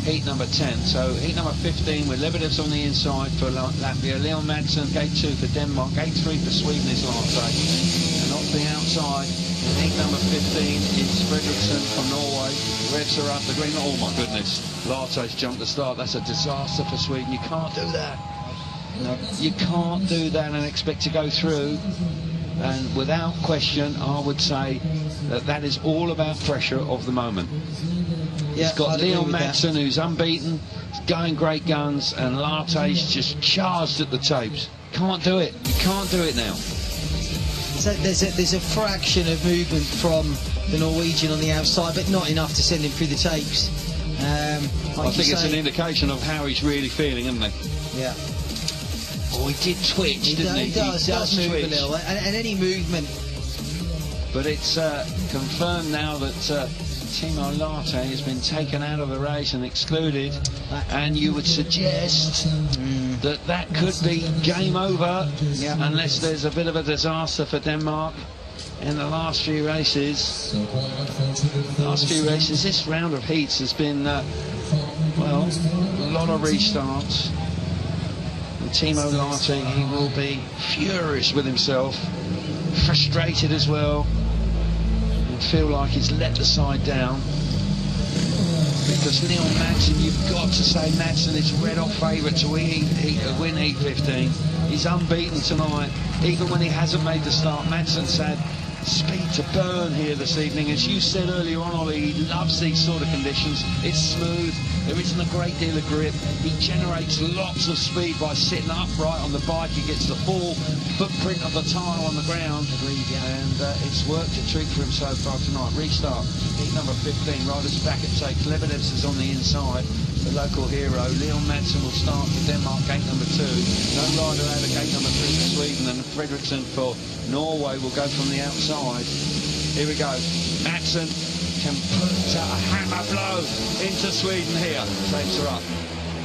heat number 10. So heat number 15 with Lebedev's on the inside for Latvia. Leon Madsen, gate 2 for Denmark. Gate 3 for Sweden is Lahti. And off the outside, in heat number 15 is Fredriksson from Norway. Reds are up the green. Oh my goodness. Lahti's jumped the start. That's a disaster for Sweden. You can't do that. No, you can't do that and expect to go through. And without question, I would say that is all about pressure of the moment. Yeah, he's got Leon Madsen, who's unbeaten, going great guns, and Lahti's just charged at the tapes. Can't do it. You can't do it now. So there's a fraction of movement from the Norwegian on the outside, but not enough to send him through the tapes. I think it's an indication of how he's really feeling, isn't it? Yeah. Oh, he did twitch, didn't he? He does move twitch a little, and any movement. But it's confirmed now that Timo Lahti has been taken out of the race and excluded, and you would suggest that could be game over unless there's a bit of a disaster for Denmark in the last few races. This round of heats has been, well, a lot of restarts. And Timo Lahti, he will be furious with himself, frustrated as well, and feel like he's let the side down. Because Leon Madsen, you've got to say Madsen is red-hot favourite to win heat 15. He's unbeaten tonight, even when he hasn't made the start. Madsen's had speed to burn here this evening. As you said earlier on, Ollie, he loves these sort of conditions. It's smooth, there isn't a great deal of grip. He generates lots of speed by sitting upright on the bike. He gets the full footprint of the tyre on the ground. And it's worked a treat for him so far tonight. Restart, heat number 15, riders back at takes. Lebedev's is on the inside, the local hero. Leon Madsen will start for Denmark, gate number 2. No rider out of gate number 3 for Sweden, and Fredriksson for Norway will go from the outside. Here we go. Madsen can put a hammer blow into Sweden here. Tapes are up.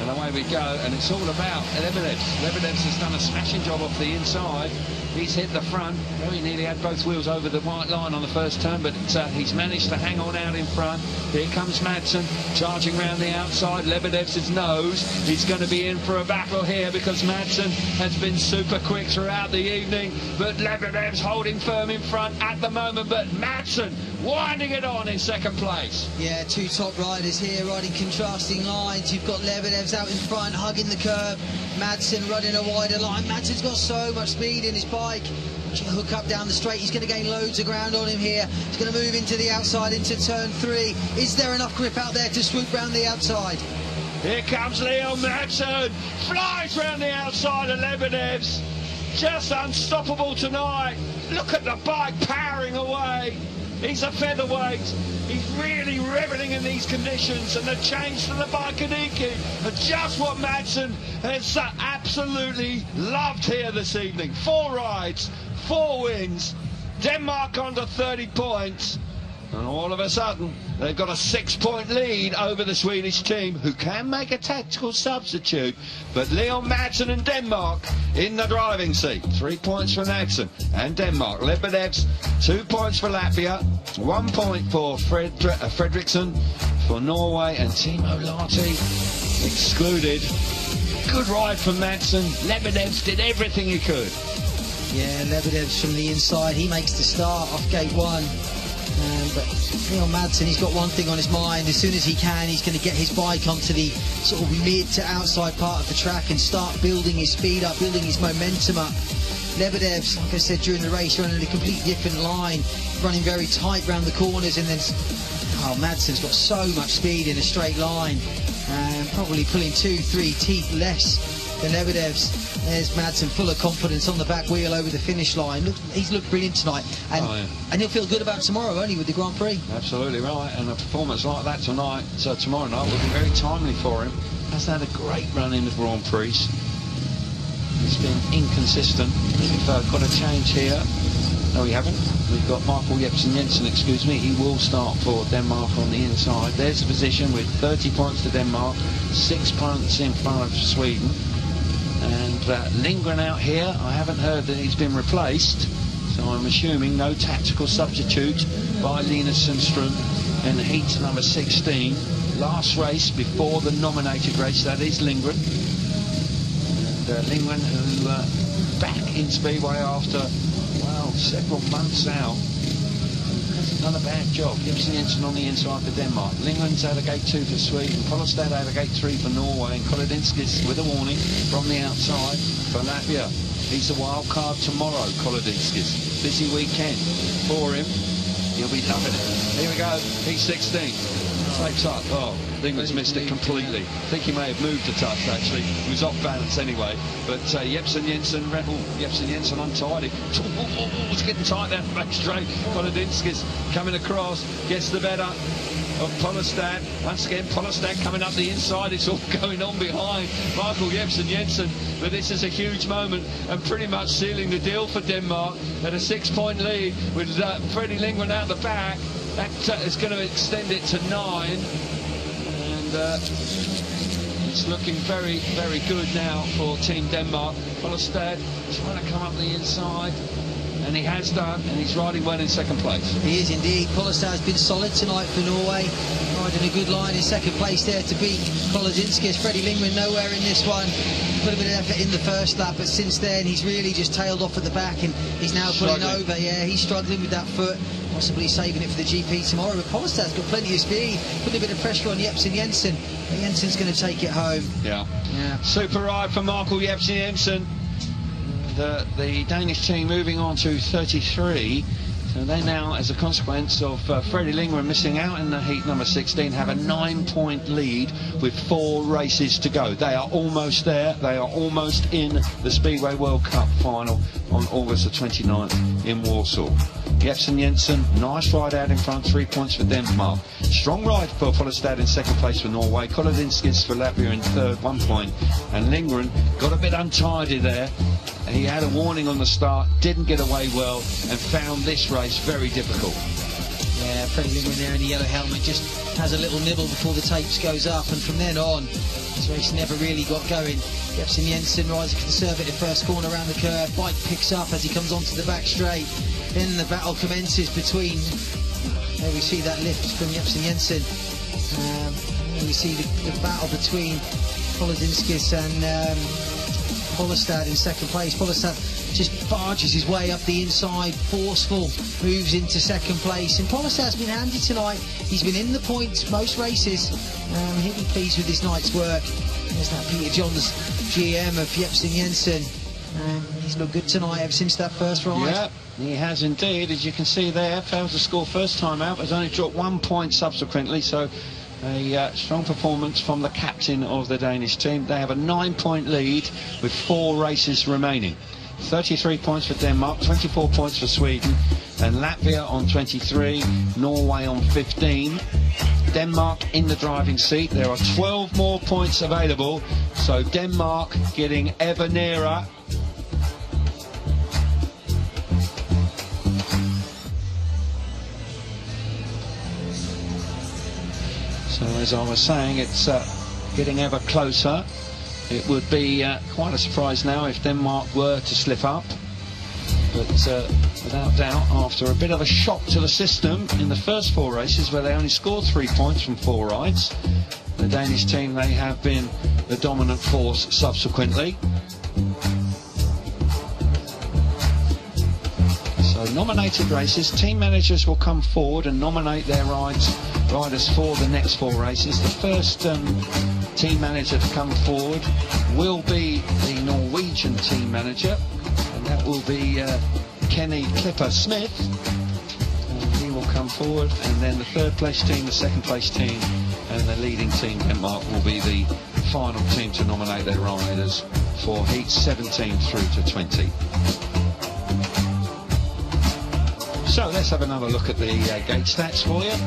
And away we go. And it's all about Lebedev's. Lebedev's has done a smashing job off the inside. He's hit the front. Very nearly had both wheels over the white line on the first turn, but he's managed to hang on out in front. Here comes Madsen, charging round the outside. Lebedev's nose. He's going to be in for a battle here because Madsen has been super quick throughout the evening, but Lebedev's holding firm in front at the moment, but Madsen winding it on in second place. Yeah, two top riders here riding contrasting lines. You've got Lebedev's out in front, hugging the curb. Madsen running a wider line. Madsen's got so much speed in his bike. Hook up down the straight. He's going to gain loads of ground on him here. He's going to move into the outside into turn 3. Is there enough grip out there to swoop round the outside? Here comes Leon Madsen. Flies round the outside of Lebedev's. Just unstoppable tonight. Look at the bike powering away. He's a featherweight. He's really reveling in these conditions, and the change to the Baikoniki are just what Madsen has absolutely loved here this evening. 4 rides, 4 wins, Denmark under 30 points, and all of a sudden They've got a 6-point lead over the Swedish team, who can make a tactical substitute. But Leon Madsen and Denmark in the driving seat. 3 points for Madsen and Denmark. Lebedev's 2 points for Latvia, 1 point for Fredriksson for Norway, and Timo Lahti excluded. Good ride from Madsen. Lebedev's did everything he could. Yeah, Lebedev's from the inside. He makes the start off gate 1. But Leon Madsen, he's got one thing on his mind. As soon as he can, he's going to get his bike onto the sort of mid to outside part of the track and start building his speed up, building his momentum up. Lebedev's, like I said during the race, running a completely different line, running very tight round the corners, and then Madsen's got so much speed in a straight line, probably pulling 2-3 teeth less than Lebedev's. There's Madsen, full of confidence on the back wheel over the finish line. He's looked brilliant tonight, and he'll feel good about tomorrow only with the Grand Prix. Absolutely right, and a performance like that tonight, tomorrow night, will be very timely for him. Has had a great run in the Grand Prix. He's been inconsistent. We've got a change here. No, we haven't. We've got Michael Jepsen-Jensen, excuse me. He will start for Denmark on the inside. There's the position with 30 points to Denmark, 6 points in front of Sweden. And Lindgren out here, I haven't heard that he's been replaced, so I'm assuming no tactical substitute by Linus Sundström in heat number 16. Last race before the nominated race, that is Lindgren. And Lindgren, who back in Speedway after, well, several months out, hasn't done a bad job. Jepsen-Jensen on the inside for Denmark. Lindgren's out of gate 2 for Sweden. Polestad out of gate 3 for Norway. And Kolodinskis with a warning from the outside for Latvia. He's the wild card tomorrow, Kolodinskis. Busy weekend for him. He'll be loving it. Here we go. He's 16. Takes up. Oh, Lindgren's missed it completely. I think he may have moved a touch, actually. He was off balance anyway. But Jepsen-Jensen, Jepsen-Jensen untidy. It's getting tight down the back straight. Kolodinskis coming across, gets the better of Polestad. Once again, Polestad coming up the inside. It's all going on behind Michael Jepsen-Jensen. But this is a huge moment and pretty much sealing the deal for Denmark at a 6-point lead with Freddie Lindgren out the back. That is going to extend it to 9. And it's looking very, very good now for Team Denmark. Polestad trying to come up the inside. And he has done, and he's riding well in second place. He is indeed. Polestad's been solid tonight for Norway, riding a good line in second place there to beat Kolodinskis. Freddie Lindgren nowhere in this one. Put a bit of effort in the first lap, but since then he's really just tailed off at the back, and he's now pulling over. Yeah, he's struggling with that foot, possibly saving it for the GP tomorrow. But Polestad's got plenty of speed, putting a bit of pressure on Jepsen-Jensen. Jensen's going to take it home. Yeah. Super ride for Michael Jepsen-Jensen. The Danish team moving on to 33. So they now, as a consequence of Freddie Lindgren missing out in the heat number 16, have a 9-point lead with 4 races to go. They are almost there. They are almost in the Speedway World Cup final on August the 29th in Warsaw. Jepsen-Jensen, nice ride out in front, 3 points for Denmark. Strong ride for Polestad in second place for Norway. Kolodinskis for Latvia in third, 1 point. And Lindgren got a bit untidy there. He had a warning on the start, didn't get away well, and found this race very difficult. Yeah, Freddie Lindgren there in the yellow helmet just has a little nibble before the tapes goes up, and from then on, this race never really got going. Jepsen-Jensen rides a conservative first corner around the curve, bike picks up as he comes onto the back straight. Then the battle commences between, there we see that lift from Jepsen-Jensen. We see the battle between Kolodinskis and Polestad in second place. Polestad just barges his way up the inside, forceful, moves into second place. And Polestad's been handy tonight. He's been in the points most races. He'll be pleased with his night's work. There's that Peter Johns GM of Jepsen-Jensen. He's looked good tonight ever since that first ride. Yeah, he has indeed. As you can see there, failed to score first time out, but has only dropped 1 point subsequently. So a strong performance from the captain of the Danish team. They have a 9-point lead with 4 races remaining. 33 points for Denmark, 24 points for Sweden, and Latvia on 23, Norway on 15. Denmark in the driving seat. There are 12 more points available, so Denmark getting ever nearer. So as I was saying, it's getting ever closer. It would be quite a surprise now if Denmark were to slip up. But without doubt, after a bit of a shock to the system in the first 4 races where they only scored 3 points from 4 rides, the Danish team, they have been the dominant force subsequently. So nominated races, team managers will come forward and nominate their riders for the next 4 races. The first team manager to come forward will be the Norwegian team manager, and that will be Kenny Clipper Smith. He will come forward, and then the 3rd place team, the 2nd place team, and the leading team, Denmark, will be the final team to nominate their riders for heats 17 through to 20. So let's have another look at the gate stats for you.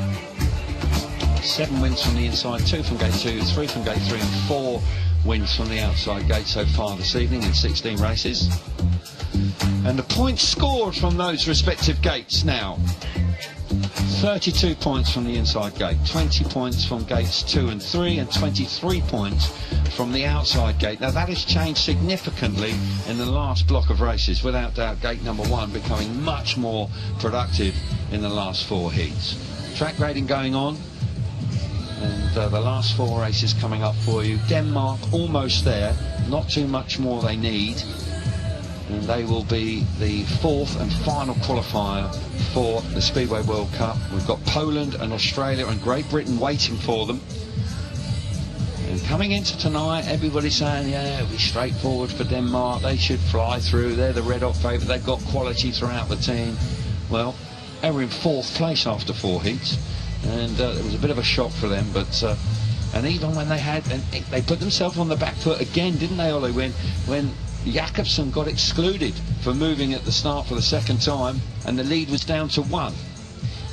7 wins from the inside, 2 from gate 2, 3 from gate 3, and 4 wins from the outside gate so far this evening in 16 races. And the points scored from those respective gates now: 32 points from the inside gate, 20 points from gates 2 and 3, and 23 points from the outside gate. Now that has changed significantly in the last block of races, without doubt gate number 1 becoming much more productive in the last 4 heats. Track grading going on, and the last 4 races coming up for you. Denmark almost there, not too much more they need, and they will be the 4th and final qualifier for the Speedway World Cup. We've got Poland and Australia and Great Britain waiting for them. And coming into tonight, everybody's saying, yeah, it'll be straightforward for Denmark, they should fly through, they're the red hot favourite, they've got quality throughout the team. Well, they were in 4th place after 4 heats, and it was a bit of a shock for them, but and even when they put themselves on the back foot again, didn't they, Ollie, when Jakobsen got excluded for moving at the start for the 2nd time, and the lead was down to 1.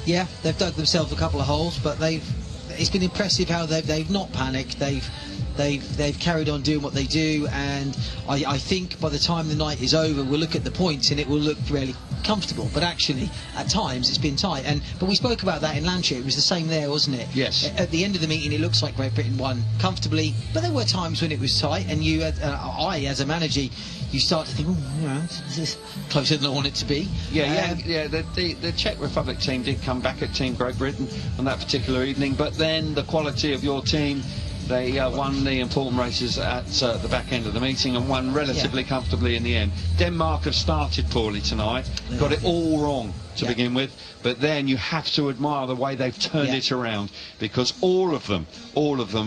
Yeah, they've dug themselves a couple of holes, but it's been impressive how they've not panicked. They've carried on doing what they do, and I think by the time the night is over, we'll look at the points and it will look really comfortable. But actually, at times it's been tight. But we spoke about that in Lancia. It was the same there, wasn't it? Yes. At the end of the meeting, it looks like Great Britain won comfortably, but there were times when it was tight, and I, as a manager, you start to think, oh, you know, this is closer than I want it to be. Yeah. The Czech Republic team did come back at Team Great Britain on that particular evening, but then the quality of your team, they won the important races at the back end of the meeting and won relatively comfortably in the end. Denmark have started poorly tonight, got it all wrong to begin with, but then you have to admire the way they've turned it around, because all of them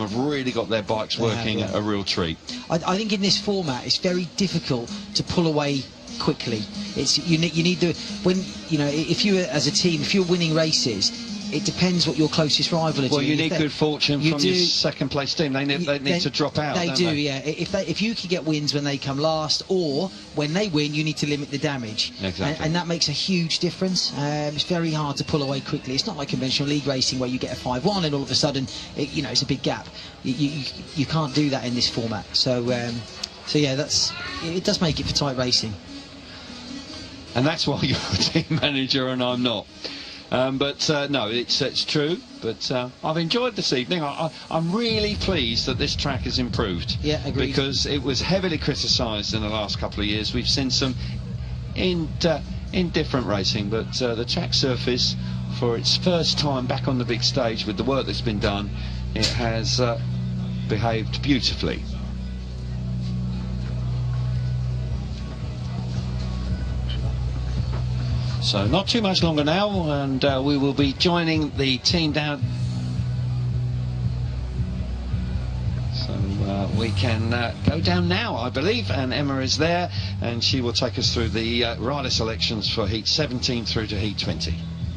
have really got their bikes working a real treat. I think in this format it's very difficult to pull away quickly. You need if you as a team, if you're winning races, it depends what your closest rival is. Well, you need good fortune from your 2nd place team. They need to drop out. They do, yeah. If you can get wins when they come last, or when they win, you need to limit the damage. Exactly. And that makes a huge difference. It's very hard to pull away quickly. It's not like conventional league racing where you get a 5-1 and all of a sudden, it's a big gap. You can't do that in this format. So yeah, it does make it for tight racing. And that's why you're a team manager and I'm not. No, it's true. But I've enjoyed this evening. I'm really pleased that this track has improved. Yeah, agreed. Because it was heavily criticised in the last couple of years. We've seen some indifferent racing, but the track surface, for its first time back on the big stage with the work that's been done, it has behaved beautifully. So not too much longer now, and we will be joining the team down. So we can go down now, I believe, and Emma is there, and she will take us through the rider selections for Heat 17 through to Heat 20.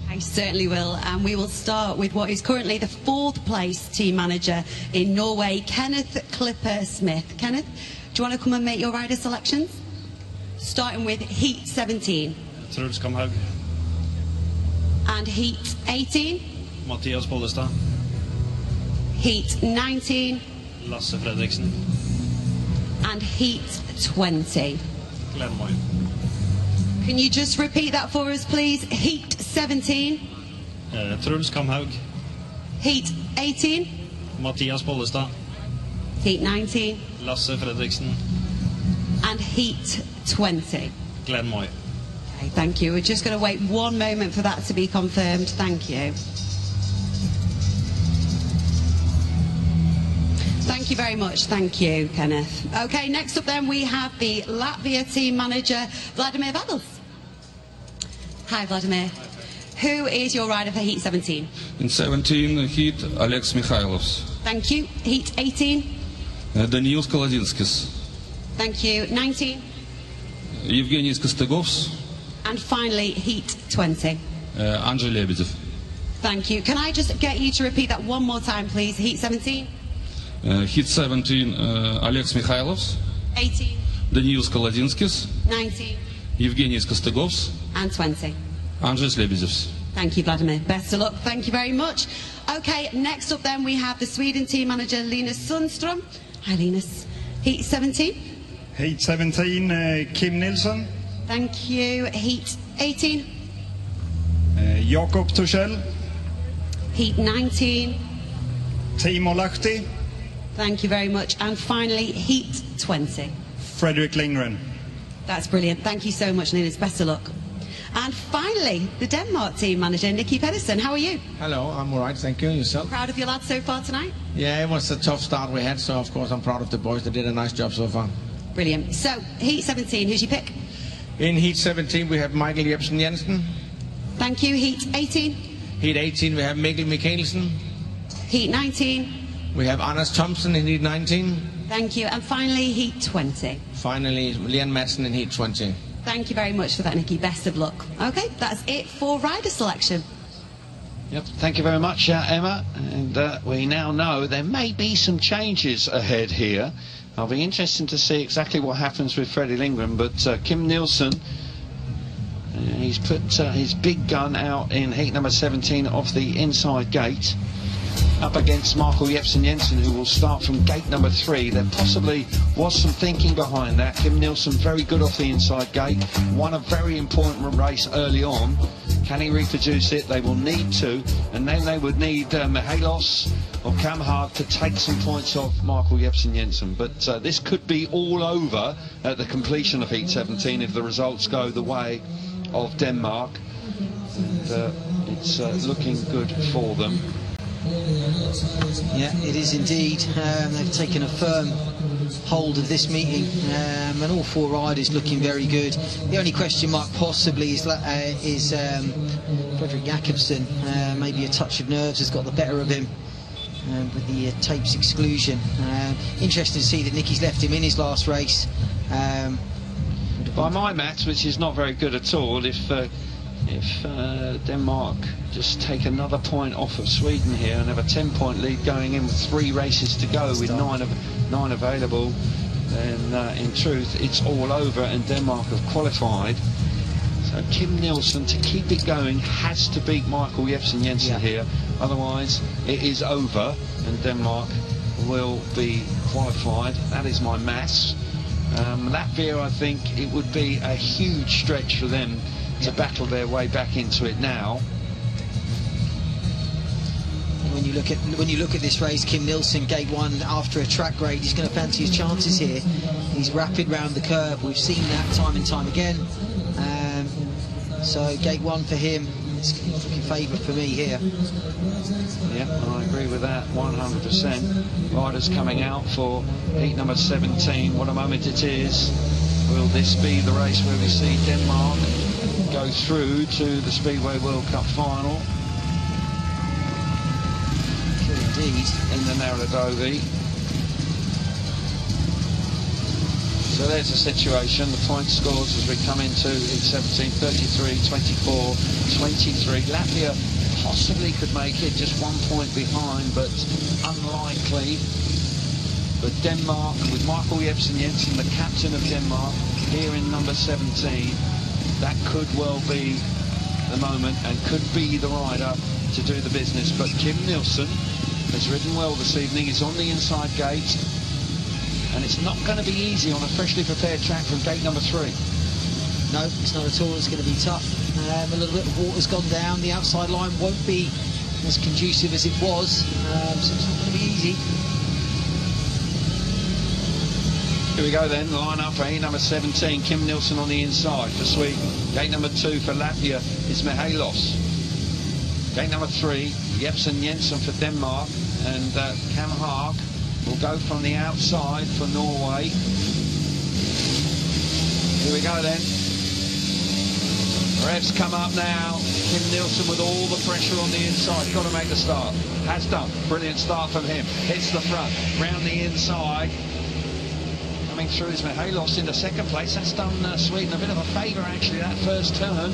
I certainly will, and we will start with what is currently the 4th place team manager in Norway, Kenneth Clipper Smith. Kenneth, do you want to come and make your rider selections? Starting with Heat 17. Truls Kamhaug. And Heat 18? Mathias Bollestad. Heat 19? Lasse Fredriksen. And Heat 20? Glenn Moy. Can you just repeat that for us, please? Heat 17? Truls Kamhaug. Heat 18? Mathias Bollestad. Heat 19. Lasse Fredriksen. And heat 20. Glenn Moy. Okay, thank you. We're just going to wait one moment for that to be confirmed. Thank you. Thank you very much. Thank you, Kenneth. Okay, next up then we have the Latvia team manager, Vladimir Vadels. Hi, Vladimir. Who is your rider for Heat 17? In 17 heat, Alex Mikhailovs. Thank you. Heat 18? Daniil Kolodinskis. Thank you. 19? Evgeny Kostegovs. And finally, Heat 20. Andrei Lebedev. Thank you. Can I just get you to repeat that one more time, please? Heat 17? Heat 17, Alex Mikhailovs. 18? Daniil Kolodinskis. 19? Evgeny Kostegovs. And 20. Andrei Lebedevs. Thank you, Vladimir. Best of luck. Thank you very much. Okay, next up then we have the Sweden team manager, Linus Sundström. Hi, Linus. Heat 17? Heat 17, Kim Nilsson. Thank you. Heat 18? Jakob Tuchel. Heat 19? Timo Lahti. Thank you very much. And finally, Heat 20. Fredrik Lindgren. That's brilliant. Thank you so much, Linus. Best of luck. And finally, the Denmark team manager, Nicky Pedersen. How are you? Hello, I'm all right, thank you. Yourself? Proud of your lads so far tonight? Yeah, it was a tough start we had, so of course I'm proud of the boys. They did a nice job so far. Brilliant. So, Heat 17, who's your pick? In Heat 17 we have Michael Jebsen Jensen. Thank you. Heat 18? Heat 18 we have Mikkel Mikkelsen. Heat 19? We have Anders Thompson in Heat 19. Thank you. And finally, Heat 20. Finally, Leon Madsen in Heat 20. Thank you very much for that, Nicky. Best of luck. Okay, that's it for rider selection. Yep, thank you very much, Emma. And we now know there may be some changes ahead here. I'll be interested to see exactly what happens with Freddie Lindgren, but Kim Nielsen, he's put his big gun out in heat number 17 off the inside gate, up against Michael Jebsen Jensen, who will start from gate number 3. There possibly was some thinking behind that. Kim Nielsen very good off the inside gate, won a very important race early on. Can he reproduce it? They will need to, and then they would need Mihalos or Kamhag to take some points off Michael Jebsen Jensen. But this could be all over at the completion of heat 17 if the results go the way of Denmark. And, it's looking good for them. Yeah, it is indeed. They've taken a firm hold of this meeting, and all 4 riders looking very good. The only question mark possibly is Fredrik Jakobsen. Maybe a touch of nerves has got the better of him with the tapes exclusion. Interesting to see that Nicky's left him in his last race. By my maths, which is not very good at all, if Denmark just take another point off of Sweden here and have a 10-point lead going in with 3 races to go with 9 available, then in truth it's all over and Denmark have qualified. So Kim Nielsen, to keep it going, has to beat Michael Jebsen Jensen here, otherwise it is over and Denmark will be qualified. That is my maths. Latvia, I think it would be a huge stretch for them to battle their way back into it now. When you look at this race, Kim Nielsen, gate 1 after a track grade, he's going to fancy his chances here. He's rapid round the curve. We've seen that time and time again. So gate 1 for him, it's looking favourite for me here. Yeah, I agree with that 100%. Riders coming out for heat number 17. What a moment it is. Will this be the race where we see Denmark go through to the Speedway World Cup final? Indeed. In the Narodovi. So there's the situation, the point scores as we come into heat 17, 33, 24, 23. Latvia possibly could make it just 1 point behind, but unlikely. But Denmark, with Michael Jebsen Jensen, the captain of Denmark, here in number 17, that could well be the moment and could be the rider to do the business. But Kim Nielsen has ridden well this evening. He's on the inside gate, and it's not going to be easy on a freshly prepared track from gate number 3. No, it's not at all. It's going to be tough. A little bit of water's gone down. The outside line won't be as conducive as it was, so it's not going to be easy. Here we go then, line up for heat number 17, Kim Nielsen on the inside for Sweden. Gate number 2 for Latvia is Mihalos. Gate number 3, Jepsen Jensen for Denmark, and Cam Haag will go from the outside for Norway. Here we go then. Revs come up now. Kim Nielsen with all the pressure on the inside. Got to make the start. Has done. Brilliant start from him. Hits the front. Round the inside. Coming through is Mihalos into second place. That's done Sweden a bit of a favour actually, that first turn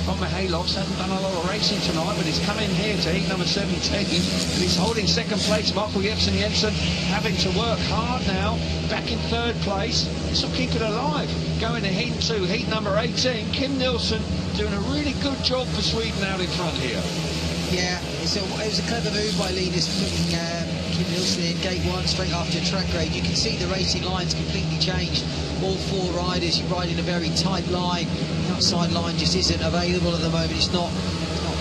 from Mihalos. Hasn't done a lot of racing tonight, but he's come in here to heat number 17 and he's holding second place. Michael Jepsen Jensen having to work hard now, back in third place. This will keep it alive. Going to heat 2, heat number 18. Kim Nielsen doing a really good job for Sweden out in front here. Yeah, it was a clever move by Linus putting Kim Nielsen in gate 1 straight after a track grade. You can see the racing lines completely changed. All 4 riders, you ride in a very tight line. The outside line just isn't available at the moment. It's not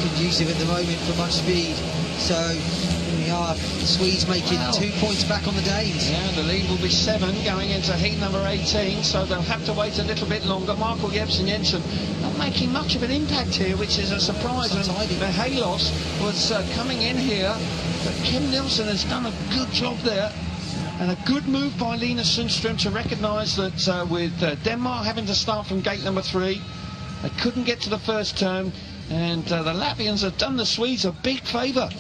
conducive at the moment for much speed. So here we are, the Swedes making 2 points back on the Danes. Yeah, the lead will be 7 going into heat number 18, so they'll have to wait a little bit longer. Michael Jepsen Jensen not making much of an impact here, which is a surprise. And Mihalos was coming in here, but Kim Nielsen has done a good job there. And a good move by Linus Sundström to recognise that with Denmark having to start from gate number 3, they couldn't get to the first turn, and the Latvians have done the Swedes a big favour.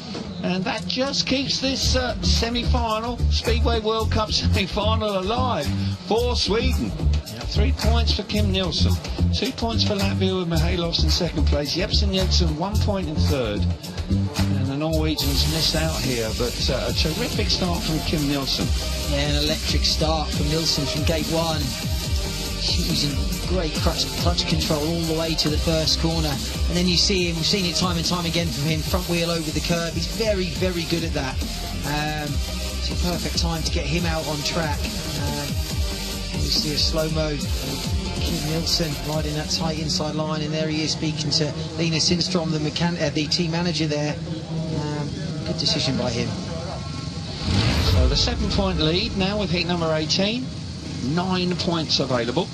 And that just keeps this semi-final, Speedway World Cup semi-final alive for Sweden. 3 points for Kim Nielsen, 2 points for Latvia with Mihalos in second place, Jepsen Jensen 1 point in third. And the Norwegians missed out here, but a terrific start from Kim Nielsen. Yeah, an electric start from Nielsen from gate 1. Using great clutch control all the way to the first corner. And then you see him, we've seen it time and time again from him, front wheel over the curb. He's very, very good at that. It's a perfect time to get him out on track. You see a slow-mo of Kim Nielsen riding that tight inside line, and there he is speaking to Linus Sundström, the team manager there. Good decision by him. So the 7-point lead now with heat number 18. 9 points available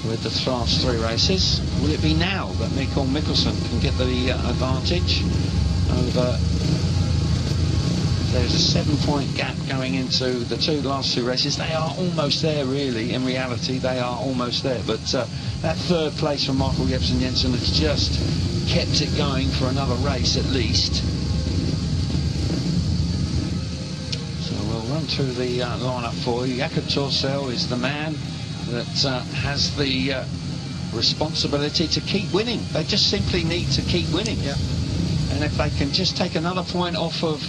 with the last 3 races. Will it be now that Mikael Mikkelsen can get the advantage over? There's a 7-point gap going into the last two races. They are almost there, really. In reality, they are almost there. But that third place from Michael Jepsen Jensen has just kept it going for another race at least. Run through the lineup for you. Jakob Torsell is the man that has the responsibility to keep winning. They just simply need to keep winning. Yeah. And if they can just take another point off of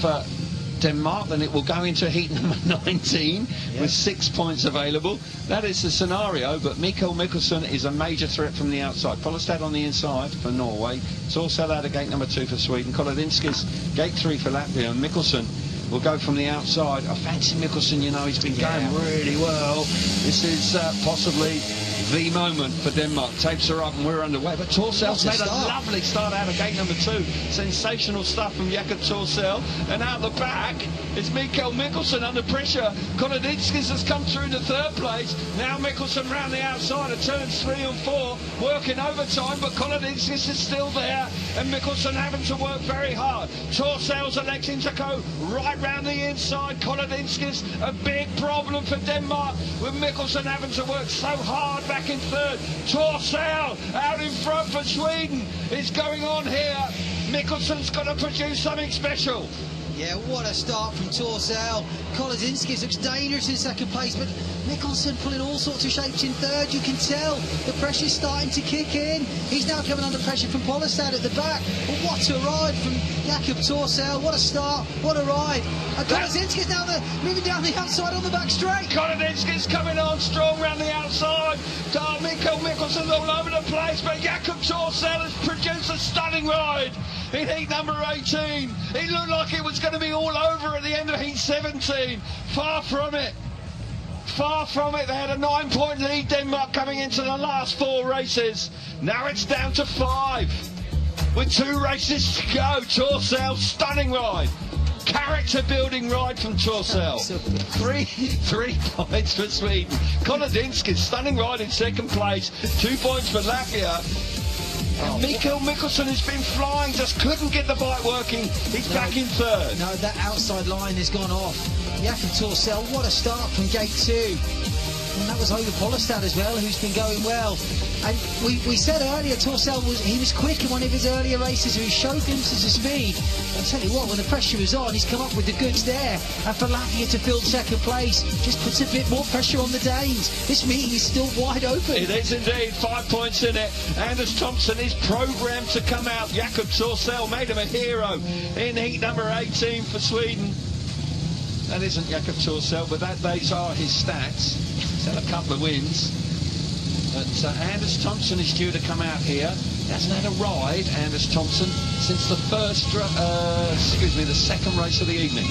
Denmark, then it will go into heat number 19 with 6 points available. That is the scenario, but Mikael Mikkelsen is a major threat from the outside. Pollestad on the inside for Norway. Torsell out of gate number 2 for Sweden. Kolodinskis gate 3 for Latvia, and Mikkelsen will go from the outside. I fancy Mikkelsen, you know, he's been going really well. This is possibly the moment for Denmark. Tapes are up and we're underway. But Torsell's made a lovely start out of gate number 2. Sensational stuff from Jakob Torsell. And out the back is Mikael Mikkelsen under pressure. Kolodinskis has come through to third place. Now Mikkelsen round the outside of turns 3 and 4, working overtime, but Kolodinskis is still there, and Mikkelsen having to work very hard. Torsell's electing to go right round the inside. Kolodinskis, a big problem for Denmark, with Mikkelsen having to work so hard back in third. Torsell out in front for Sweden. It's going on here. Mikkelsen's got to produce something special. Yeah, what a start from Torsell. Kolodinskis looks dangerous in second place, but Mikkelsen pulling all sorts of shapes in third. You can tell the pressure's starting to kick in. He's now coming under pressure from Pollestad at the back. But what a ride from Jakob Torsell. What a start, what a ride. And Kolodinskis now moving down the outside on the back straight. Kolodinskis coming on strong round the outside. Mikael Mikkelsen's all over the place, but Jakob Torsell has produced a stunning ride in heat number 18. It looked like it was going to be all over at the end of heat 17. Far from it. Far from it. They had a 9-point lead, Denmark, coming into the last 4 races. Now it's down to 5. with 2 races to go. Torcel, stunning ride. Character building ride from Torcel. 3 points for Sweden. Kolodinsky, stunning ride in 2nd place. 2 points for Latvia. And Mikael Mikkelsen has been flying, just couldn't get the bike working. He's back in 3rd. No, that outside line has gone off. Jakob Torcel, what a start from gate 2. And that was over Polestad as well, who's been going well. And we said earlier, Torcel was quick in one of his earlier races, he showed glimpses of speed. I'll tell you what, when the pressure was on, he's come up with the goods there. And for Latvia to fill 2nd place, just puts a bit more pressure on the Danes. This meeting is still wide open. It is indeed, 5 points in it. Anders Thompson is programmed to come out. Jakob Torcel made him a hero in heat number 18 for Sweden. That isn't Jakob Torcel, but these are his stats. He's had a couple of wins. But Anders Thompson is due to come out here. He hasn't had a ride, Anders Thompson, since the the 2nd race of the evening.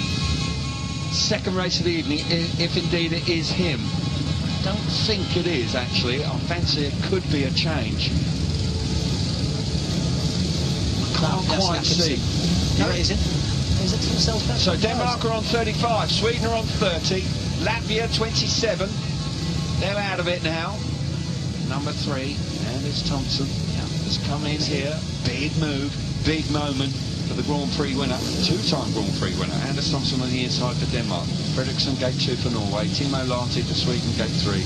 2nd race of the evening, if indeed it is him. I don't think it is, actually. I fancy it could be a change. I can't quite see. No, it isn't. Is it Torcel's back? So Denmark are on 35, Sweden are on 30, Latvia 27. They're out of it now. Number 3, Anders Thompson has come in here. Big move, big moment for the Grand Prix winner, 2-time Grand Prix winner. Anders Thompson on the inside for Denmark. Fredriksson gate 2 for Norway. Timo Lahti for Sweden gate 3.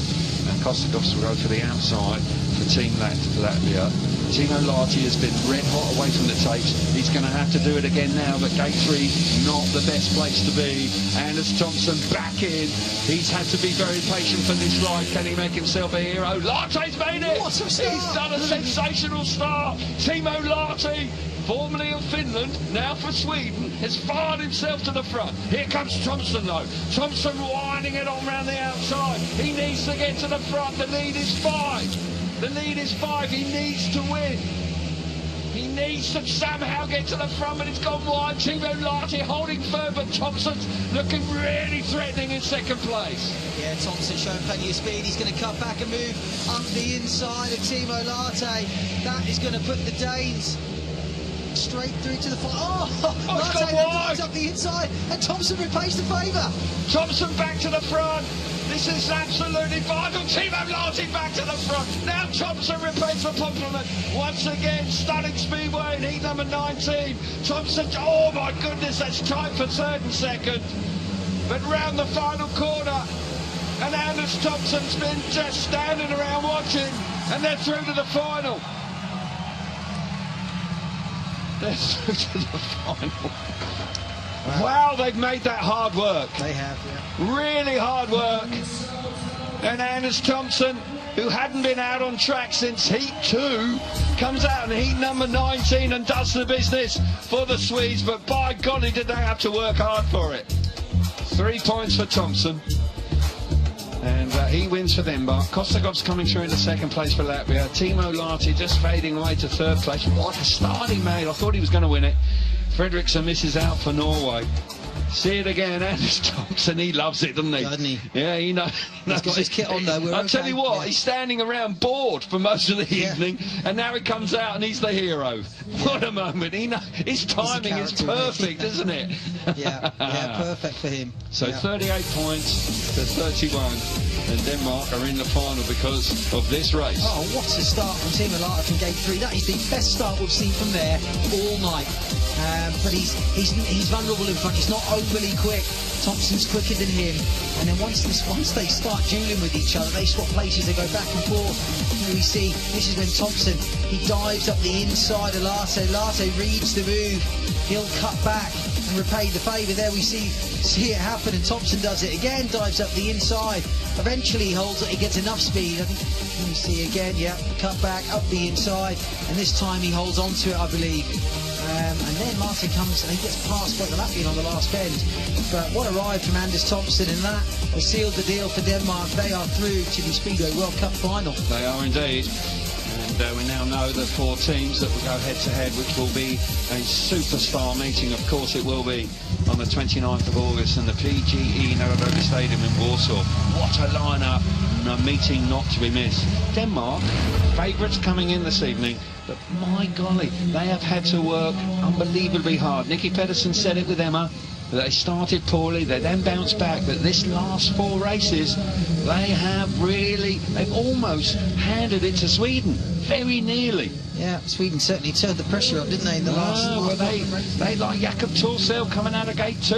And Kostikovs will go for the outside for Team Latvia. Timo Lahti has been red hot away from the tapes. He's going to have to do it again now, but gate 3, not the best place to be. Anders Thompson back in. He's had to be very patient for this ride. Can he make himself a hero? Lahti's made it! What a start! He's done a sensational start. Timo Lahti, formerly of Finland, now for Sweden, has fired himself to the front. Here comes Thompson though. Thompson winding it on round the outside. He needs to get to the front. The lead is 5. The lead is 5. He needs to win. He needs to somehow get to the front, but it's gone wide. Timo Lahti holding firm, but Thompson's looking really threatening in 2nd place. Yeah, Thompson showing plenty of speed. He's going to cut back and move up the inside of Timo Lahti. That is going to put the Danes straight through to the final. Lahti drives up the inside, and Thompson repays the favour. Thompson back to the front. This is absolutely vital. Timo Lahti back to the front. Now Thompson repeats the compliment. Once again, stunning speedway in heat number 19. Thompson, oh my goodness, that's tight for 3rd and 2nd. But round the final corner, and Anders Thompson's been just standing around watching, and they're through to the final. They're through to the final. Wow, they've made that hard work. They have, yeah. Really hard work. And Anders Thompson, who hadn't been out on track since heat 2, comes out in heat number 19 and does the business for the Swedes. But by golly, did they have to work hard for it. 3 points for Thompson. And he wins for Denmark. Kostikovs coming through into 2nd place for Latvia. Timo Lahti just fading away to 3rd place. What a start he made. I thought he was going to win it. Fredriksson misses out for Norway. See it again, Anders Thompson, he loves it, doesn't he? Doesn't he? Yeah, he knows. He's got his kit on though. I'll tell you what, he's standing around bored for most of the evening, and now he comes out and he's the hero. What a moment. His timing is perfect, isn't it? yeah, perfect for him. So 38 points to 31, and Denmark are in the final because of this race. Oh, what a start from Timo Lahti from gate 3. That is the best start we've seen from there all night. But he's vulnerable in front. He's not overly quick. Thompson's quicker than him. And then once they start dueling with each other, they swap places. They go back and forth. Here we see this is when Thompson, he dives up the inside of Lahti. Lahti reads the move. He'll cut back and repay the favour. There we see it happen, and Thompson does it again. Dives up the inside. Eventually he holds it. He gets enough speed. I think you see again. Yeah, cut back up the inside, and this time he holds on to it, I believe. And then Martin comes and he gets passed by the Latvian on the last bend. But what a ride from Anders Thompson, and that has sealed the deal for Denmark. They are through to the Speedway World Cup final. They are indeed. And we now know the 4 teams that will go head-to-head, which will be a superstar meeting. Of course it will be on the 29th of August in the PGE Narodowy Stadium in Warsaw. What a lineup. and a meeting not to be missed. Denmark, favourites coming in this evening, but my golly, they have had to work unbelievably hard. Nicky Pedersen said it with Emma. They started poorly, they then bounced back, but this last 4 races, they've almost handed it to Sweden, very nearly. Yeah, Sweden certainly turned the pressure up, didn't they, in the last... Well, they like Jakob Torsell coming out of gate 2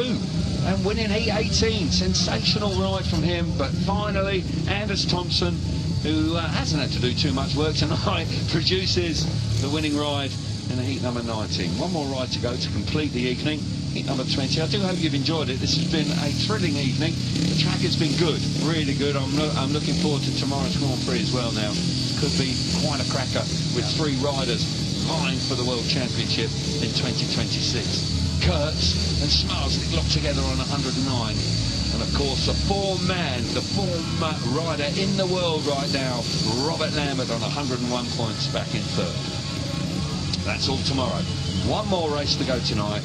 and winning heat 18. Sensational ride from him, but finally, Anders Thompson, who hasn't had to do too much work tonight, produces the winning ride in heat number 19. One more ride to go to complete the evening. Heat number 20. I do hope you've enjoyed it. This has been a thrilling evening. The track has been good, really good. I'm looking forward to tomorrow's Grand Prix as well now. Could be quite a cracker with 3 riders vying for the World Championship in 2026. Kurtz and Smarslik locked together on 109. And of course the form rider in the world right now, Robert Lambert, on 101 points, back in 3rd. That's all tomorrow. One more race to go tonight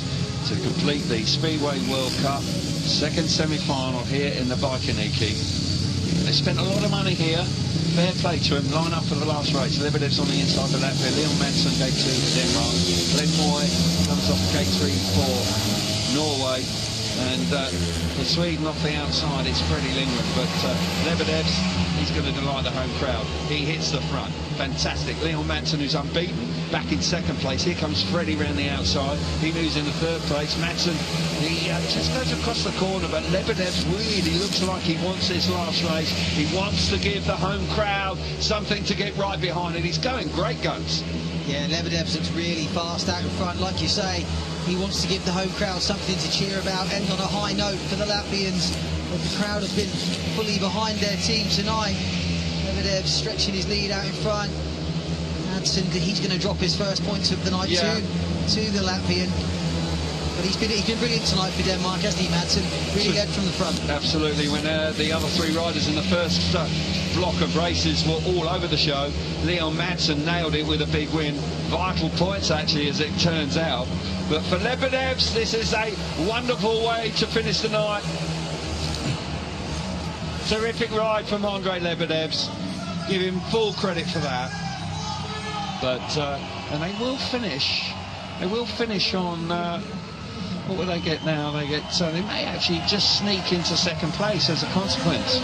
to complete the Speedway World Cup second semi-final here in the Baikoniki. They spent a lot of money here. Fair play to him. Line up for the last race. Lebedev's on the inside of Latvia. Leon Madsen, gate 2 for Denmark. Glenn Moy comes off gate 3 for Norway. And for Sweden off the outside, it's Freddie Lindgren. But Lebedev's, he's going to delight the home crowd. He hits the front. Fantastic. Leon Madsen, who's unbeaten, back in 2nd place. Here comes Freddie round the outside. He moves in the 3rd place. Madsen, he just goes across the corner, but Lebedev really looks like he wants this last race. He wants to give the home crowd something to get right behind it. He's going great guns. Yeah, Lebedev looks really fast out in front. Like you say, he wants to give the home crowd something to cheer about, end on a high note for the Latvians. But the crowd have been fully behind their team tonight. Lebedev stretching his lead out in front. Madsen, he's going to drop his first points of the night to the Latvian. But he's been brilliant tonight for Denmark, hasn't he, Madsen? Really led from the front. Absolutely. When the other 3 riders in the first block of races were all over the show, Leon Madsen nailed it with a big win. Vital points, actually, as it turns out. But for Lebedevs, this is a wonderful way to finish the night. Terrific ride from Andre Lebedevs. Give him full credit for that. But and they will finish. They will finish on. What will they get now? They may actually just sneak into 2nd place as a consequence.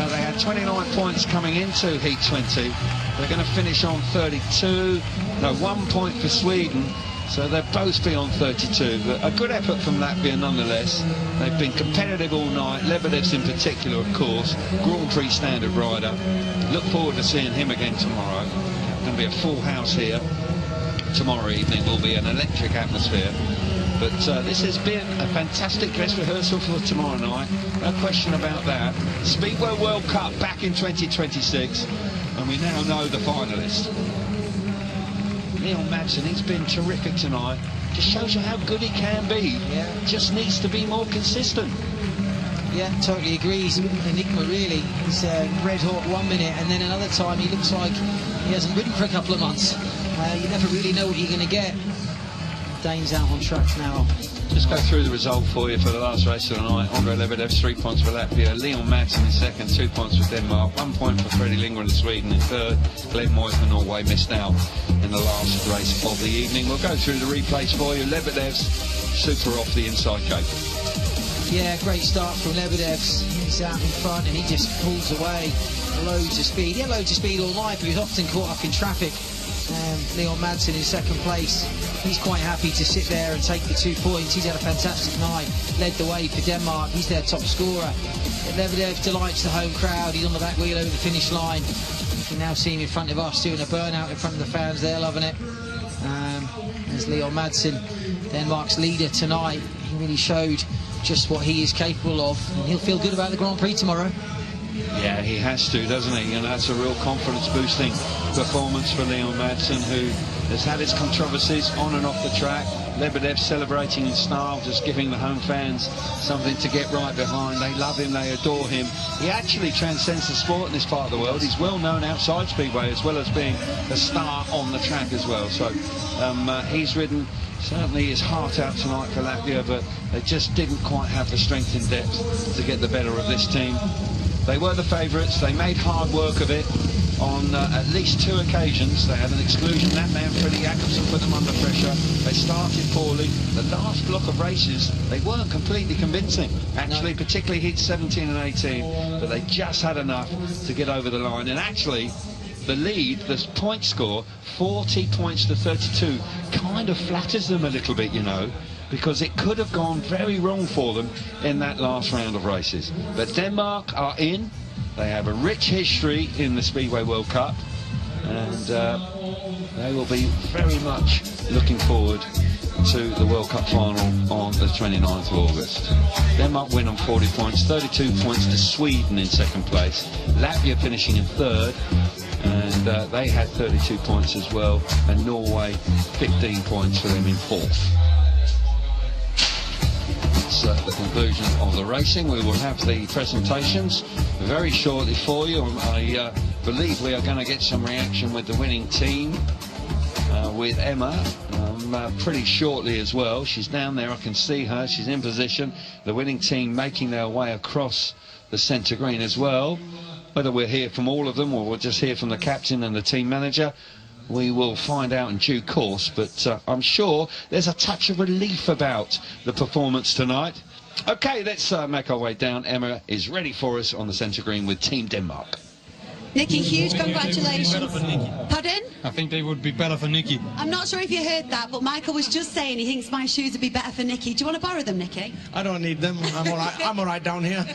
They had 29 points coming into heat 20. They're going to finish on 32. No, 1 point for Sweden. So they'll both be on 32, but a good effort from Latvia nonetheless. They've been competitive all night. Lebedev's in particular, of course, Grand Prix standard rider. Look forward to seeing him again tomorrow. Going to be a full house here. Tomorrow evening will be an electric atmosphere. But this has been a fantastic dress rehearsal for tomorrow night. No question about that. Speedway World Cup back in 2026, and we now know the finalists. Leon Madsen, he's been terrific tonight. Just shows you how good he can be. Yeah. Just needs to be more consistent. Yeah, totally agree. He's an enigma, really. He's red hot 1 minute, and then another time he looks like he hasn't ridden for a couple of months. You never really know what you're going to get. Dane's out on track now. Just go through the result for you for the last race of the night. Andre Lebedev, 3 points for Latvia. Leon Madsen in 2nd, 2 points for Denmark. 1 point for Freddie Lindgren of Sweden in 3rd. Glenn Moy for Norway missed out in the last race of the evening. We'll go through the replays for you. Lebedev's super off the inside gate. Yeah, great start from Lebedev's. He's out in front and he just pulls away. Loads of speed. He had loads of speed all night, but he was often caught up in traffic. Leon Madsen in 2nd place. He's quite happy to sit there and take the 2 points. He's had a fantastic night. Led the way for Denmark. He's their top scorer. Lebedev delights the home crowd. He's on the back wheel over the finish line. You can now see him in front of us doing a burnout in front of the fans. They're loving it. There's Leon Madsen, Denmark's leader tonight. He really showed just what he is capable of. And he'll feel good about the Grand Prix tomorrow. Yeah, he has to, doesn't he? And that's a real confidence-boosting performance for Leon Madsen, who has had his controversies on and off the track. Lebedev celebrating in style, just giving the home fans something to get right behind. They love him, they adore him. He actually transcends the sport in this part of the world. He's well known outside Speedway, as well as being a star on the track as well. So he's ridden certainly his heart out tonight for Latvia, but they just didn't quite have the strength and depth to get the better of this team. They were the favourites. They made hard work of it on at least 2 occasions. They had an exclusion. That man, Freddie Jacobsen, put them under pressure. They started poorly. The last block of races, they weren't completely convincing, actually, particularly heats 17 and 18. But they just had enough to get over the line. And actually, the lead, the point score, 40 points to 32, kind of flatters them a little bit, you know, because it could have gone very wrong for them in that last round of races. But Denmark are in. They have a rich history in the Speedway World Cup, and they will be very much looking forward to the World Cup final on the 29th of August. Denmark win on 40 points, 32 points to Sweden in second place, Latvia finishing in third, and they had 32 points as well, and Norway 15 points for them in fourth. That's the conclusion of the racing. We will have the presentations very shortly for you. I believe we are going to get some reaction with the winning team, with Emma, pretty shortly as well. She's down there, I can see her, she's in position. The winning team making their way across the centre green as well. Whether we'll hear from all of them or we'll just hear from the captain and the team manager, we will find out in due course, but I'm sure there's a touch of relief about the performance tonight. Okay, let's make our way down. Emma is ready for us on the centre green with Team Denmark. Nikki, huge congratulations. Pardon? I think they would be better for Nikki. I'm not sure if you heard that, but Michael was just saying he thinks my shoes would be better for Nikki. Do you want to borrow them, Nikki? I don't need them. I'm all right down here.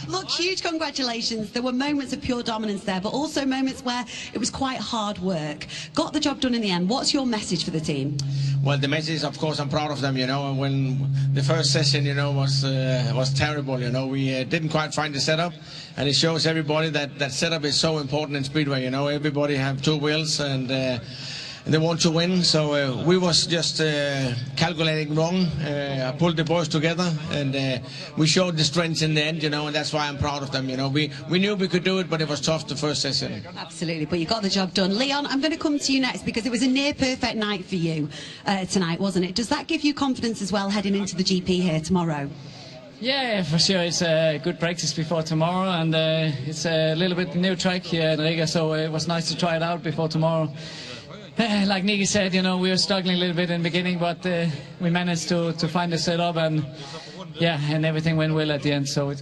Look, huge congratulations. There were moments of pure dominance there, but also moments where it was quite hard work. Got the job done in the end. What's your message for the team? Well, the message is, of course, I'm proud of them, you know, and when the first session, you know, was terrible, you know, we didn't quite find the setup, and it shows everybody that setup is so important in Speedway, you know, everybody have 2 wheels, and they want to win, so we was just calculating wrong. I pulled the boys together, and we showed the strength in the end, you know, and that's why I'm proud of them, you know. We knew we could do it, but it was tough the first session. Absolutely, but you got the job done. Leon, I'm going to come to you next because it was a near perfect night for you tonight, wasn't it? Does that give you confidence as well heading into the GP here tomorrow? Yeah, for sure. It's a good practice before tomorrow, and it's a little bit new track here in Riga, so it was nice to try it out before tomorrow. Like Nikki said, you know, we were struggling a little bit in the beginning, but we managed to find the setup, and yeah, and everything went well at the end. So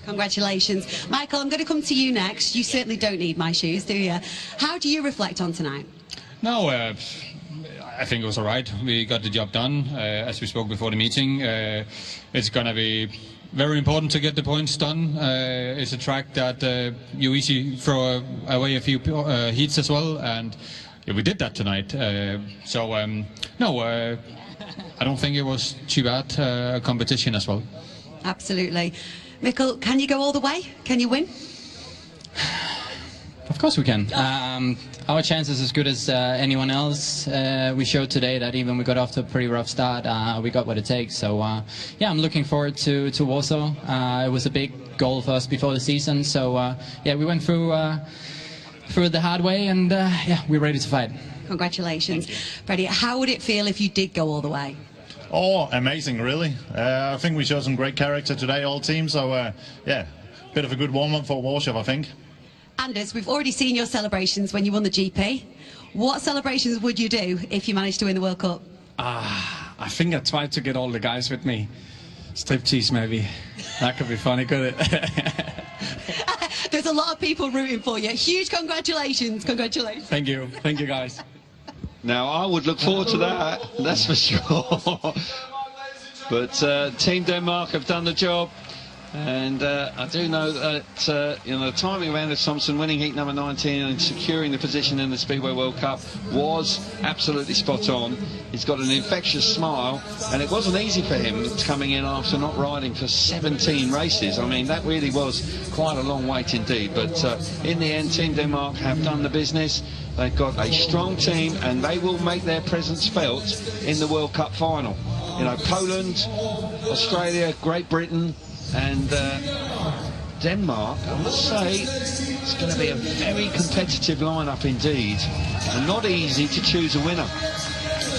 congratulations. Michael, I'm going to come to you next. You certainly don't need my shoes, do you? How do you reflect on tonight? No, I think it was all right. We got the job done, as we spoke before the meeting. It's going to be very important to get the points done. It's a track that you easily throw away a few heats as well, and yeah, we did that tonight. No, I don't think it was too bad competition as well. Absolutely. Mikkel, can you go all the way? Can you win? Of course we can. Our chance is as good as anyone else. We showed today that even we got off to a pretty rough start, we got what it takes. So yeah, I'm looking forward to Warsaw. It was a big goal for us before the season. So yeah, we went through the hard way, and yeah, we're ready to fight. Congratulations. Freddie, how would it feel if you did go all the way? Oh, amazing, really. I think we showed some great character today, all teams. So yeah, bit of a good warm-up for Warsaw, I think. Anders, we've already seen your celebrations when you won the GP. What celebrations would you do if you managed to win the World Cup? I think I tried to get all the guys with me. Striptease, maybe. That could be funny, could it? There's a lot of people rooting for you. Huge congratulations. Congratulations. Thank you. Thank you, guys. Now, I would look forward to that, that's for sure. But Team Denmark have done the job. And I do know that you know, the timing of Anders Thompson winning heat number 19 and securing the position in the Speedway World Cup was absolutely spot on. He's got an infectious smile, and it wasn't easy for him coming in after not riding for 17 races. I mean, that really was quite a long wait indeed. But in the end, Team Denmark have done the business. They've got a strong team, and they will make their presence felt in the World Cup final. You know, Poland, Australia, Great Britain, and Denmark, I must say, it's going to be a very competitive lineup indeed, and not easy to choose a winner.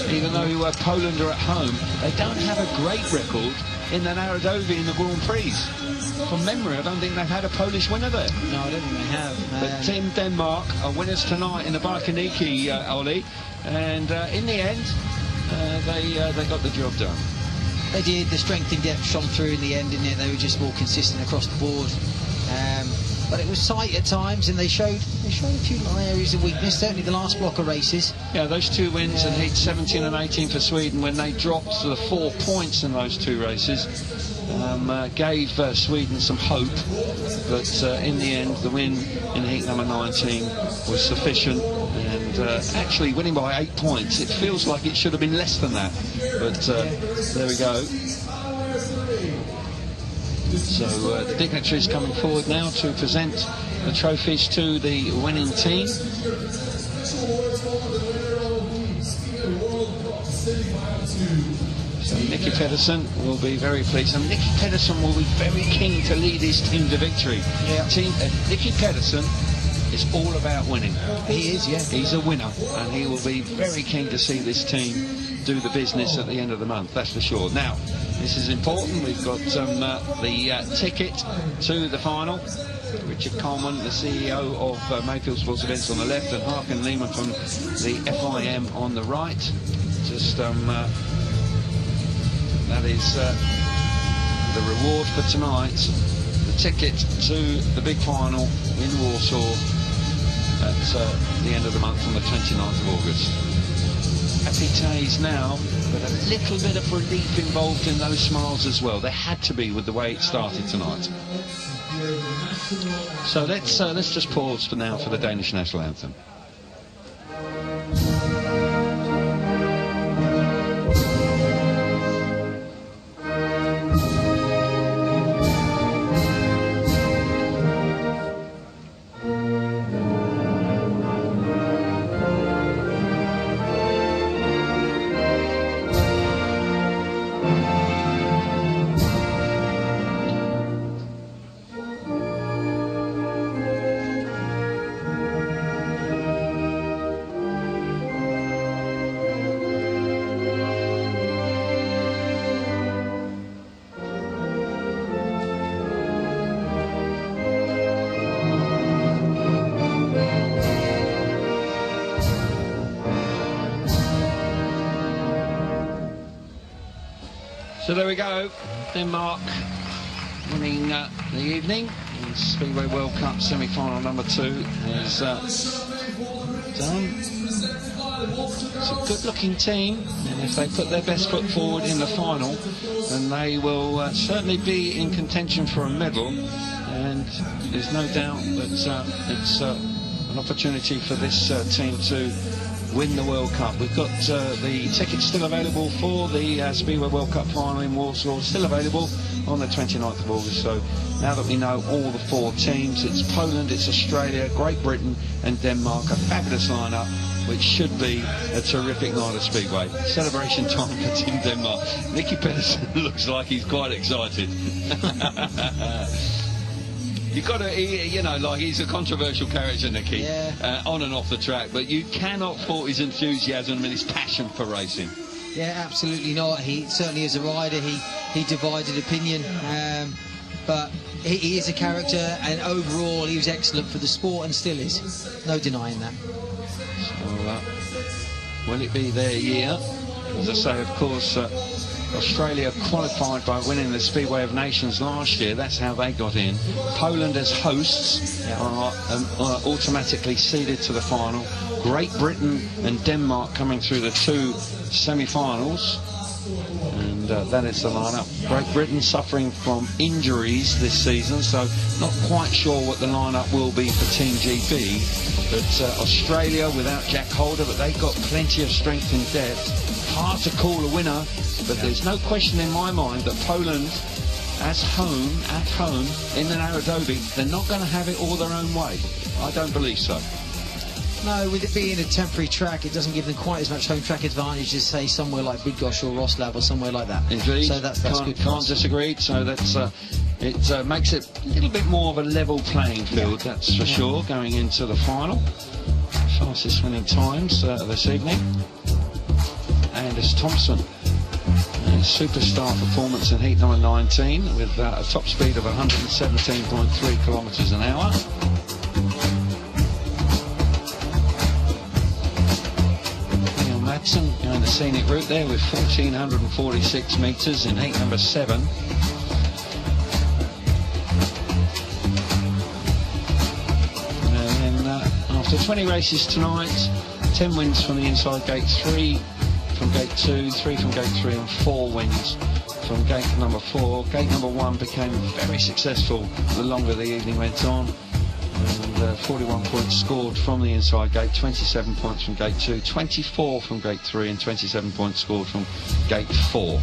Even though Poland are at home, they don't have a great record in the Narodovi in the Grand Prix. from memory, I don't think they've had a Polish winner there. No, I don't think they have. But Team Denmark are winners tonight in the Barkaniki, Ollie, and in the end, they got the job done. They did. The strength in depth shone through in the end, didn't it? They were just more consistent across the board. But it was tight at times, and they showed a few areas of weakness, certainly the last block of races. Yeah, those two wins in heat 17 and 18 for Sweden, when they dropped to the 4 points in those two races, gave Sweden some hope. But in the end, the win in heat number 19 was sufficient, and actually winning by 8 points, it feels like it should have been less than that. But there we go. So the dignitaries coming forward now to present the trophies to the winning team. So Nicky Pedersen will be very pleased, and Nicky Pedersen will be very keen to lead his team to victory. Yeah. Nicky Pedersen is all about winning. He is, yeah. He's a winner, and he will be very keen to see this team do the business at the end of the month, that's for sure. Now, this is important. We've got the ticket to the final. Richard Coleman, the CEO of Mayfield Sports Events, on the left, and Harkin Lehman from the FIM on the right. Just that is the reward for tonight. The ticket to the big final in Warsaw at the end of the month on the 29th of August. Happy days now, but a little bit of relief involved in those smiles as well. There had to be with the way it started tonight. So let's just pause for now for the Danish national anthem. So there we go, Denmark winning the evening in Speedway World Cup semi-final number 2 is done. It's a good-looking team, and if they put their best foot forward in the final, then they will certainly be in contention for a medal, and there's no doubt that it's an opportunity for this team to win the World Cup. We've got the tickets still available for the Speedway World Cup final in Warsaw, still available on the 29th of August. So now that we know all the 4 teams, it's Poland, it's Australia, Great Britain and Denmark, a fabulous lineup, which should be a terrific night of Speedway. Celebration time for Team Denmark. Nicky Pedersen looks like he's quite excited. You've got to, you know, like, he's a controversial character, Nicky, yeah. On and off the track, but you cannot fault his enthusiasm and his passion for racing. Yeah, absolutely not. He certainly is a rider. He divided opinion, but he is a character, and overall he was excellent for the sport and still is. No denying that. So, will it be their year? As I say, of course, Australia qualified by winning the Speedway of Nations last year. That's how they got in. Poland as hosts are automatically seeded to the final. Great Britain and Denmark coming through the 2 semi-finals. And that is the lineup. Great Britain suffering from injuries this season, so not quite sure what the lineup will be for Team GB. But Australia without Jack Holder, but they've got plenty of strength and depth. Hard to call a winner, but there's no question in my mind that Poland, at home in the Narodowy, they're not going to have it all their own way. I don't believe so. No, with it being a temporary track, it doesn't give them quite as much home track advantage as, say, somewhere like Bydgoszcz or Roslav or somewhere like that. Indeed. So that's good. Can't disagree. So that's it makes it a little bit more of a level playing field, that's for sure, going into the final. Fastest winning times this evening. Anders Thompson superstar performance in heat number 19 with a top speed of 117.3 kilometres an hour. Neil Madsen going the scenic route there with 1,446 metres in heat number 7. And then after 20 races tonight, 10 wins from the inside gate, 3 from gate 2, 3 from gate 3 and 4 wins from gate number 4. Gate number 1 became very successful the longer the evening went on, and 41 points scored from the inside gate, 27 points from gate 2, 24 from gate 3 and 27 points scored from gate 4.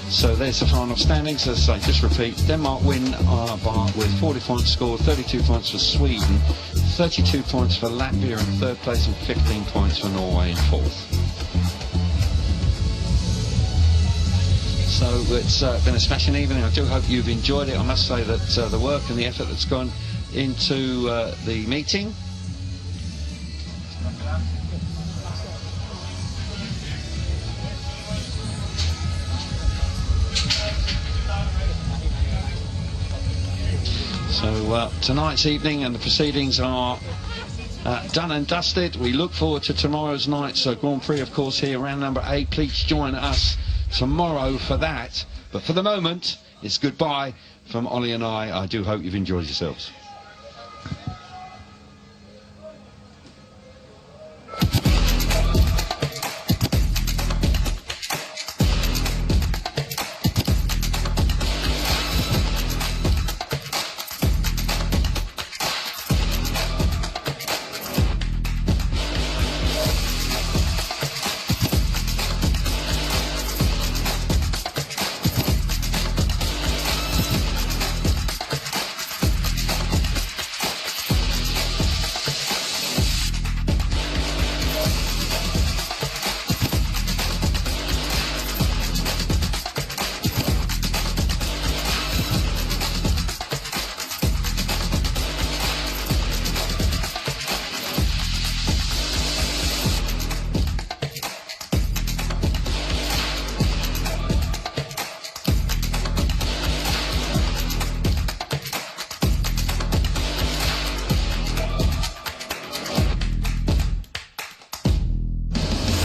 So there's the final standings. As I say, just repeat, Denmark win with 40 points scored, 32 points for Sweden, 32 points for Latvia in 3rd place and 15 points for Norway in 4th. So it's been a smashing evening. I do hope you've enjoyed it. I must say that the work and the effort that's gone into the meeting. So tonight's evening and the proceedings are done and dusted. We look forward to tomorrow's night's Grand Prix, of course, here, round number 8. Please join us tomorrow for that. But for the moment, it's goodbye from Ollie and I. I do hope you've enjoyed yourselves.